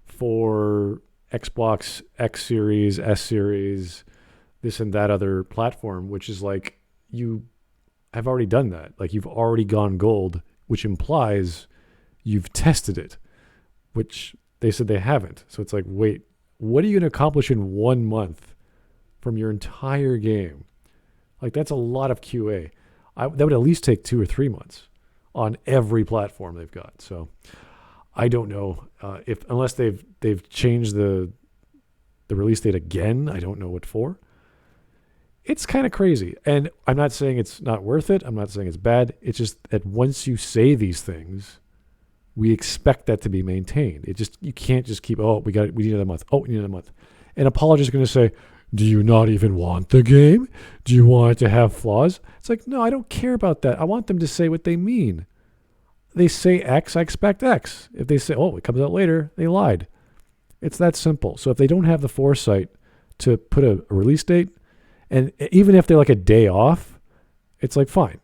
for Xbox X Series, S Series, this and that other platform, which is like, you have already done that. Like, you've already gone gold, which implies you've tested it, which they said they haven't. So it's like, wait, what are you going to accomplish in 1 month from your entire game? Like, that's a lot of QA. That would at least take 2 or 3 months on every platform they've got. So I don't know unless they've changed the release date again. I don't know what for. It's kind of crazy. And I'm not saying it's not worth it. I'm not saying it's bad. It's just that once you say these things, we expect that to be maintained. You can't just keep, we need another month. We need another month. And apologists are going to say, do you not even want the game? Do you want it to have flaws? It's like, no, I don't care about that. I want them to say what they mean. They say X, I expect X. If they say, it comes out later, they lied. It's that simple. So if they don't have the foresight to put a release date, and even if they're like a day off, it's like, fine.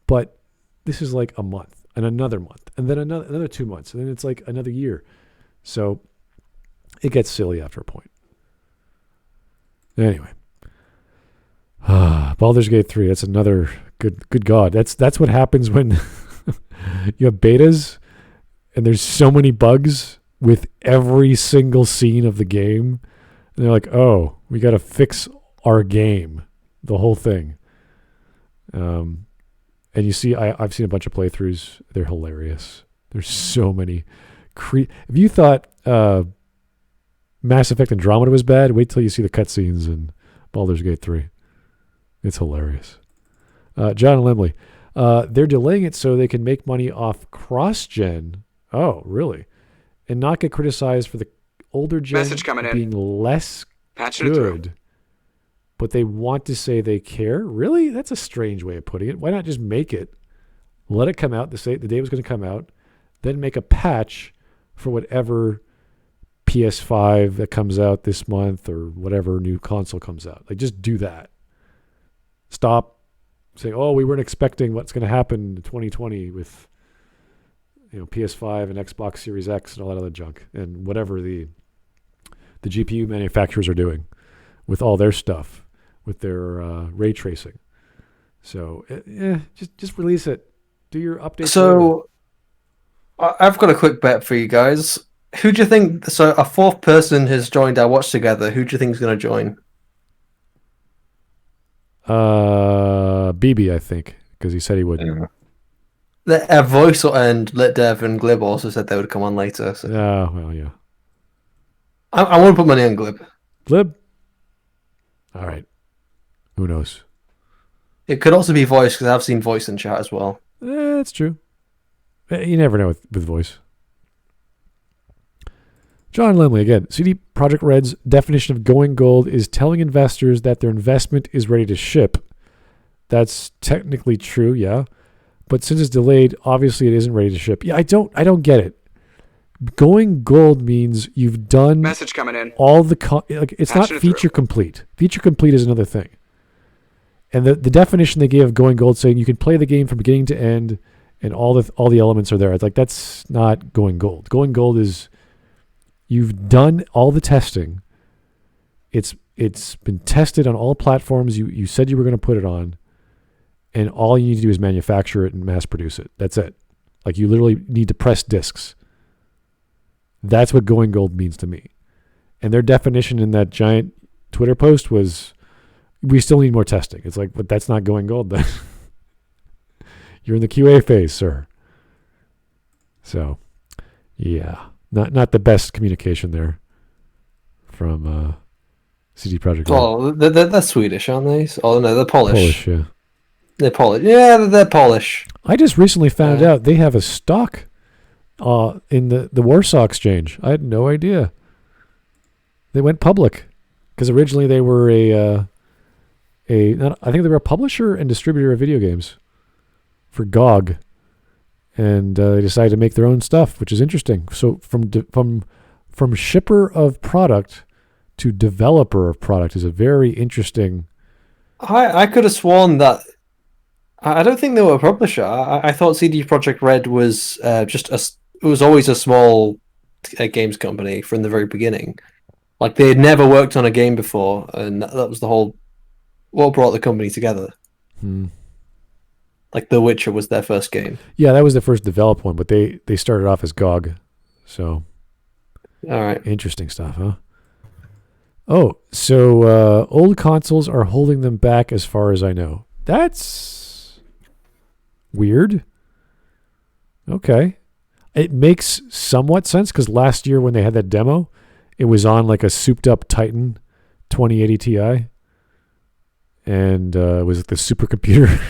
But this is like a month and another month and then another 2 months. And then it's like another year. So it gets silly after a point. Anyway, Baldur's Gate 3. That's another good God. That's what happens when you have betas and there's so many bugs with every single scene of the game. And they're like, we got to fix our game, the whole thing. And you see, I've seen a bunch of playthroughs. They're hilarious. There's so many. If you thought Mass Effect Andromeda was bad, wait till you see the cutscenes in Baldur's Gate 3. It's hilarious. John Limley. They're delaying it so they can make money off cross-gen. Oh, really? And not get criticized for the older gen Message coming in. being less Patching it through. good. But they want to say they care? Really? That's a strange way of putting it. Why not just make it, let it come out, the day it was going to come out, then make a patch for whatever PS5 that comes out this month or whatever new console comes out. Like, just do that. Stop saying, we weren't expecting what's going to happen in 2020 with PS5 and Xbox Series X and all that other junk and whatever the GPU manufacturers are doing with all their stuff, with their ray tracing. So just release it. Do your updates. So I've got a quick bet for you guys. Who do you think? So a fourth person has joined our watch together. Who do you think is going to join? BB, I think, because he said he would. The voice and LitDev and Glib also said they would come on later. So. Well, yeah. I want to put money on Glib. Glib? All right. Who knows? It could also be voice, because I've seen voice in chat as well. That's true. You never know with voice. John Limley again. CD Projekt Red's definition of going gold is telling investors that their investment is ready to ship. That's technically true, yeah. But since it's delayed, obviously it isn't ready to ship. Yeah, I don't get it. Going gold means you've done Message coming in. all the it's not Patching it feature through. complete. Feature complete is another thing. And the definition they gave of going gold, saying you can play the game from beginning to end and all the elements are there. It's like, that's not going gold. Going gold is you've done all the testing. It's been tested on all platforms you said you were going to put it on, and all you need to do is manufacture it and mass produce it. That's it. Like, you literally need to press discs. That's what going gold means to me. And their definition in that giant Twitter post was, we still need more testing. It's like, but that's not going gold then. You're in the QA phase, sir. So, yeah. Not the best communication there from CD Projekt Red. Oh, they're Swedish, aren't they? Oh, no, they're Polish. Polish, yeah. They're Polish. Yeah, they're Polish. I just recently found out they have a stock in the Warsaw Exchange. I had no idea. They went public because originally they were I think they were a publisher and distributor of video games for GOG, and they decided to make their own stuff, which is interesting. So from shipper of product to developer of product is a very interesting. I could have sworn that. I don't think they were a publisher. I thought CD Projekt Red was it was always a small games company from the very beginning. Like they had never worked on a game before, and that was what brought the company together. Like The Witcher was their first game. Yeah, that was the first developed one, but they started off as GOG. So, all right, interesting stuff, huh? Oh, so old consoles are holding them back, as far as I know. That's weird. Okay, it makes somewhat sense because last year when they had that demo, it was on like a souped-up Titan 2080 Ti, and it was the supercomputer.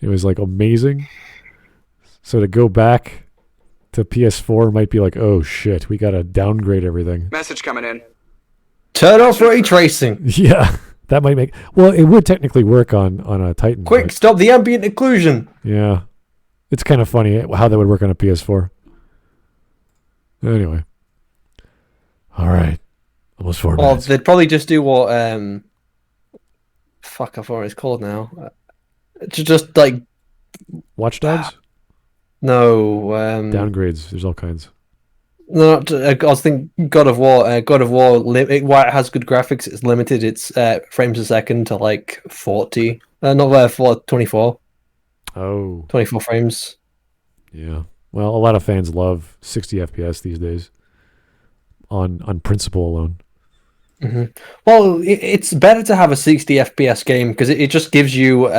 It was like amazing. So to go back to PS4 might be like, oh shit, we gotta downgrade everything. Message coming in. Turn off ray tracing. Yeah, that might make. Well, it would technically work on a Titan. Quick, stop the ambient occlusion. Yeah, it's kind of funny how that would work on a PS4. Anyway, all right, almost 4 minutes. They'd probably just do what fuck, I forgot what it's called now. Just like Watch Dogs. No. Downgrades. There's all kinds. No, I was thinking God of War. God of War, while it has good graphics, it's limited its frames a second to like 40. Not 24. Oh. 24 frames. Yeah. Well, a lot of fans love 60 FPS these days. On principle alone. Mm-hmm. Well, it's better to have a 60 FPS game because it just gives you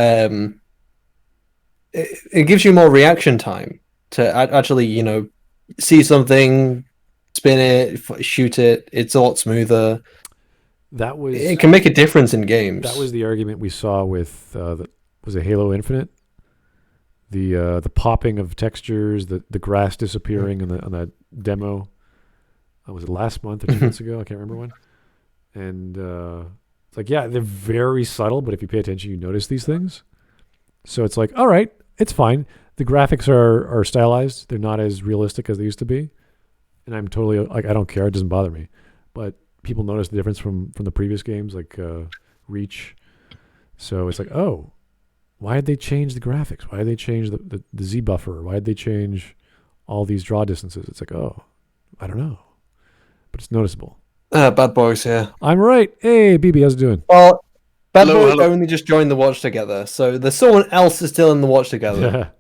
it gives you more reaction time to actually, see something, spin it, shoot it. It's a lot smoother. It can make a difference in games. That was the argument we saw with was it Halo Infinite? The popping of textures, the grass disappearing on the demo. Was it last month or 2 months ago? I can't remember when. And it's like, yeah, they're very subtle, but if you pay attention, you notice these things. So it's like, all right, it's fine. The graphics are stylized. They're not as realistic as they used to be. And I'm totally, like, I don't care. It doesn't bother me. But people notice the difference from the previous games, like Reach. So it's like, oh, why did they change the graphics? Why did they change the Z buffer? Why did they change all these draw distances? It's like, oh, I don't know. But it's noticeable. Bad Boys here. I'm right. Hey, BB, how's it doing? Well, Bad Boys only just joined the Watch Together, so there's someone else is still in the Watch Together.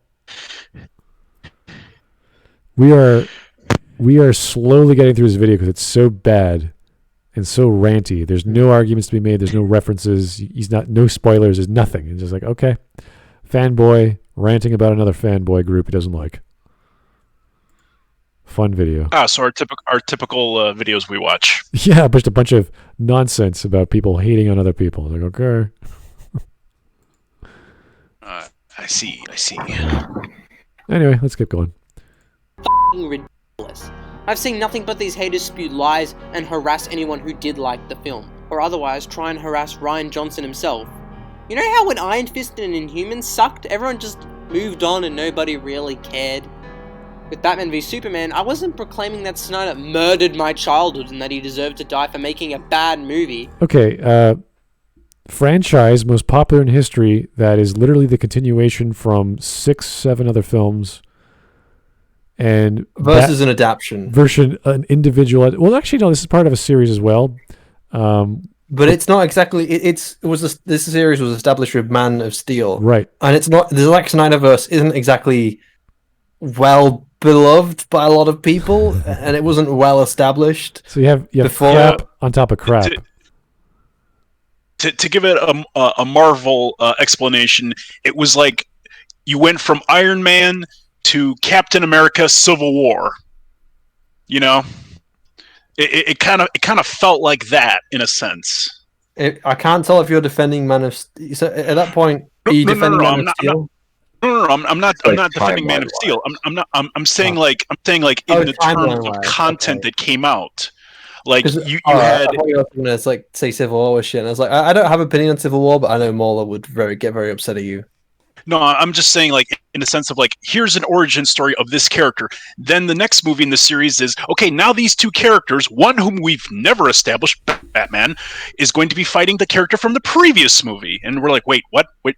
We are slowly getting through this video because it's so bad and so ranty. There's no arguments to be made. There's no references. No spoilers. There's nothing. It's just like, okay, fanboy ranting about another fanboy group he doesn't like. Fun video. So our typical videos we watch. Yeah, just a bunch of nonsense about people hating on other people. Like, okay. I see. Anyway, let's keep going. Ridiculous. I've seen nothing but these haters spew lies and harass anyone who did like the film, or otherwise try and harass Rian Johnson himself. You know how when Iron Fist and Inhumans sucked, everyone just moved on and nobody really cared? With Batman v Superman, I wasn't proclaiming that Snyder murdered my childhood and that he deserved to die for making a bad movie. Okay, franchise most popular in history that is literally the continuation from 6-7 other films, and versus an adaptation an individual. Well, actually, no, this is part of a series as well. But it's not exactly. This series was established with Man of Steel, right? And it's not. The Zack Snyderverse isn't exactly well beloved by a lot of people, and it wasn't well established. So you have crap on top of crap. To give it a Marvel explanation, it was like you went from Iron Man to Captain America: Civil War. You know, it kind of felt like that in a sense. I can't tell if you're defending Man of Steel. So at that point, are you defending Man of Steel? No, I'm not defending Man of Steel. I'm saying like in the terms of content that came out. Like you had. I thought you were going to say Civil War shit. And I was like, I don't have an opinion on Civil War, but I know Mauler would get very upset at you. No, I'm just saying, like, in a sense of, like, here's an origin story of this character. Then the next movie in the series is, okay, now these two characters, one whom we've never established, Batman, is going to be fighting the character from the previous movie. And we're like, wait, what? Wait,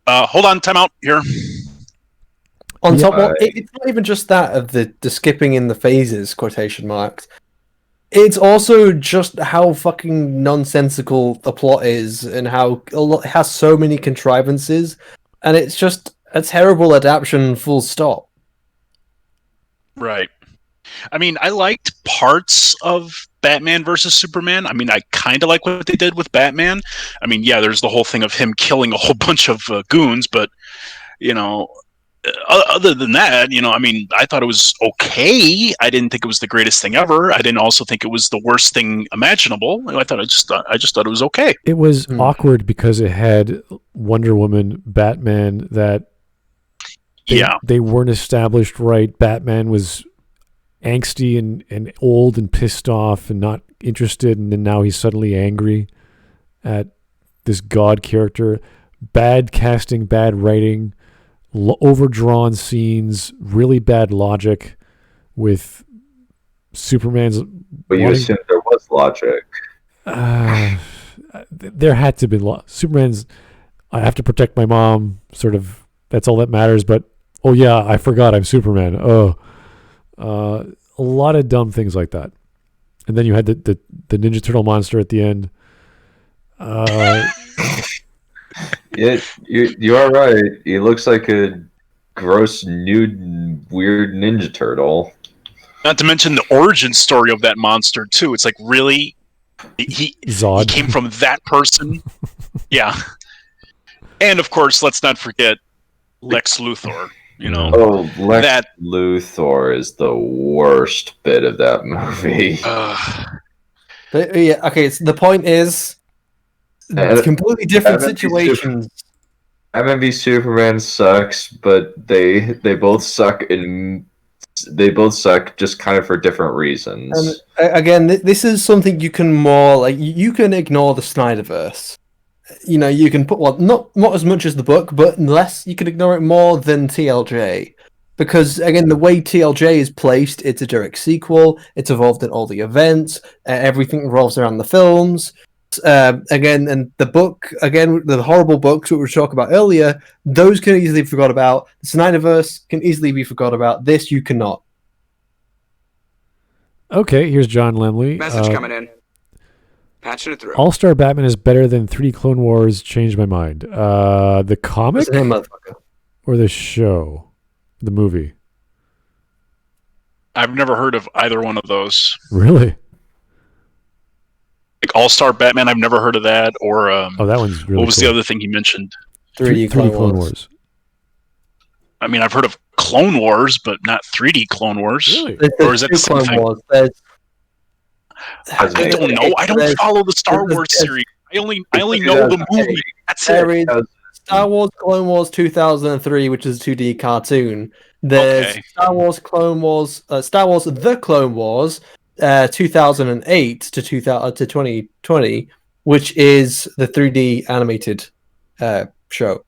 hold on, time out here. On top of it's not even just that of the skipping in the phases, quotation marks. It's also just how fucking nonsensical the plot is and how it has so many contrivances, and it's just a terrible adaptation, full stop. Right. I mean, I liked parts of Batman versus Superman. I mean, I kind of like what they did with Batman. I mean, yeah, there's the whole thing of him killing a whole bunch of goons, but, you know, other than that, you know, I mean, I thought it was okay. I didn't think it was the greatest thing ever. I didn't also think it was the worst thing imaginable. I just thought it was okay. It was awkward because it had Wonder Woman, Batman that they weren't established right. Batman was angsty and old and pissed off and not interested, and then now he's suddenly angry at this god character. Bad casting, bad writing, overdrawn scenes, really bad logic with Superman's. But you assumed there was logic. There had to be Superman's. I have to protect my mom. Sort of. That's all that matters. But oh yeah, I forgot I'm Superman. A lot of dumb things like that. And then you had the Ninja Turtle monster at the end. Yeah, you are right. He looks like a gross, nude, weird Ninja Turtle. Not to mention the origin story of that monster too. It's like, really, he came from that person. Yeah, and of course, let's not forget Lex Luthor. You know, Lex Luthor is the worst bit of that movie. But yeah, okay. So the point is, it's completely different situations. Batman v Superman sucks, but they both suck just kind of for different reasons. And again, this is something you can you can ignore the Snyderverse. You know, you can put not as much as the book, but less. You can ignore it more than TLJ, because again, the way TLJ is placed, it's a direct sequel. It's involved in all the events. Everything revolves around the films. Again, and the book, again, the horrible books that we were talking about earlier, those can easily be forgot about. The Snyderverse can easily be forgot about. This you cannot. Okay, here's John Lemley. Message coming in. Patching it through. All-Star Batman is better than 3D Clone Wars. Changed my mind. The comic or the show, the movie. I've never heard of either one of those. Really? Like All-Star Batman, I've never heard of that. Or that one's really. What was cool. the other thing he mentioned? 3D Clone Wars. I mean, I've heard of Clone Wars, but not 3D Clone Wars. Really? Or is that the same thing? I don't know. I don't follow the Star Wars series. I only know the movie. That's it. Star Wars Clone Wars 2003, which is a 2D cartoon. There's Star Wars The Clone Wars 2008 to 2020, which is the 3D animated show.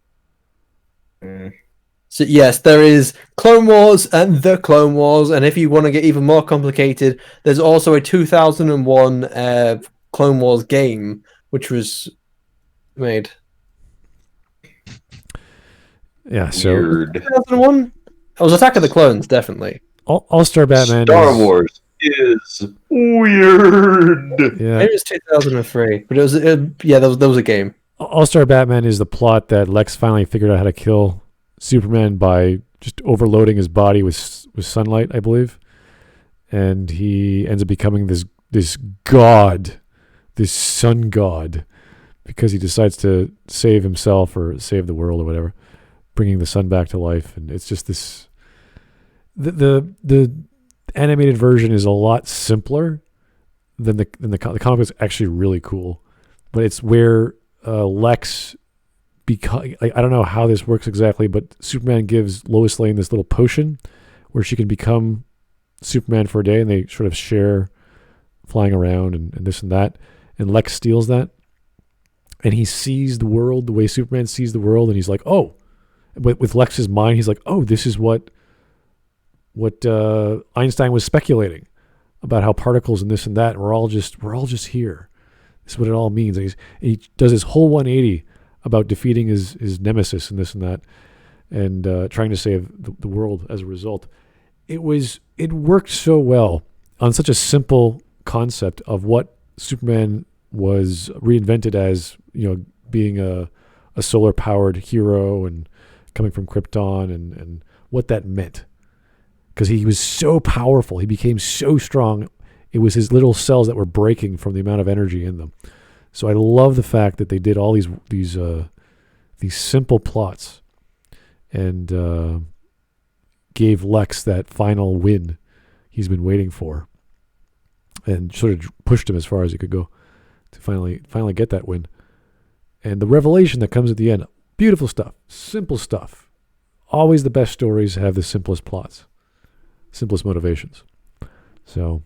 So yes, there is Clone Wars and The Clone Wars, and if you want to get even more complicated, there's also a 2001 Clone Wars game, which was made. Yeah, so Weird. 2001? It was Attack of the Clones, definitely. All-Star Batman. Star Wars is weird. Yeah, Maybe it was 2003, but it was there was a game. All-Star Batman is the plot that Lex finally figured out how to kill Superman by just overloading his body with sunlight, I believe, and he ends up becoming this god, this sun god, because he decides to save himself or save the world or whatever, bringing the sun back to life. And it's just this. The animated version is a lot simpler than the comic is actually really cool, but it's where Lex. Because I don't know how this works exactly, but Superman gives Lois Lane this little potion where she can become Superman for a day, and they sort of share flying around and this and that. And Lex steals that, and he sees the world the way Superman sees the world, and he's like, "Oh, with Lex's mind, he's like, oh, this is what Einstein was speculating about, how particles and this and that, and we're all just here. This is what it all means. And he does his whole 180 about defeating his nemesis and this and that, and trying to save the world as a result. It worked so well on such a simple concept of what Superman was reinvented as, being a solar powered hero and coming from Krypton, and what that meant. Because he was so powerful, he became so strong. It was his little cells that were breaking from the amount of energy in them. So I love the fact that they did all these simple plots, and gave Lex that final win he's been waiting for, and sort of pushed him as far as he could go to finally get that win. And the revelation that comes at the end, beautiful stuff, simple stuff. Always the best stories have the simplest plots, simplest motivations. So,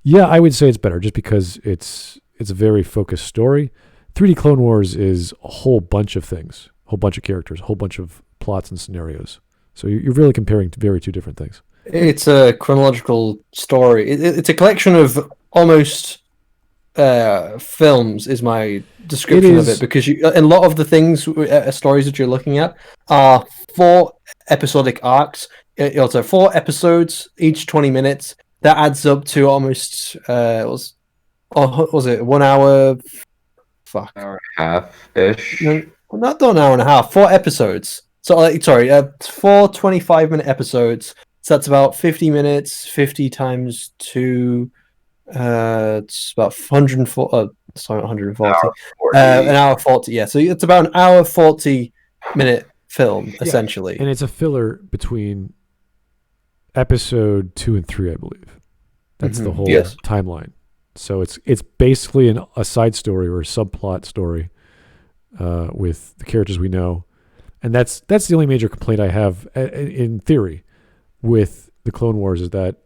yeah, I would say it's better just because it's a very focused story. 3D Clone Wars is a whole bunch of things, a whole bunch of characters, a whole bunch of plots and scenarios. So you're really comparing two different things. It's a chronological story. It's a collection of almost films, is my description of it, because a lot of the stories that you're looking at are 4 episodic arcs. Also 4 episodes, each 20 minutes. That adds up to almost was it 1 hour? Fuck. Hour and a half-ish. No, not an hour and a half. 4 episodes. So, 4 25-minute episodes. So that's about 50 minutes. 50 times 2. It's about 140. Sorry, 140. An hour 40. Yeah, so it's about an hour 40-minute film, essentially. And it's a filler between episode 2 and 3, I believe. That's the whole timeline. So it's basically a side story or a subplot story with the characters we know. And that's the only major complaint I have in theory with the Clone Wars, is that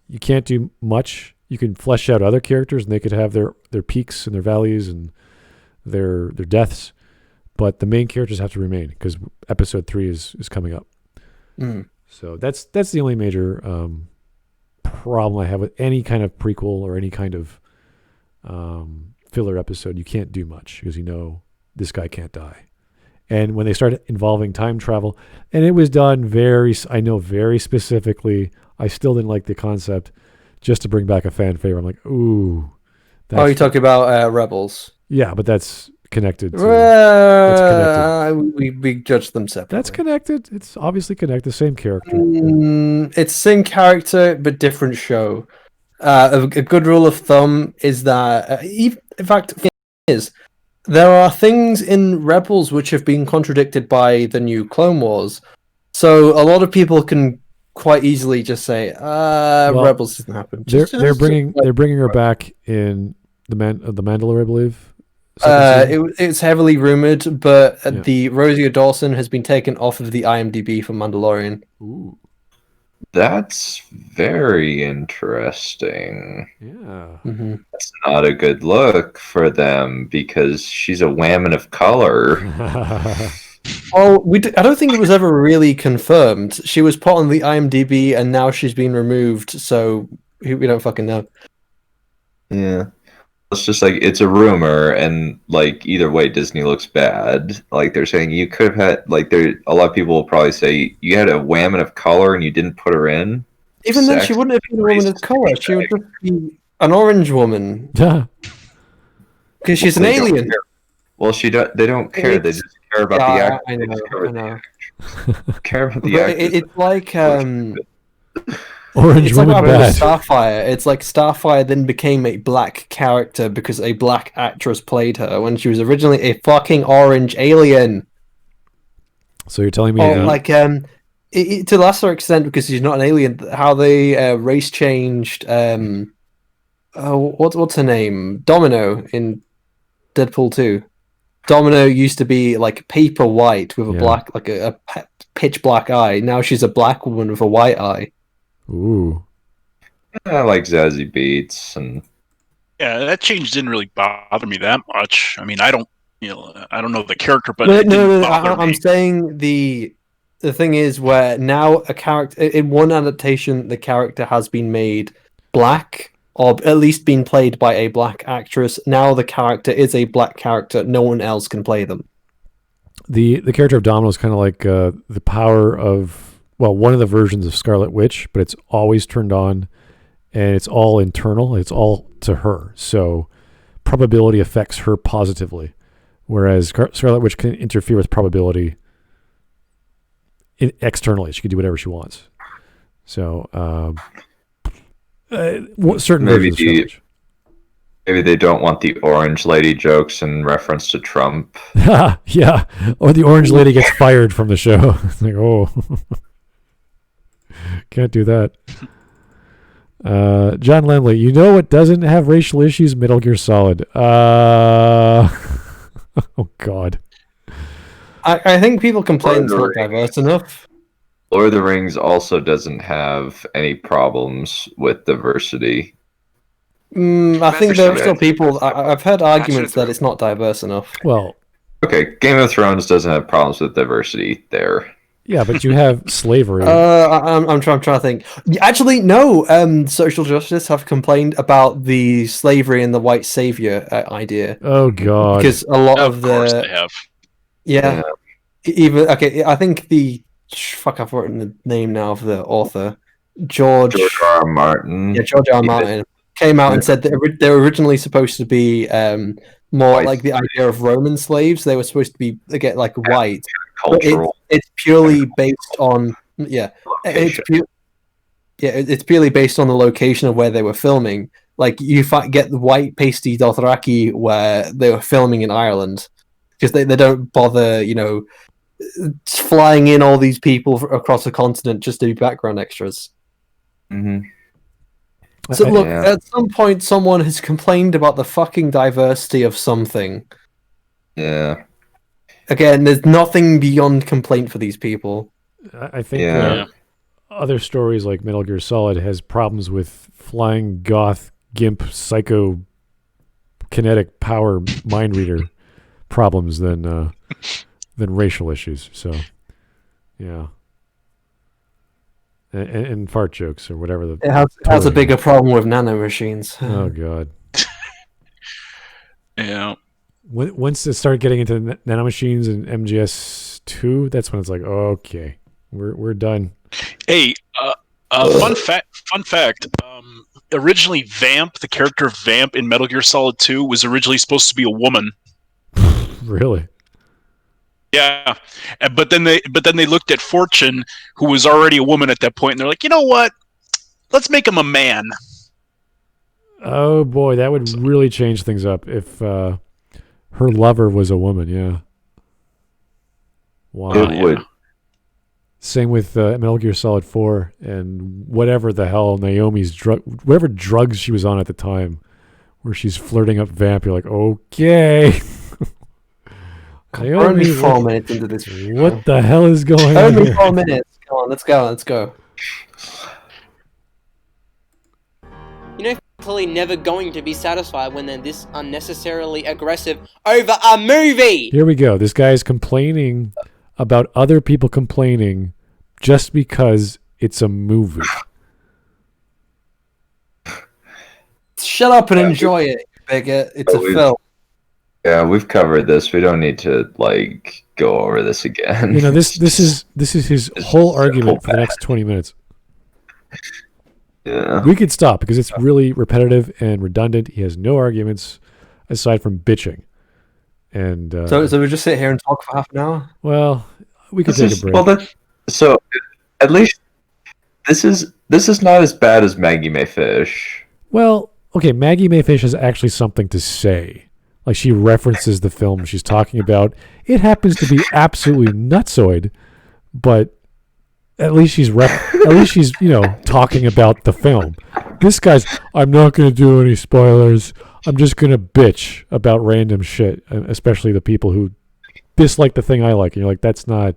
you can't do much. You can flesh out other characters and they could have their peaks and their valleys and their deaths, but the main characters have to remain because episode 3 is coming up. So that's the only major problem I have with any kind of prequel or any kind of filler episode. You can't do much because this guy can't die. And when they started involving time travel, and it was done very specifically, I still didn't like the concept, just to bring back a fan favorite. I'm like, ooh. You're talking about Rebels? Yeah, but that's connected. We judge them separately. That's connected. It's obviously connected. Same character. It's same character, but different show. A good rule of thumb is that, in fact, there are things in Rebels which have been contradicted by the new Clone Wars. So a lot of people can quite easily just say, Rebels doesn't happen. They're bringing her back in the Mandalore, I believe. It's heavily rumored, but the Rosario Dawson has been taken off of the IMDb for Mandalorian. Ooh. That's very interesting. Yeah. That's not a good look for them because she's a woman of color. I don't think it was ever really confirmed. She was put on the IMDb and now she's been removed, so we don't fucking know. Yeah. It's just like, it's a rumor, and like either way Disney looks bad. Like they're saying you could have had, like, a lot of people will probably say you had a woman of color and you didn't put her in. Even then she wouldn't have been a woman of color. She would just be an orange woman. Yeah. Because she's an alien. Well, they don't care. They just care about the actor. I know. Care about the actor. It's like Orange it's woman like bad. Starfire. It's like Starfire then became a black character because a black actress played her when she was originally a fucking orange alien. So you're telling me to a lesser extent because she's not an alien, how they race changed what's her name? Domino in Deadpool 2. Domino used to be like paper white with a black, like a pitch black eye. Now she's a black woman with a white eye. Ooh. I like Zazie Beetz, and that change didn't really bother me that much. I mean, I don't know the character, but no, I'm saying the the thing is where now a character in one adaptation, the character has been made black, or at least been played by a black actress. Now the character is a black character. No one else can play them. The character of Domino is kind of like the power of, well, one of the versions of Scarlet Witch, but it's always turned on, and it's all internal. It's all to her. So probability affects her positively, whereas Scarlet Witch can interfere with probability externally. She can do whatever she wants. So certain Maybe versions of Scarlet Witch. Maybe they don't want the orange lady jokes in reference to Trump. Yeah, or the orange lady gets fired from the show. It's like, oh, can't do that. John Lemley, you know what doesn't have racial issues? Metal Gear Solid. Oh God. I think people complain it's not diverse enough. Lord of the Rings also doesn't have any problems with diversity. I think there are still people. I've heard arguments that it's not diverse enough. Well, okay, Game of Thrones doesn't have problems with diversity there. Yeah, but you have slavery. I'm trying to think. Actually, no. Social justice have complained about the slavery and the white savior idea. Oh God! Because a lot of course the they have. Yeah. Even okay, I think I've forgotten the name now of the author. George R. R. Martin. Yeah, George R. R. Martin came out and said that they were originally supposed to be more like the idea of Roman slaves. They were supposed to be like white. Cultural. It's purely based on it's purely based on the location of where they were filming. Like you get the white pasty Dothraki where they were filming in Ireland. Because they don't bother, flying in all these people across the continent just to be background extras. Mm-hmm. So look, at some point, someone has complained about the fucking diversity of something. Yeah. Again, there's nothing beyond complaint for these people. I think other stories like Metal Gear Solid has problems with flying goth, gimp, psycho, kinetic power mind reader problems than racial issues. So, yeah, and fart jokes or whatever. It has a bigger problem with nanomachines. Oh God. Yeah. Once they start getting into nanomachines and MGS2, that's when it's like, okay, we're done. Hey, fun fact. Originally, Vamp, the character of Vamp in Metal Gear Solid 2, was originally supposed to be a woman. Really? Yeah, but then they looked at Fortune, who was already a woman at that point, and they're like, you know what? Let's make him a man. Oh boy, that would really change things up if her lover was a woman. Yeah. Wow. It would. Same with Metal Gear Solid 4 and whatever the hell Naomi's whatever drugs she was on at the time, where she's flirting up Vamp. You're like, okay. We're only 4 minutes into this. What the hell is going on? Only 4 minutes. Come on, let's go. Clearly never going to be satisfied when they're this unnecessarily aggressive over a movie. Here we go. This guy is complaining about other people complaining just because it's a movie. Shut up and enjoy it, bigot. It's a film. Yeah, we've covered this. We don't need to go over this again. This is his whole argument for the next 20 minutes. Yeah. We could stop because it's really repetitive and redundant. He has no arguments aside from bitching. And so we just sit here and talk for half an hour? Well, we could take a break. So at least this is not as bad as Maggie May Fish. Well, okay, Maggie May Fish has actually something to say. Like she references the film she's talking about. It happens to be absolutely nutsoid, but at least she's talking about the film. This guy's, I'm not going to do any spoilers. I'm just going to bitch about random shit, especially the people who dislike the thing I like. And you're like, that's not,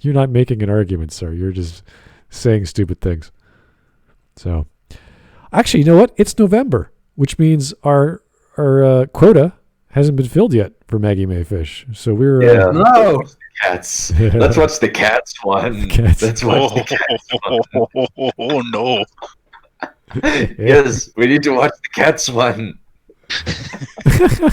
you're not making an argument, sir. You're just saying stupid things. So, actually, you know what? It's November, which means our quota hasn't been filled yet for Maggie May Fish. So we're no. Cats. Let's watch the Cats one. Cats. Let's watch the Cats one. Oh no! Yes, we need to watch the Cats one.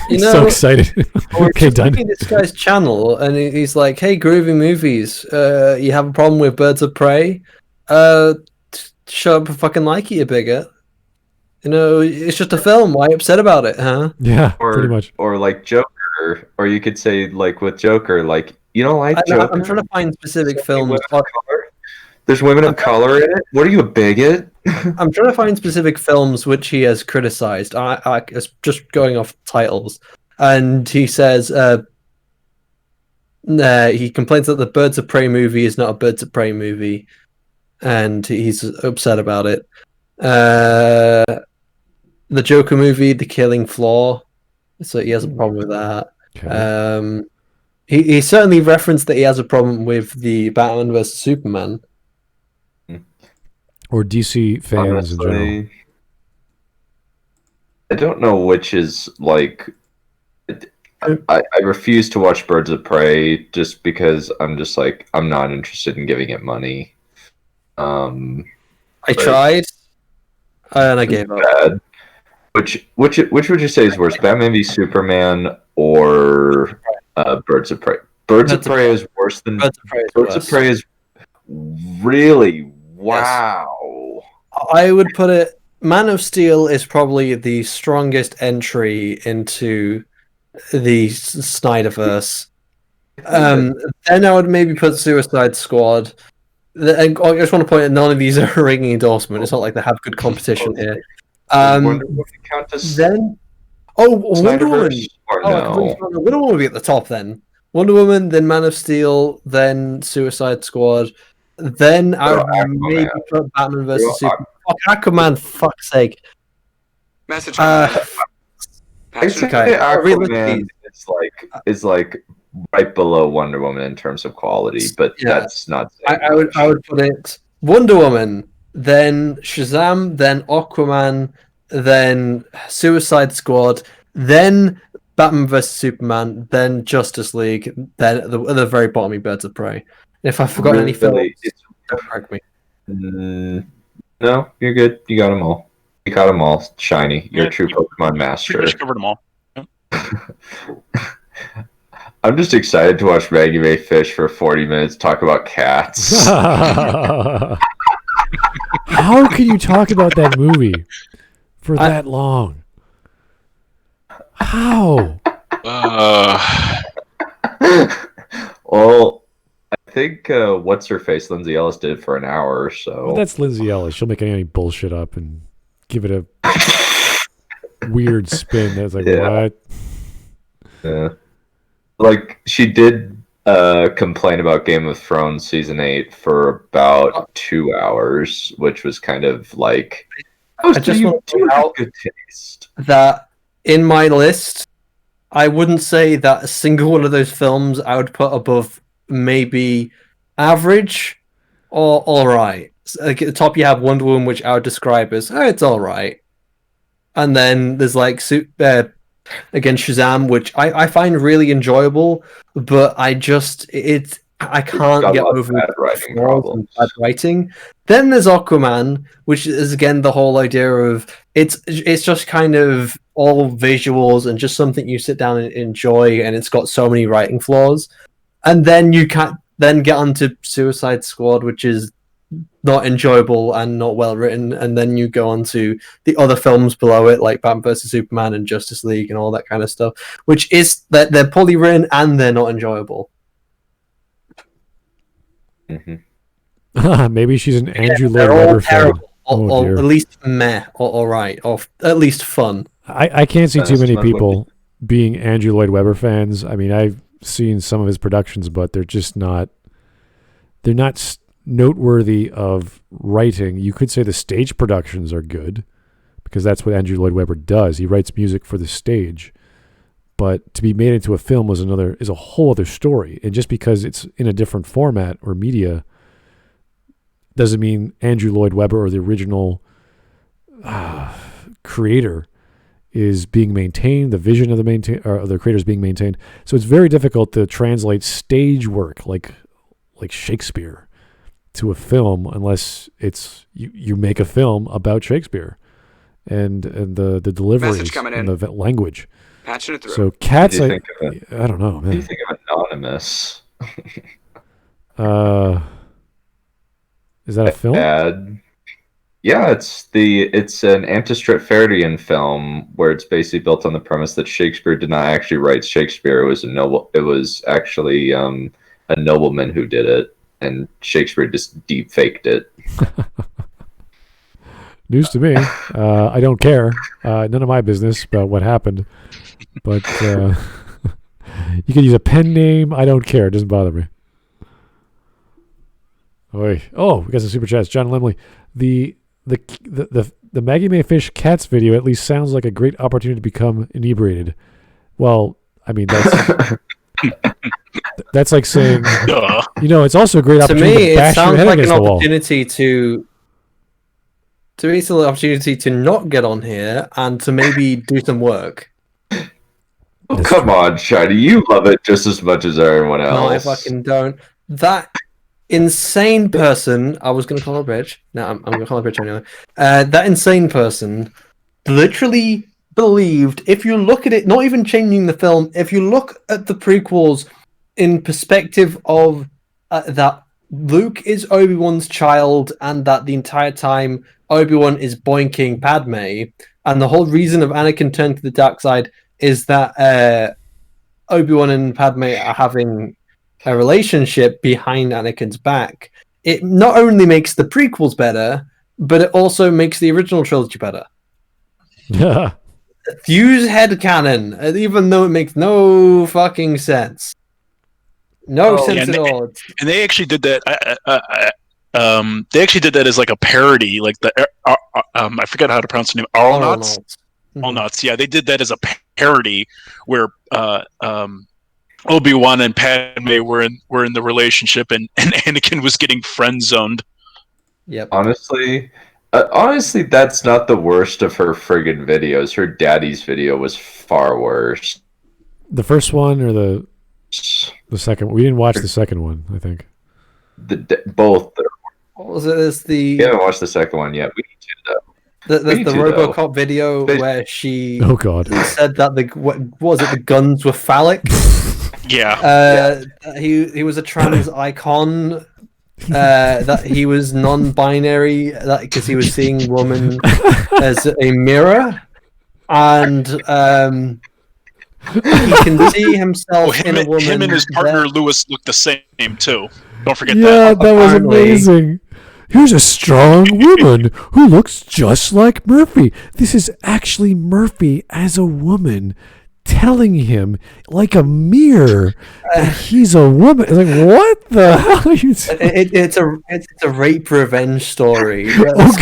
You So know, excited. Or Okay, just done. looking at this guy's channel, and he's like, "Hey, Groovy Movies, you have a problem with Birds of Prey? Shut up and fucking like it, you bigot. You know, it's just a film. Why are you upset about it, huh?" Yeah, pretty much. Or like Joker, or you could say like with Joker, like you don't like Joker. I'm trying to find specific There's films. women of color? There's women of color in it. What are you, a bigot? I'm trying to find specific films which he has criticized. I just going off titles, and he says he complains that the Birds of Prey movie is not a Birds of Prey movie, and he's upset about it. The Joker movie, The Killing Floor, so he has a problem with that. Okay. He certainly referenced that he has a problem with the Batman vs Superman. Or DC fans in general. Honestly, I don't know which is like. I refuse to watch Birds of Prey just because I'm just like I'm not interested in giving it money. I tried, and I gave up. Bad. Which would you say is worse, Batman v Superman or Birds of Prey? Birds of Prey is worse than Birds of Prey is Birds worse. of Prey is really wow. I would put it. Man of Steel is probably the strongest entry into the Snyderverse. Then I would maybe put Suicide Squad. I just want to point out none of these are a ringing endorsement. It's not like they have good competition here. Wonder Woman count as Then, Wonder Woman. Snyderverse or no? Wonder Woman would be at the top then. Wonder Woman, then Man of Steel, then Suicide Squad, then I would maybe put Batman vs Superman. Fuck Aquaman, fuck's sake. Message. I'd say Okay, Aquaman is like right below Wonder Woman in terms of quality, but Yeah. that's not. I would put it Wonder Woman, then Shazam, then Aquaman, then Suicide Squad, then Batman vs Superman, then Justice League, then at the very bottom of Birds of Prey. And if I forgot any films, don't correct me. No, you're good. You got them all. You got them all. Shiny. You're a true Pokemon master. Pretty much covered them all. I'm just excited to watch Maggie May Fish for 40 minutes talk about cats. How can you talk about that movie for that long? How? Well, I think what's her face, Lindsay Ellis, did it for an hour or so. Well, that's Lindsay Ellis. She'll make any bullshit up and give it a weird spin. That's like, what? Yeah. Like, she did complain about Game of Thrones Season 8 for about 2 hours, which was kind of like... I just want to point out good taste. that in my list, I wouldn't say that a single one of those films I would put above maybe average or alright. So, like, at the top you have Wonder Woman, which I would describe as, it's alright. And then there's like again Shazam, which I find really enjoyable, but I can't get over bad writing problems. bad writing. Then there's Aquaman, which is again the whole idea of it's just kind of all visuals and just something you sit down and enjoy, and it's got so many writing flaws. And then you can't then get onto Suicide Squad, which is not enjoyable and not well written, and then you go on to the other films below it, like Batman vs Superman and Justice League and all that kind of stuff, which is that they're poorly written and they're not enjoyable. Maybe she's an Andrew Lloyd They're all Webber fan. terrible, or dear. at least meh, or alright, or at least fun. I can't see too That's many not people being Andrew Lloyd Webber fans. I mean, I've seen some of his productions, but they're just not. They're not noteworthy of writing. You could say the stage productions are good because that's what Andrew Lloyd Webber does. He writes music for the stage, but to be made into a film is a whole other story. And just because it's in a different format or media doesn't mean Andrew Lloyd Webber or the original creator is being maintained, the vision of the creator is being maintained. So it's very difficult to translate stage work like Shakespeare to a film unless it's you make a film about Shakespeare and the delivery and the language. Patching it through. So Cats, I don't know, man. What do you think of Anonymous? Is that a film? Bad. Yeah, it's an Antistratefardian film where it's basically built on the premise that Shakespeare did not actually write Shakespeare. It was actually a nobleman who did it, and Shakespeare just deep faked it. News to me. I don't care. None of my business about what happened. But you can use a pen name. I don't care. It doesn't bother me. Oh, we got some super chats. John Limley. The Maggie May Fish Cats video at least sounds like a great opportunity to become inebriated. Well, I mean that's like saying, it's also a great opportunity to bash your head against the wall. To me, it's an opportunity to not get on here and to maybe do some work. Oh, come on, Shiny. You love it just as much as everyone else. No, I fucking don't. That insane person, I was going to call her a bitch. No, I'm going to call her a bitch anyway. That insane person literally believed, if you look at it, not even changing the film, if you look at the prequels in perspective of that Luke is Obi-Wan's child and that the entire time Obi-Wan is boinking Padme, and the whole reason of Anakin turning to the dark side is that Obi-Wan and Padme are having a relationship behind Anakin's back. It not only makes the prequels better, but it also makes the original trilogy better. Yeah. Use headcanon, even though it makes no fucking sense. No sense at all. And they actually did that. They actually did that as like a parody, like I forgot how to pronounce the name. Arlnauts. Arlnauts. Yeah, they did that as a parody where Obi-Wan and Padme were in the relationship, and Anakin was getting friend zoned. Yep. Honestly, that's not the worst of her friggin' videos. Her daddy's video was far worse. The first one or the second? We didn't watch the second one, I think. Both. What was it? We haven't watched the second one yet. We need to, though. The RoboCop video where she said that the guns were phallic. Yeah. He was a trans icon. That he was non-binary, because he was seeing woman as a mirror, and he can see himself in a woman. Him and his partner Lewis look the same too. Don't forget that. Yeah, that was amazing. Here's a strong woman who looks just like Murphy. This is actually Murphy as a woman telling him like a mirror that he's a woman. It's like, what the hell are you saying? It's a rape revenge story. Oh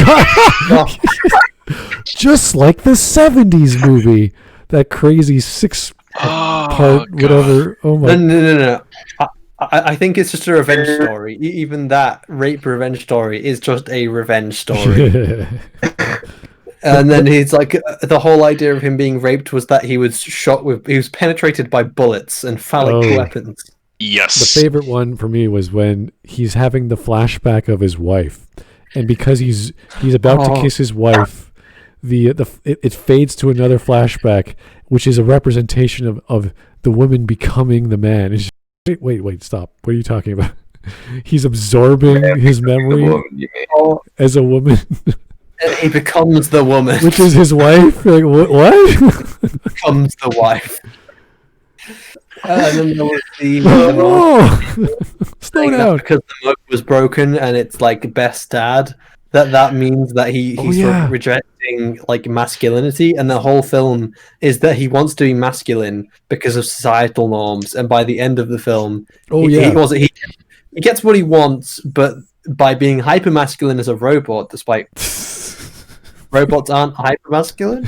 god. Just like the 70s movie. That crazy 6-part whatever. Oh my. No. I think it's just a revenge story. Even that rape revenge story is just a revenge story. And then he's like, the whole idea of him being raped was that he was penetrated by bullets and phallic weapons. Yes. The favorite one for me was when he's having the flashback of his wife, and because he's about to kiss his wife, it fades to another flashback, which is a representation of the woman becoming the man. It's just, wait, stop. What are you talking about? He's absorbing his memory as a woman. He becomes the woman. Which is his wife? Like, what? Becomes the wife. And then there was slow down. Because the mug was broken and it's like best dad, that means that he's rejecting like masculinity, and the whole film is that he wants to be masculine because of societal norms, and by the end of the film he gets what he wants, but by being hyper masculine as a robot, despite robots aren't hyper masculine.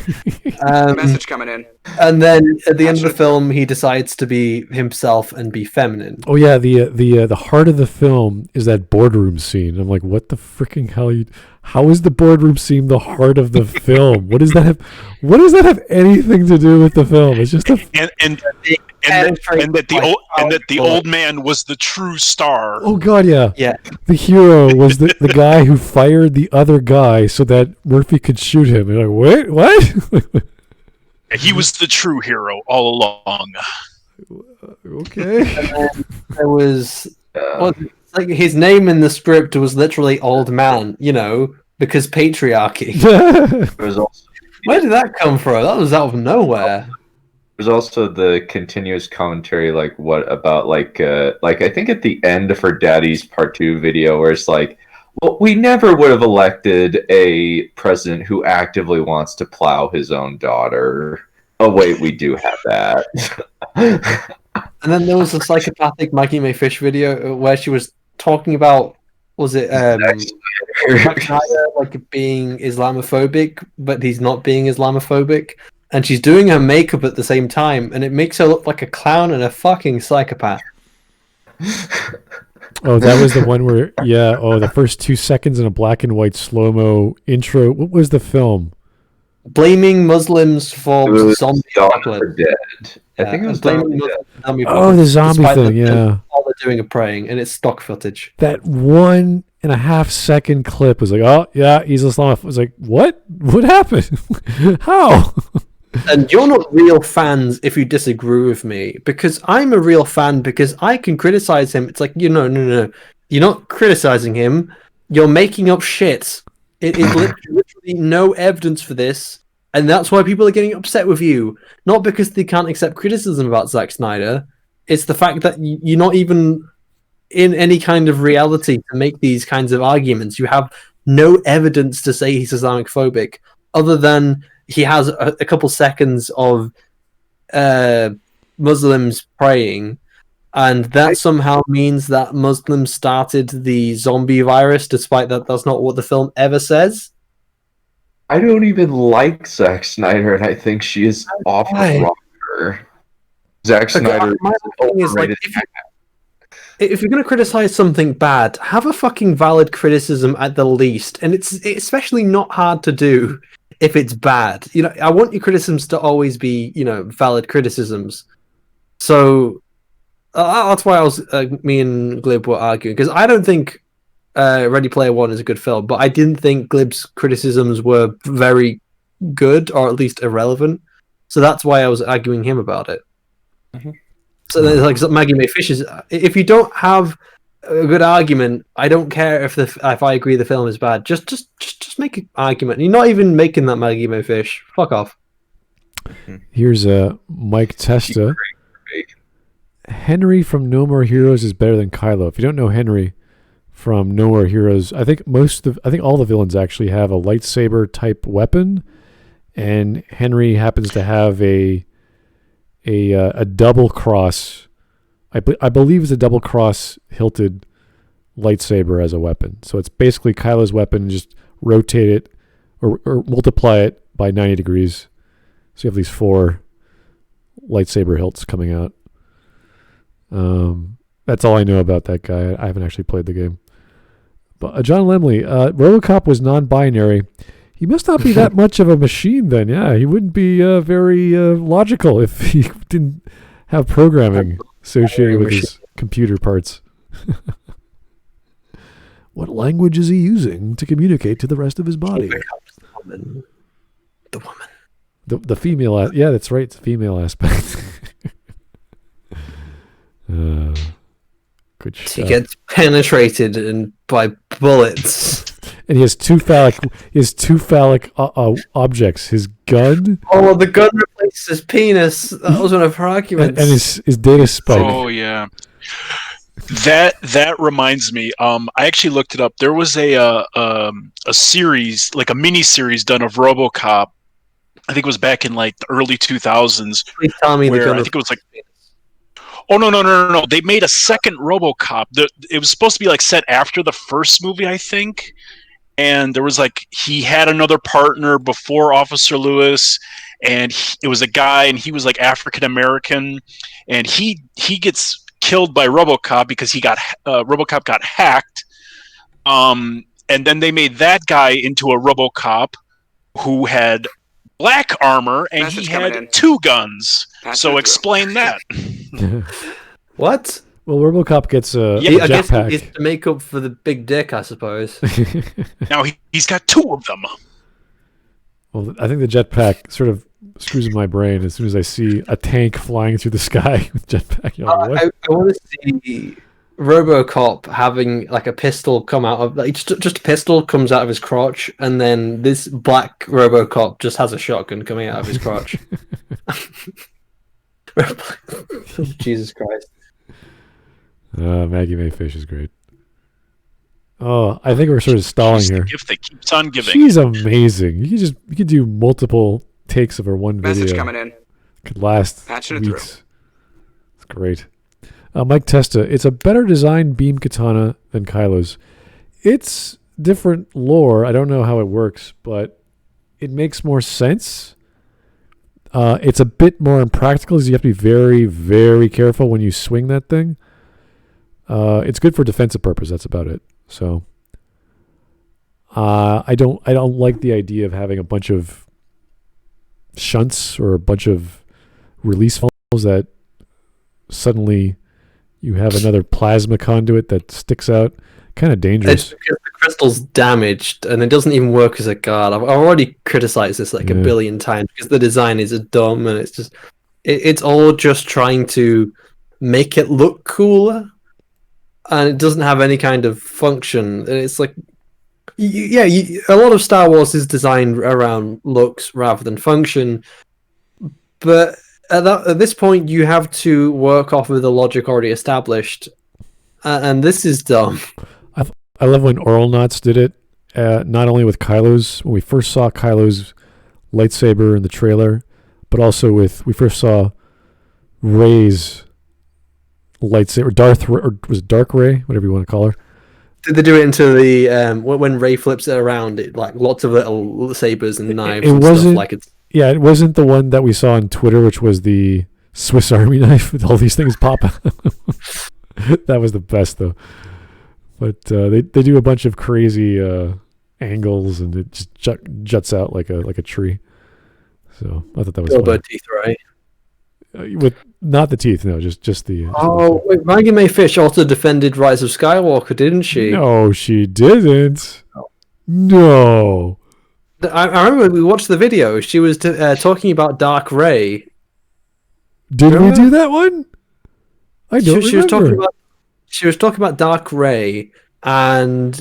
Message coming in. And then at the end of the film, he decides to be himself and be feminine. Oh yeah, the heart of the film is that boardroom scene. I'm like, what the freaking hell? How is the boardroom scene the heart of the film? What does that have? What does that have anything to do with the film? It's just a and that the old man was the true star. Oh god, yeah. Yeah. The hero was the guy who fired the other guy so that Murphy could shoot him. And like, wait, what? He was the true hero all along. Okay. And then there was like his name in the script was literally old man, because patriarchy. There's also, Where did that come from? That was out of nowhere. there's also the continuous commentary, like what about I think at the end of her Daddy's Part 2 video, where it's like, well, we never would have elected a president who actively wants to plow his own daughter. Oh wait, we do have that. And then there was a psychopathic Maggie May Fish video where she was talking about, was it Zack Snyder, like being Islamophobic, but he's not being Islamophobic, and she's doing her makeup at the same time, and it makes her look like a clown and a fucking psychopath. Oh, that was the one where, yeah. Oh, the first 2 seconds in a black and white slow mo intro. What was the film? Blaming Muslims for It was zombie Dawn of apocalypse. the Dead. I think it was blaming Dawn of the Muslims for zombie Oh, apocalypse, the zombie despite thing. them Yeah. all they're doing are praying, and it's stock footage. That 1.5 second clip was like, oh yeah, he's Islamophobic. I was like, what? What happened? How? And you're not real fans if you disagree with me, because I'm a real fan because I can criticize him. It's like, no. You're not criticizing him. You're making up shit. It is literally no evidence for this, and that's why people are getting upset with you. Not because they can't accept criticism about Zack Snyder. It's the fact that you're not even in any kind of reality to make these kinds of arguments. You have no evidence to say he's Islamophobic, other than he has a couple seconds of Muslims praying, and that somehow means that Muslims started the zombie virus, despite that that's not what the film ever says. I don't even like Zack Snyder, and I think she is awful rocker. Zack Snyder My thing is, like, if you're going to criticize something bad, have a fucking valid criticism at the least, and it's especially not hard to do if it's bad. I want your criticisms to always be, valid criticisms. So that's why me and Glib were arguing, because I don't think Ready Player One is a good film, but I didn't think Glib's criticisms were very good, or at least irrelevant. So that's why I was arguing him about it. Mm-hmm. So like Maggie May Fish is, if you don't have a good argument, I don't care if I agree the film is bad. Just make an argument. You're not even making that Maggie May Fish. Fuck off. Here's Mike Testa. Henry from No More Heroes is better than Kylo. If you don't know Henry from No More Heroes, I think all the villains actually have a lightsaber type weapon, and Henry happens to have a double cross. I believe it's a double cross hilted lightsaber as a weapon. So it's basically Kylo's weapon, just rotate it or multiply it by 90 degrees. So you have these 4 lightsaber hilts coming out. That's all I know about that guy. I haven't actually played the game. But John Lemley, RoboCop was non-binary. He must not be that much of a machine then. Yeah, he wouldn't be very logical if he didn't have programming associated with his computer parts. What language is he using to communicate to the rest of his body? The woman. The female. Yeah, that's right. It's the female aspect. Good stuff. He gets penetrated by bullets. And he has two phallic objects. His gun. Oh, the gun replaces his penis. That was one of her arguments. And his data spike. Oh yeah. That reminds me. I actually looked it up. There was a series, like a mini series done of RoboCop. I think it was back in like the early 2000s. Please tell me where I think it was like. Oh no! They made a second RoboCop. It was supposed to be like set after the first movie, I think. and there was like he had another partner before Officer Lewis, and it was a guy, and he was like African American, and he gets killed by RoboCop because RoboCop got hacked, and then they made that guy into a RoboCop who had black armor and he had 2 guns. So explain that. What? Well, RoboCop gets a I guess jetpack. it's to make up for the big dick, I suppose. Now he's got 2 of them. Well, I think the jetpack sort of screws in my brain as soon as I see a tank flying through the sky with jetpack. You know, I want to see RoboCop having like a pistol come out of like just a pistol comes out of his crotch, and then this black RoboCop just has a shotgun coming out of his crotch. Jesus Christ! Maggie Mae Fish is great. Oh, I think we're sort of stalling She's here. The gift that keeps on giving. She's amazing. You can do multiple takes of her one video. Message coming in. Could last Patching it weeks. through. It's great. Mike Testa, it's a better designed beam katana than Kylo's. It's different lore. I don't know how it works, but it makes more sense. It's a bit more impractical because you have to be very, very careful when you swing that thing. It's good for defensive purpose. That's about it. So I don't like the idea of having a bunch of shunts or a bunch of release valves that suddenly you have another plasma conduit that sticks out. Kind of dangerous. It's because the crystal's damaged and it doesn't even work as a guard. I've already criticized this like a billion times because the design is dumb and it's just it's all just trying to make it look cooler, and it doesn't have any kind of function. And it's like, a lot of Star Wars is designed around looks rather than function, but at this point, you have to work off of the logic already established, and this is dumb. I love when Oral Knots did it, not only with Kylo's, when we first saw Kylo's lightsaber in the trailer, but also we first saw Rey's lightsaber, or was it Dark Rey, whatever you want to call her. Did they do it into the when Rey flips it around? It like lots of little sabers and knives. And stuff like it's. Yeah, it wasn't the one that we saw on Twitter, which was the Swiss Army knife with all these things pop out. That was the best, though. But they do a bunch of crazy angles, and it just juts out like a tree. So I thought that was Bilbo teeth, right? With not the teeth, no, just the. Wait, Maggie Mae Fish also defended Rise of Skywalker, didn't she? No, she didn't. No. I remember we watched the video. She was talking about Dark Rey. Did we do that one? I don't remember. She was talking about Dark Rey, and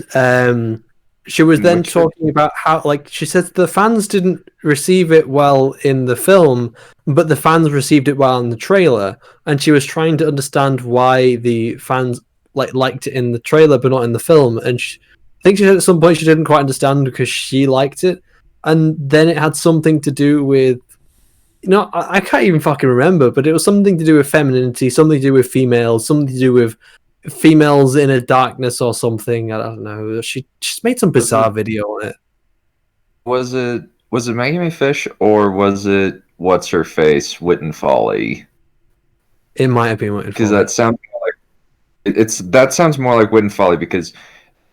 she was then talking about how, like, she said the fans didn't receive it well in the film, but the fans received it well in the trailer, and she was trying to understand why the fans liked it in the trailer but not in the film, and I think she said at some point she didn't quite understand because she liked it, and then it had something to do with, I can't even fucking remember, but it was something to do with femininity, something to do with females, something to do with females in a darkness or something. I don't know. She's made some bizarre video on it. Was it Maggie Mae Fish, or was it what's her face, Witten Folly? It might have been Witten Folly. Because that sounds like that sounds more like Witten Folly, because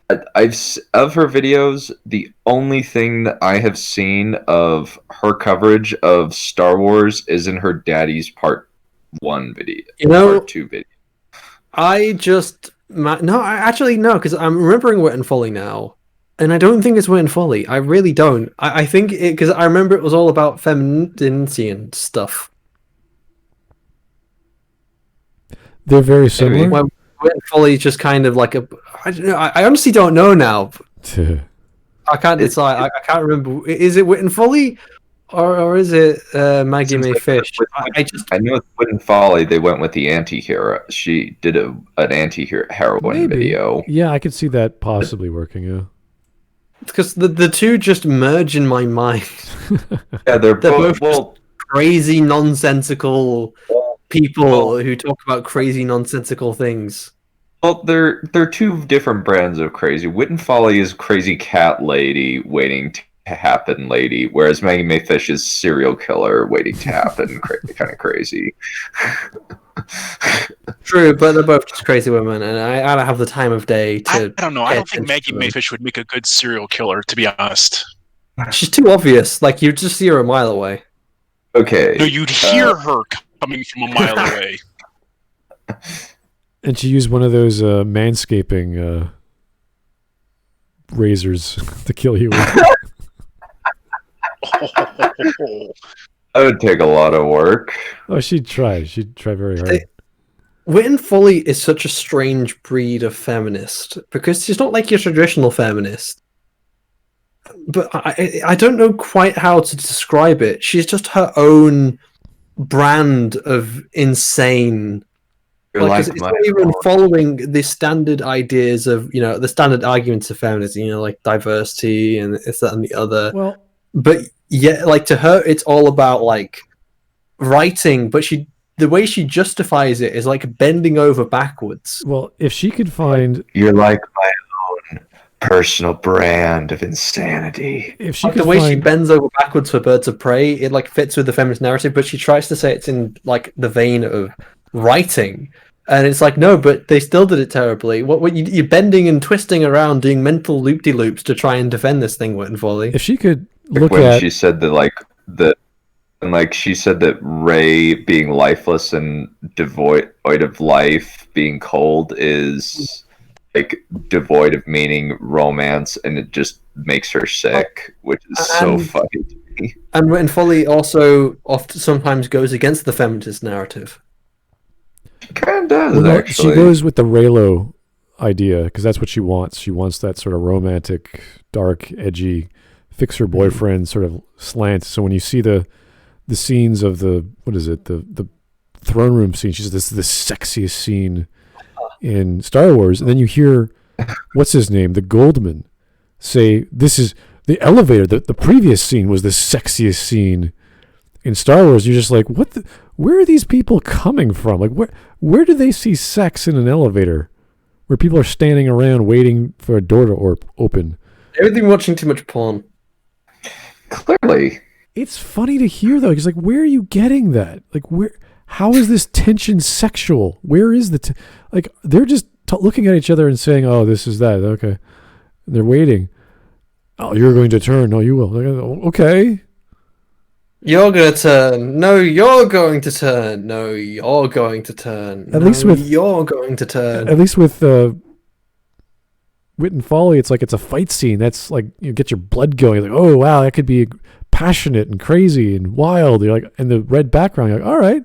of her videos, the only thing that I have seen of her coverage of Star Wars is in her daddy's Part 1 video, Part 2 video. No, because I'm remembering Witten Folly now, and I don't think it's Witten Folly. I really don't. I think it, because I remember it was all about femininity and stuff. They're very similar. Well, Witten Folly is just kind of like I honestly don't know now. I can't decide. I can't remember. Is it Witten Folly? Or is it Maggie Mae Fish? I know it's Witten Folly. They went with the anti-hero. She did an anti-heroine video. Yeah, I could see that possibly working, yeah. Because the two just merge in my mind. Yeah, they're both crazy, nonsensical people who talk about crazy, nonsensical things. Well, they're two different brands of crazy. Wit and Folly is crazy cat lady waiting to happen lady, whereas Maggie Mayfish is serial killer waiting to happen kind of crazy. True, but they're both just crazy women, and I don't have the time of day to. I don't know. I don't think Maggie Mayfish would make a good serial killer, to be honest. She's too obvious. Like, you just see her a mile away. Okay. No, you'd hear her coming from a mile away. And she used one of those manscaping razors to kill you with. That would take a lot of work. Oh, she'd try. She'd try very hard. Wit and Folly is such a strange breed of feminist because she's not like your traditional feminist. But I don't know quite how to describe it. She's just her own brand of insane. Like, it's not even following the standard ideas of, the standard arguments of feminism, like diversity and this, that, and the other. Well, but yeah, like, to her, it's all about like writing, but the way she justifies it is like bending over backwards. Well, if she could find, you're like my own personal brand of insanity. If she like, the way she bends over backwards for Birds of Prey, it like fits with the feminist narrative, but she tries to say it's in like the vein of writing, and it's like, no, but they still did it terribly. What you're bending and twisting around, doing mental loop-de-loops to try and defend this thing, Wit and Folly. If she could look when she said that she said that Ray being lifeless and devoid of life, being cold, is like devoid of meaning, romance, and it just makes her sick, which is so funny to me. And Wit and Folly also sometimes goes against the feminist narrative. Kind of does, actually. She goes with the Raylo idea because that's what she wants. She wants that sort of romantic, dark, edgy, fixer boyfriend sort of slant. So when you see the scenes of the throne room scene, she says this is the sexiest scene in Star Wars, and then you hear what's his name, the Goldman, say this is the elevator. The previous scene was the sexiest scene in Star Wars. You're just like, where are these people coming from? Like, where do they see sex in an elevator where people are standing around waiting for a door to open? Everything watching too much porn. Clearly. It's funny to hear, though, because, like, where are you getting that? Like, how is this tension sexual? Where is like, they're just looking at each other and saying, oh, this is that. Okay. And they're waiting. Oh, you're going to turn. No, you will. Like, okay. You're going to turn. No, you're going to turn. No, you're going to turn. You're going to turn. At least with Wit and Folly, it's like it's a fight scene. That's like, you get your blood going. You're like, oh, wow, that could be passionate and crazy and wild. You're like, and the red background, you're like, all right,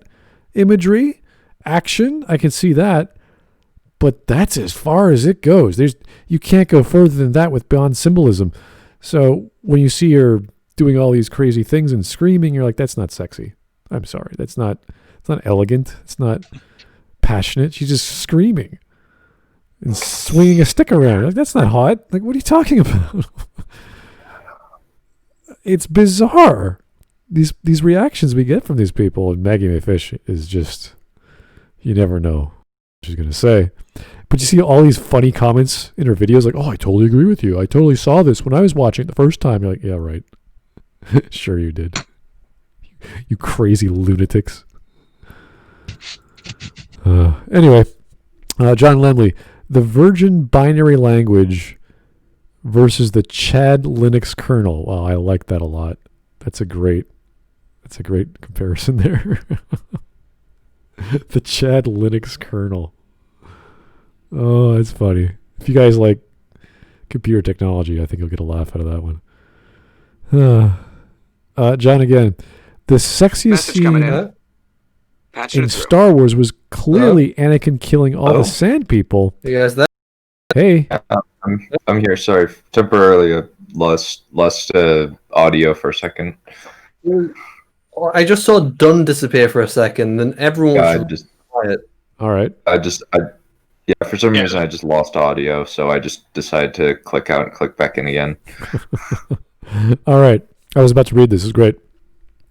imagery, action, I can see that. But that's as far as it goes. You can't go further than that with beyond symbolism. So when you see her doing all these crazy things and screaming, you're like, that's not sexy. I'm sorry. It's not elegant. It's not passionate. She's just screaming and swinging a stick around. Like, that's not hot. Like, what are you talking about? It's bizarre. These reactions we get from these people, and Maggie Mayfish is just, you never know what she's going to say. But you see all these funny comments in her videos, like, oh, I totally agree with you. I totally saw this when I was watching it the first time. You're like, yeah, right. Sure you did. You crazy lunatics. Anyway, John Lemley, the Virgin Binary Language versus the Chad Linux kernel. Wow, I like that a lot. That's a great comparison there. The Chad Linux kernel. Oh, that's funny. If you guys like computer technology, I think you'll get a laugh out of that one. John, again, the sexiest scene in Star Wars was clearly Anakin killing all the sand people. You guys there? Hey. I'm here. Sorry, temporarily lost audio for a second. I just saw Dunn disappear for a second, and everyone was just quiet. All right. For some reason I just lost audio, so I just decided to click out and click back in again. All right. I was about to read this. This is great.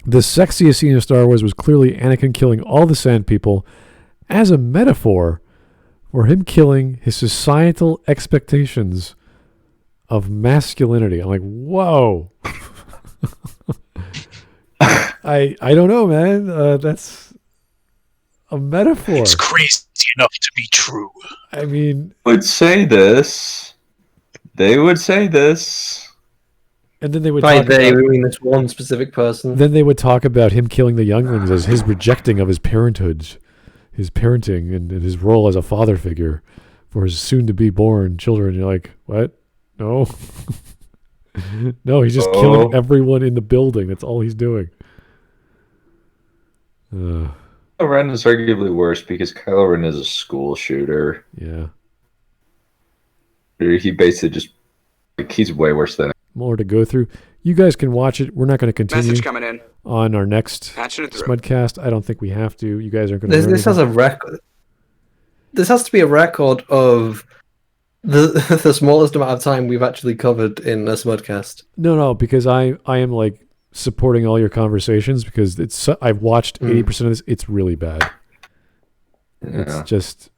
The sexiest scene in Star Wars was clearly Anakin killing all the sand people as a metaphor or him killing his societal expectations of masculinity. I'm like, whoa. I don't know, man. That's a metaphor. It's crazy enough to be true. I mean, Would say this. They would say this. and then they would By talk they, about, we mean this one specific person. then they would talk about him killing the younglings as his rejecting of his parenthood, his parenting, and his role as a father figure for his soon-to-be born children. You're like, what? No. No, he's just killing everyone in the building. That's all he's doing. Kylo Ren is arguably worse because Kylo Ren is a school shooter. Yeah. He basically just, like, he's way worse than More to go through. You guys can watch it. We're not going to continue Message coming in. on our next Patching it through. Smudcast. I don't think we have to. You guys aren't going to. This has a record. This has to be a record of the smallest amount of time we've actually covered in a Smudcast. No, because I am like supporting all your conversations because I've watched 80% of this. It's really bad. It's just,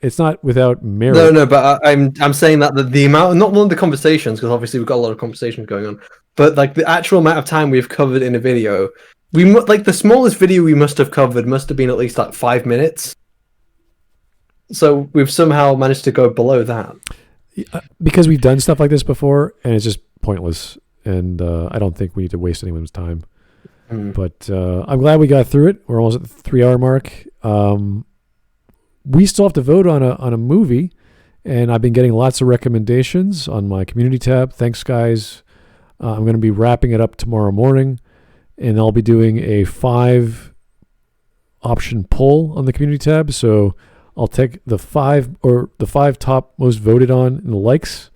it's not without merit. No, but I'm saying that the amount, not one of the conversations, because obviously we've got a lot of conversations going on, but like the actual amount of time we've covered in a video, like the smallest video we must have covered must have been at least like 5 minutes. So we've somehow managed to go below that. Because we've done stuff like this before, and it's just pointless. And I don't think we need to waste anyone's time. But I'm glad we got through it. We're almost at the 3-hour mark. We still have to vote on a movie, and I've been getting lots of recommendations on my community tab. Thanks, guys. I'm going to be wrapping it up tomorrow morning, and I'll be doing a 5-option poll on the community tab. So I'll take the 5 top most voted on in the likes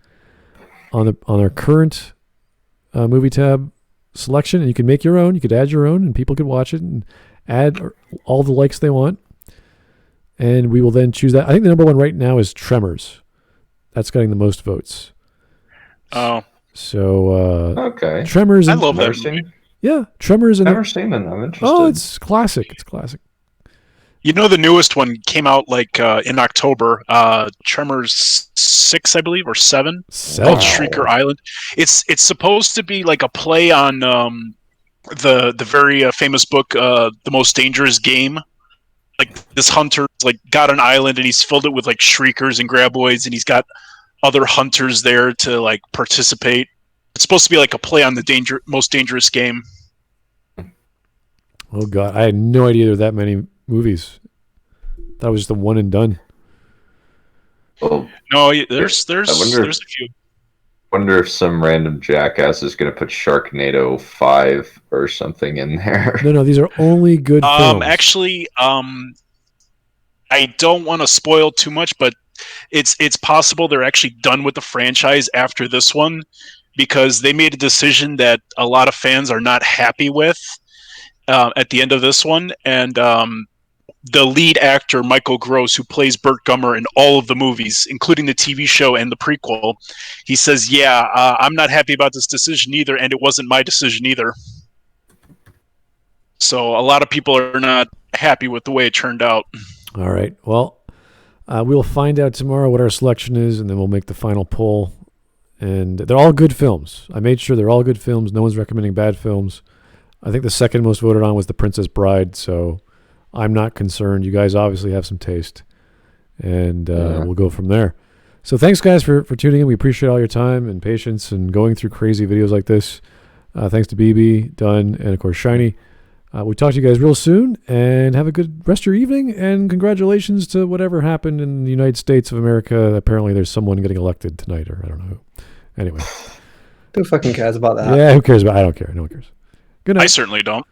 on our current movie tab selection, and you can make your own. You could add your own, and people could watch it and add all the likes they want. And we will then choose that. I think the number one right now is Tremors. That's getting the most votes. Oh. So okay. Tremors. I love that movie. Yeah, Tremors. Never seen it. I'm interested. Oh, it's classic. It's classic. You know, the newest one came out like in October. Tremors 6, I believe, or 7. Called Shrieker Island. It's supposed to be like a play on the very famous book, The Most Dangerous Game. Like this hunter like got an island and he's filled it with like shriekers and graboids, and he's got other hunters there to like participate. It's supposed to be like a play on the Most Dangerous Game. Oh God, I had no idea there were that many movies. That was the one and done. Oh no, there's a few. Wonder if some random jackass is going to put Sharknado 5 or something in there. No, these are only good films. Actually, I don't want to spoil too much, but it's possible they're actually done with the franchise after this one, because they made a decision that a lot of fans are not happy with at the end of this one, and the lead actor, Michael Gross, who plays Burt Gummer in all of the movies, including the TV show and the prequel, he says, I'm not happy about this decision either, and it wasn't my decision either. So a lot of people are not happy with the way it turned out. All right. Well, we'll find out tomorrow what our selection is, and then we'll make the final poll. And they're all good films. I made sure they're all good films. No one's recommending bad films. I think the second most voted on was The Princess Bride, so I'm not concerned. You guys obviously have some taste, and we'll go from there. So thanks, guys, for tuning in. We appreciate all your time and patience and going through crazy videos like this. Thanks to BB, Dunn, and, of course, Shiny. We'll talk to you guys real soon, and have a good rest of your evening, and congratulations to whatever happened in the United States of America. Apparently there's someone getting elected tonight, or I don't know who. Anyway. Who fucking cares about that? Yeah, who cares about it? I don't care. No one cares. Good night. I certainly don't.